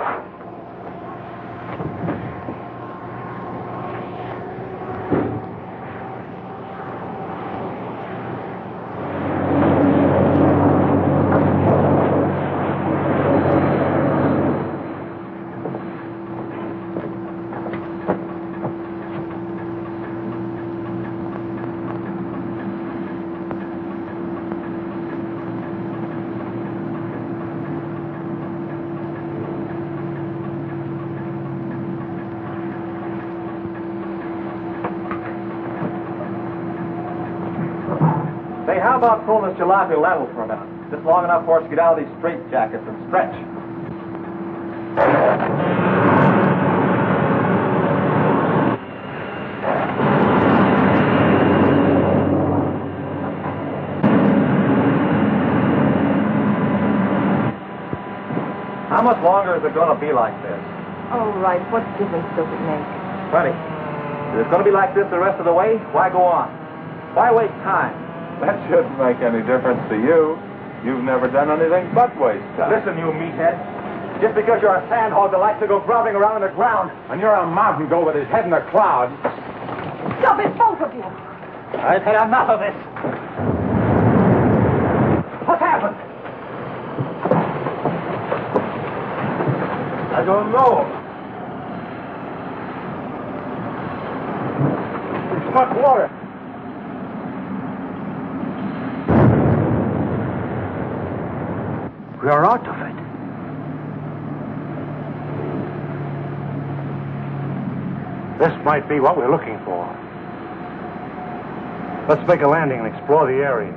Hey, how about pulling this jalopy level for a minute? Just long enough for us to get out of these straitjackets and stretch. How much longer is it going to be like this? Oh, right. What difference does it make? Plenty. If it's going to be like this the rest of the way, why go on? Why waste time? That shouldn't make any difference to you. You've never done anything but waste time. Listen, you meathead. Just because you're a sandhog that likes to go grubbing around in the ground, And you're a mountain goat with his head in the clouds. Stop it, both of you! I've had enough of this. What's happened? I don't know. It's not water. We are out of it. This might be what we're looking for. Let's make a landing and explore the area.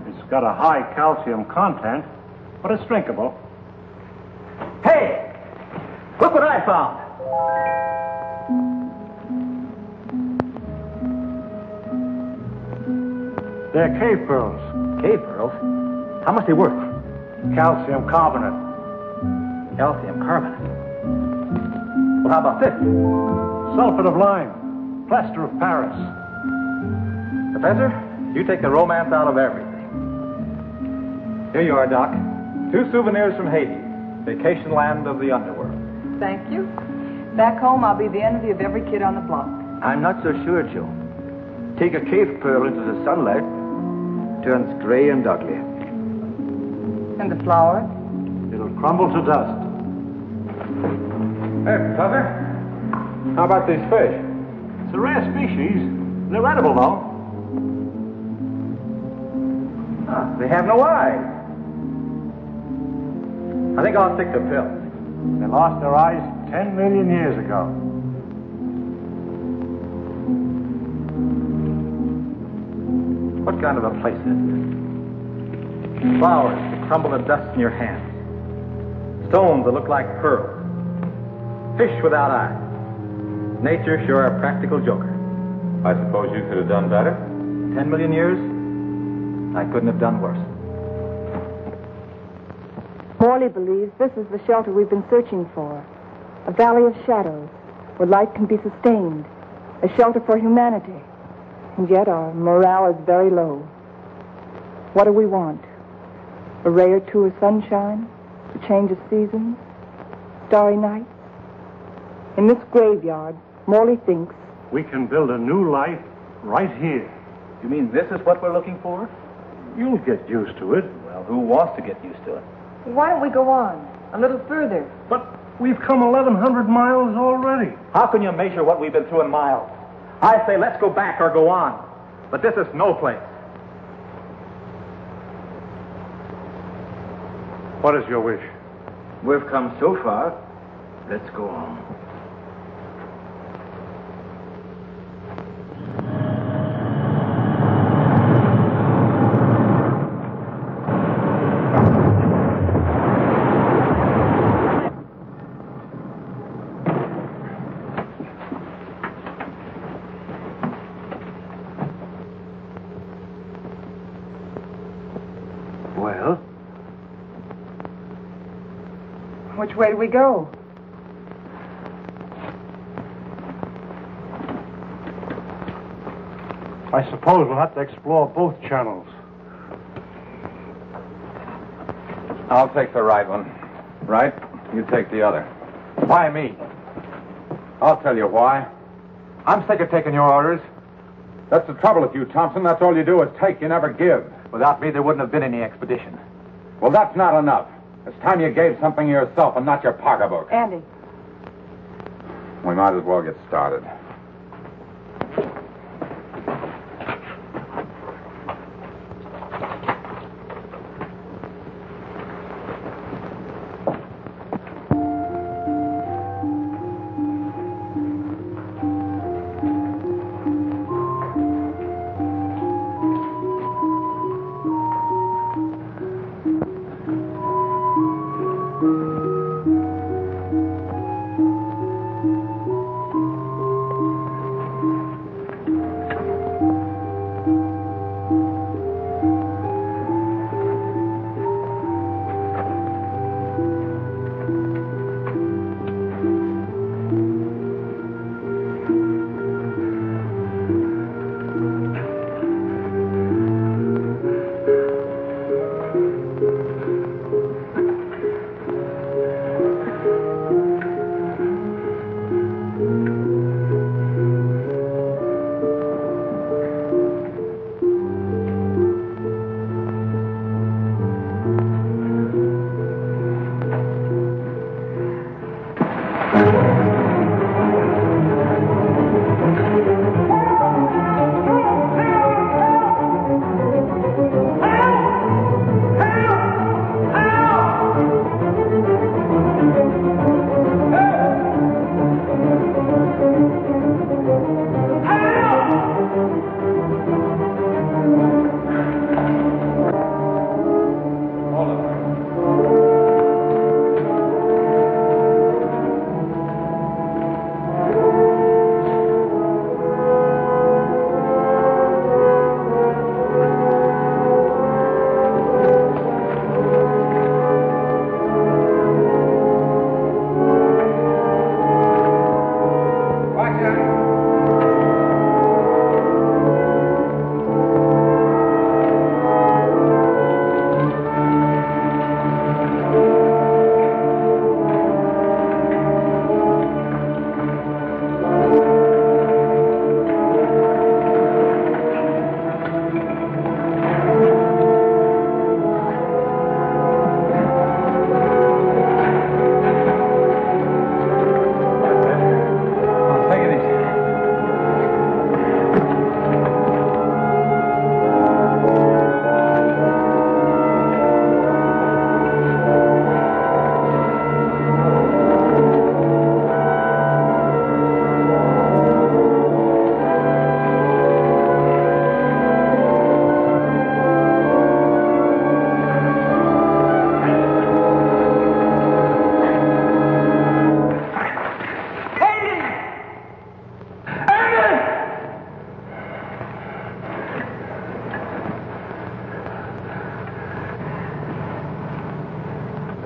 It's got a high calcium content, but it's drinkable. Hey! Look what I found. They're cave pearls. Cave pearls? How much they worth? Calcium carbonate. Calcium carbonate. Well, how about this? Sulfate of lime. Plaster of Paris. Professor, you take the romance out of everything. Here you are, Doc. 2 souvenirs from Haiti, vacation land of the underworld. Thank you. Back home, I'll be the envy of every kid on the block. I'm not so sure, Joe. Take a cave pearl into the sunlight, turns gray and ugly. And the flowers? It'll crumble to dust. Hey, Professor. How about these fish? It's a rare species. They're edible, though. mouths. They have no eyes. I think I'll stick to pills. They lost their eyes 10 million years ago. What kind of a place is this? Flowers that crumble to dust in your hands. Stones that look like pearls. Fish without eyes. Nature sure a practical joker. I suppose you could have done better? 10 million years? I couldn't have done worse. Morley believes this is the shelter we've been searching for. A valley of shadows, where life can be sustained. A shelter for humanity. And yet our morale is very low. What do we want? A ray or two of sunshine? A change of seasons? Starry nights? In this graveyard, Morley thinks we can build a new life right here. You mean this is what we're looking for? You'll get used to it. Well, who wants to get used to it? Why don't we go on? A little further. But we've come 1,100 miles already. How can you measure what we've been through in miles? I say let's go back or go on. But this is no place. What is your wish? We've come so far. Let's go on. Well? which way do we go? I suppose we'll have to explore both channels. I'll take the right one. Right? You take the other. Why me? I'll tell you why. I'm sick of taking your orders. That's the trouble with you, Thompson. That's all you do is take, you never give. Without me, there wouldn't have been any expedition. Well, that's not enough. It's time you gave something yourself and not your pocketbook. Andy. We might as well get started.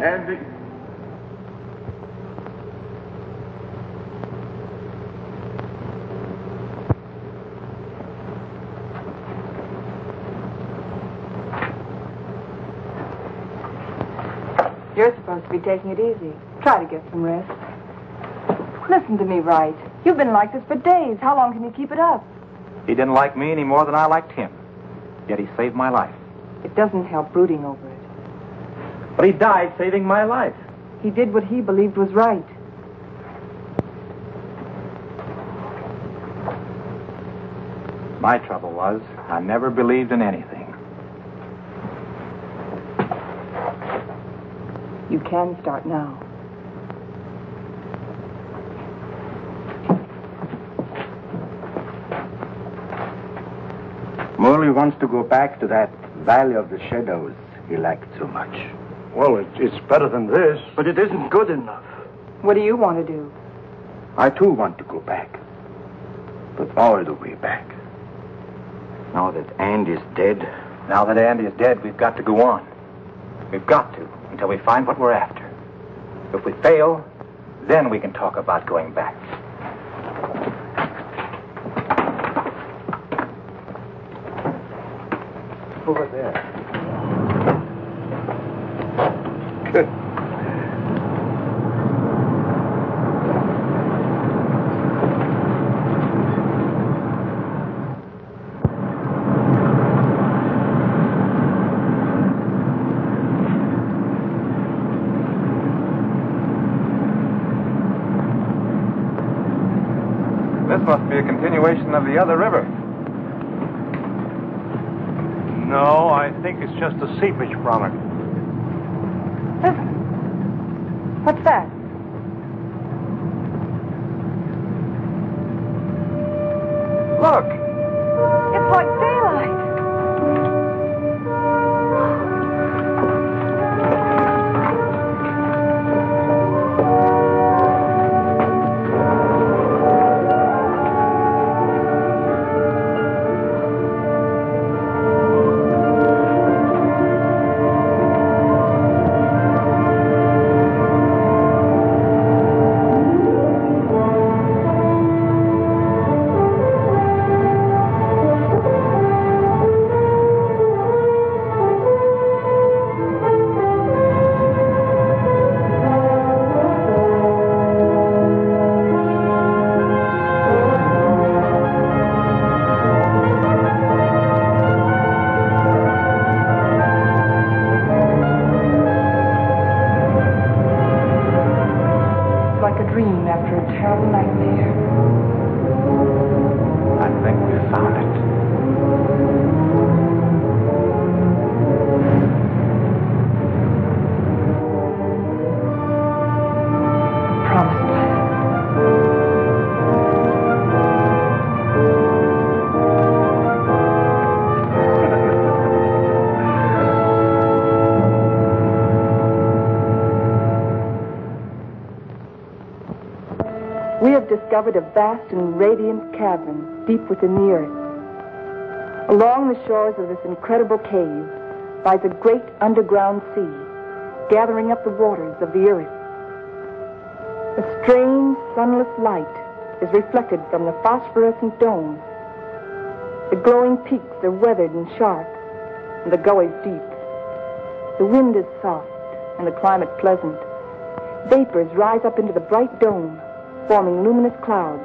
Andy. You're supposed to be taking it easy. Try to get some rest. Listen to me, Wright. You've been like this for days. How long can you keep it up? He didn't like me any more than I liked him. Yet he saved my life. It doesn't help brooding over it. But he died saving my life. He did what he believed was right. My trouble was, I never believed in anything. You can start now. Morley wants to go back to that Valley of the Shadows he liked so much. Well, it's better than this. But it isn't good enough. What do you want to do? I, too, want to go back. But all the way back. Now that Andy's dead. Now that Andy is dead, we've got to go on. We've got to, until we find what we're after. If we fail, then we can talk about going back. Over there. This must be a continuation of the other river. No, I think it's just a seepage from it. Listen. What's that? Look. It's like daylight. We have discovered a vast and radiant cavern deep within the earth. Along the shores of this incredible cave lies a great underground sea, gathering up the waters of the earth. A strange, sunless light is reflected from the phosphorescent domes. The glowing peaks are weathered and sharp, and the gullies deep. The wind is soft, and the climate pleasant. Vapors rise up into the bright dome, forming luminous clouds.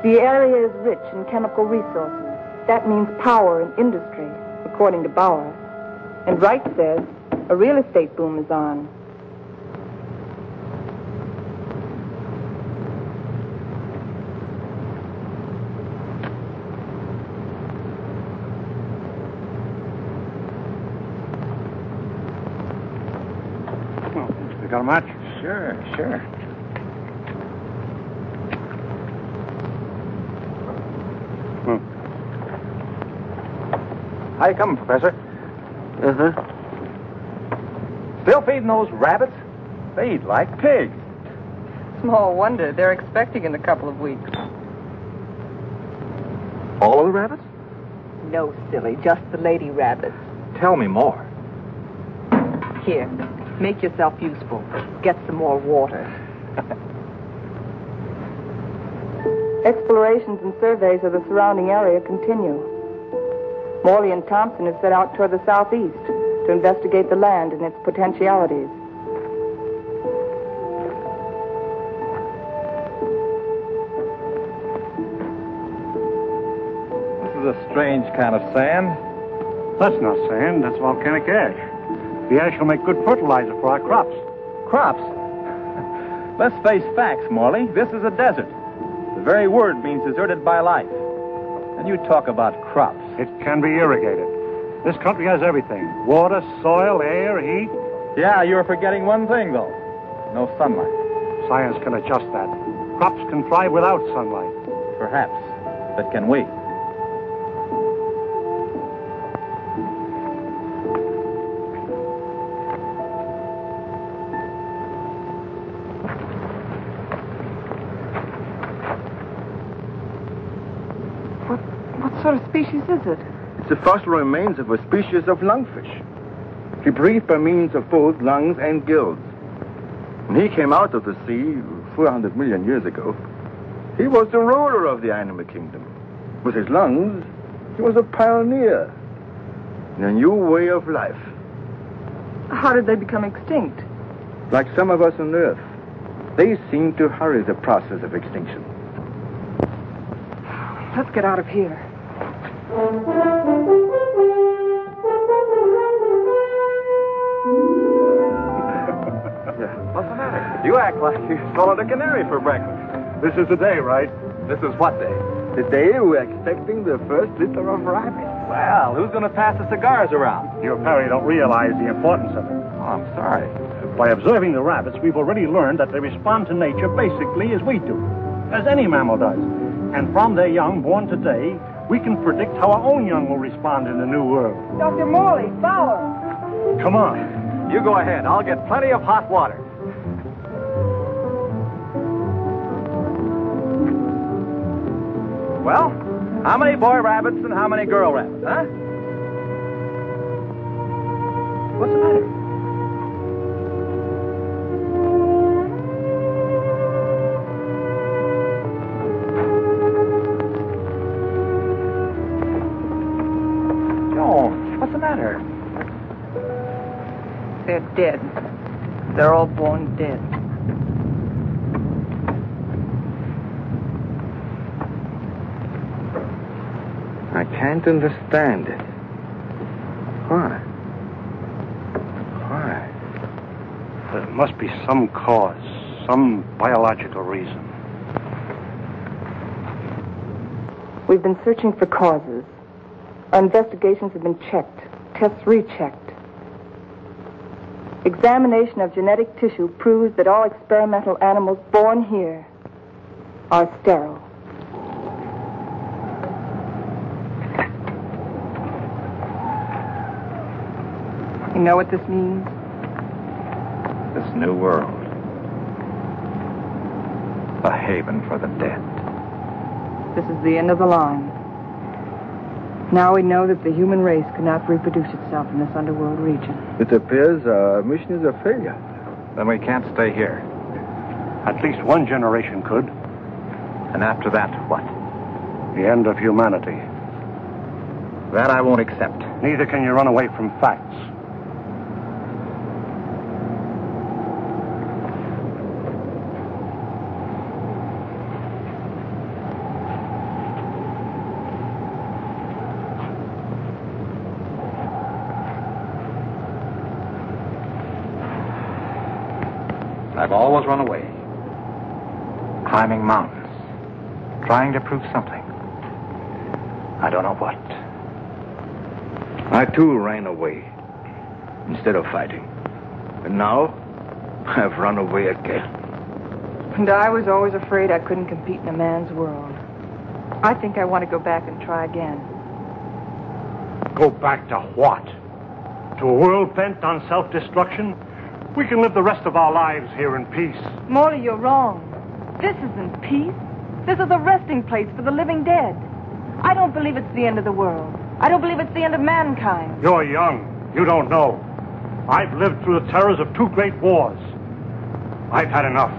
The area is rich in chemical resources. That means power and industry, according to Bauer. And Wright says a real estate boom is on. You got a match? Sure. How you coming, Professor? Still feeding those rabbits? They eat like pigs. Small wonder. They're expecting in a couple of weeks. All of the rabbits? No, silly. Just the lady rabbits. Tell me more. Here, make yourself useful. Get some more water. Explorations and surveys of the surrounding area continue. Morley and Thompson have set out toward the southeast to investigate the land and its potentialities. This is a strange kind of sand. That's not sand, that's volcanic ash. The ash will make good fertilizer for our crops. Crops? Let's face facts, Morley. This is a desert. The very word means deserted by life. And you talk about crops. It can be irrigated. This country has everything. Water, soil, air, heat. Yeah, you're forgetting one thing, though. No sunlight. Science can adjust that. Crops can thrive without sunlight. Perhaps. But can we? What sort of species is it? It's the fossil remains of a species of lungfish. He breathed by means of both lungs and gills. When he came out of the sea 400 million years ago, he was the ruler of the animal kingdom. With his lungs, he was a pioneer in a new way of life. How did they become extinct? Like some of us on Earth, they seem to hurry the process of extinction. Let's get out of here. What's the matter? You act like you swallowed a canary for breakfast. This is the day, right? This is what day? The day we're expecting the first litter of rabbits. Well, who's going to pass the cigars around? You apparently don't realize the importance of it. Oh, I'm sorry. By observing the rabbits, we've already learned that they respond to nature basically as we do, as any mammal does. And from their young born today, we can predict how our own young will respond in the new world. Dr. Morley, Fowler. Come on. You go ahead. I'll get plenty of hot water. Well, how many boy rabbits and how many girl rabbits, huh? What's the matter? What's the matter? They're dead. They're all born dead. I can't understand it. Why? Why? There must be some cause, some biological reason. We've been searching for causes. Our investigations have been checked, tests rechecked. Examination of genetic tissue proves that all experimental animals born here are sterile. You know what this means? This new world. A haven for the dead. This is the end of the line. Now we know that the human race cannot reproduce itself in this underworld region. It appears our mission is a failure. Then we can't stay here. At least one generation could. And after that, what? The end of humanity. That I won't accept. Neither can you run away from facts. I've always run away. Climbing mountains. Trying to prove something. I don't know what. I, too, ran away instead of fighting. And now, I've run away again. And I was always afraid I couldn't compete in a man's world. I think I want to go back and try again. Go back to what? To a world bent on self-destruction? We can live the rest of our lives here in peace. Morley, you're wrong. This isn't peace. This is a resting place for the living dead. I don't believe it's the end of the world. I don't believe it's the end of mankind. You're young. You don't know. I've lived through the terrors of 2 great wars. I've had enough.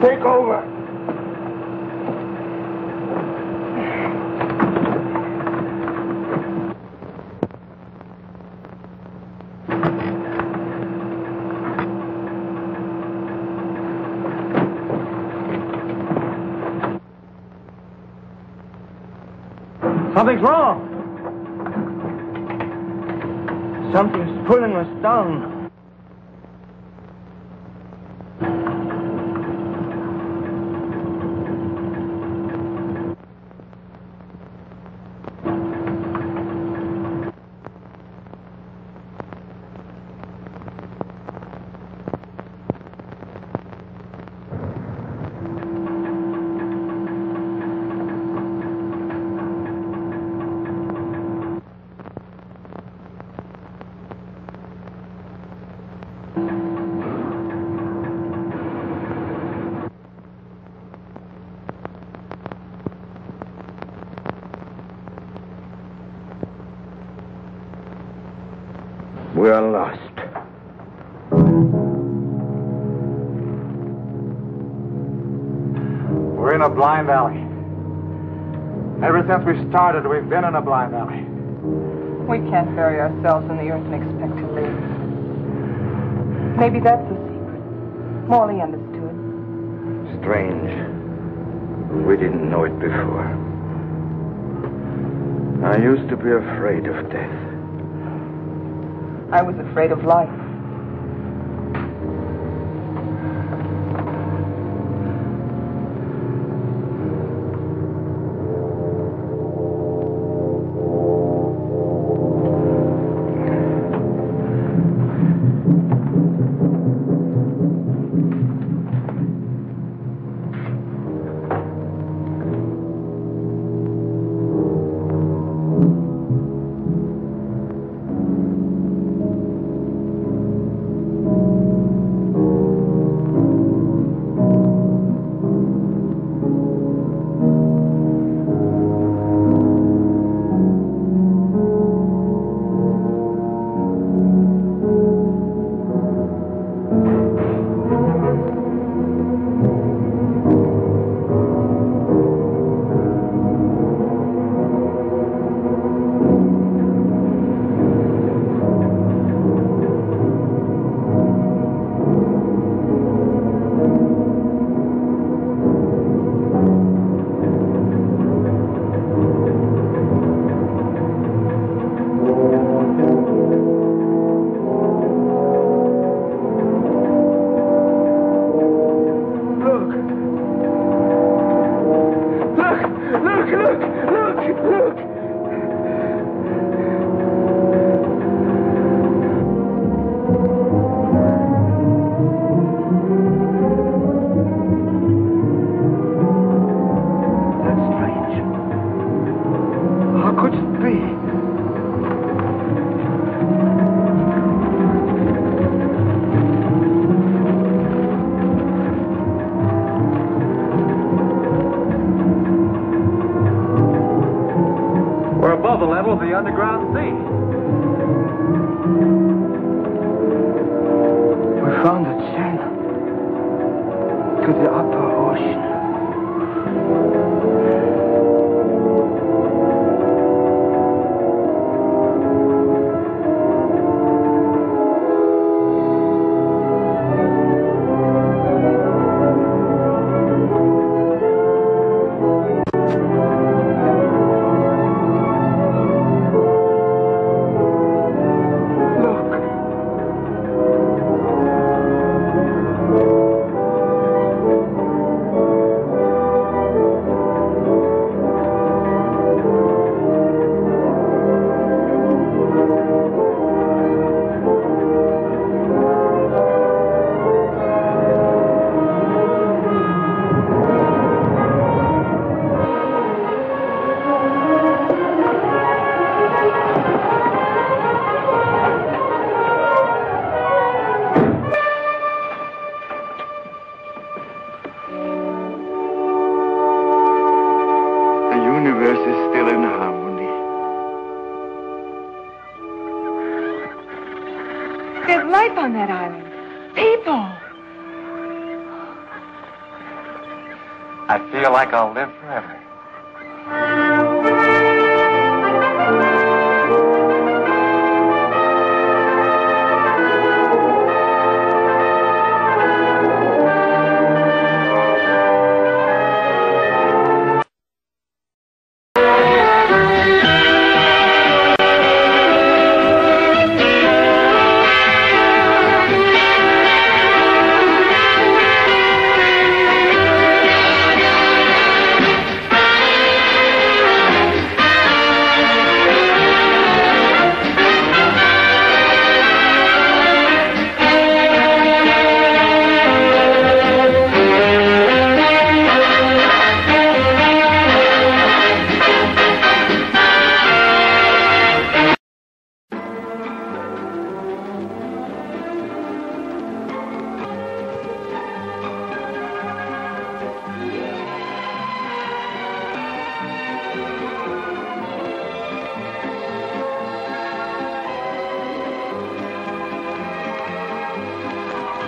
Take over. Something's wrong. Something's pulling us down. We are lost. We're in a blind alley. Ever since we started, we've been in a blind alley. We can't bury ourselves in the earth and expect to live. Maybe that's the secret. Morley understood. Strange. We didn't know it before. I used to be afraid of death. I was afraid of life. level of the underground sea. We found a channel to the upper ocean. On that island. People! I feel like I'll live forever.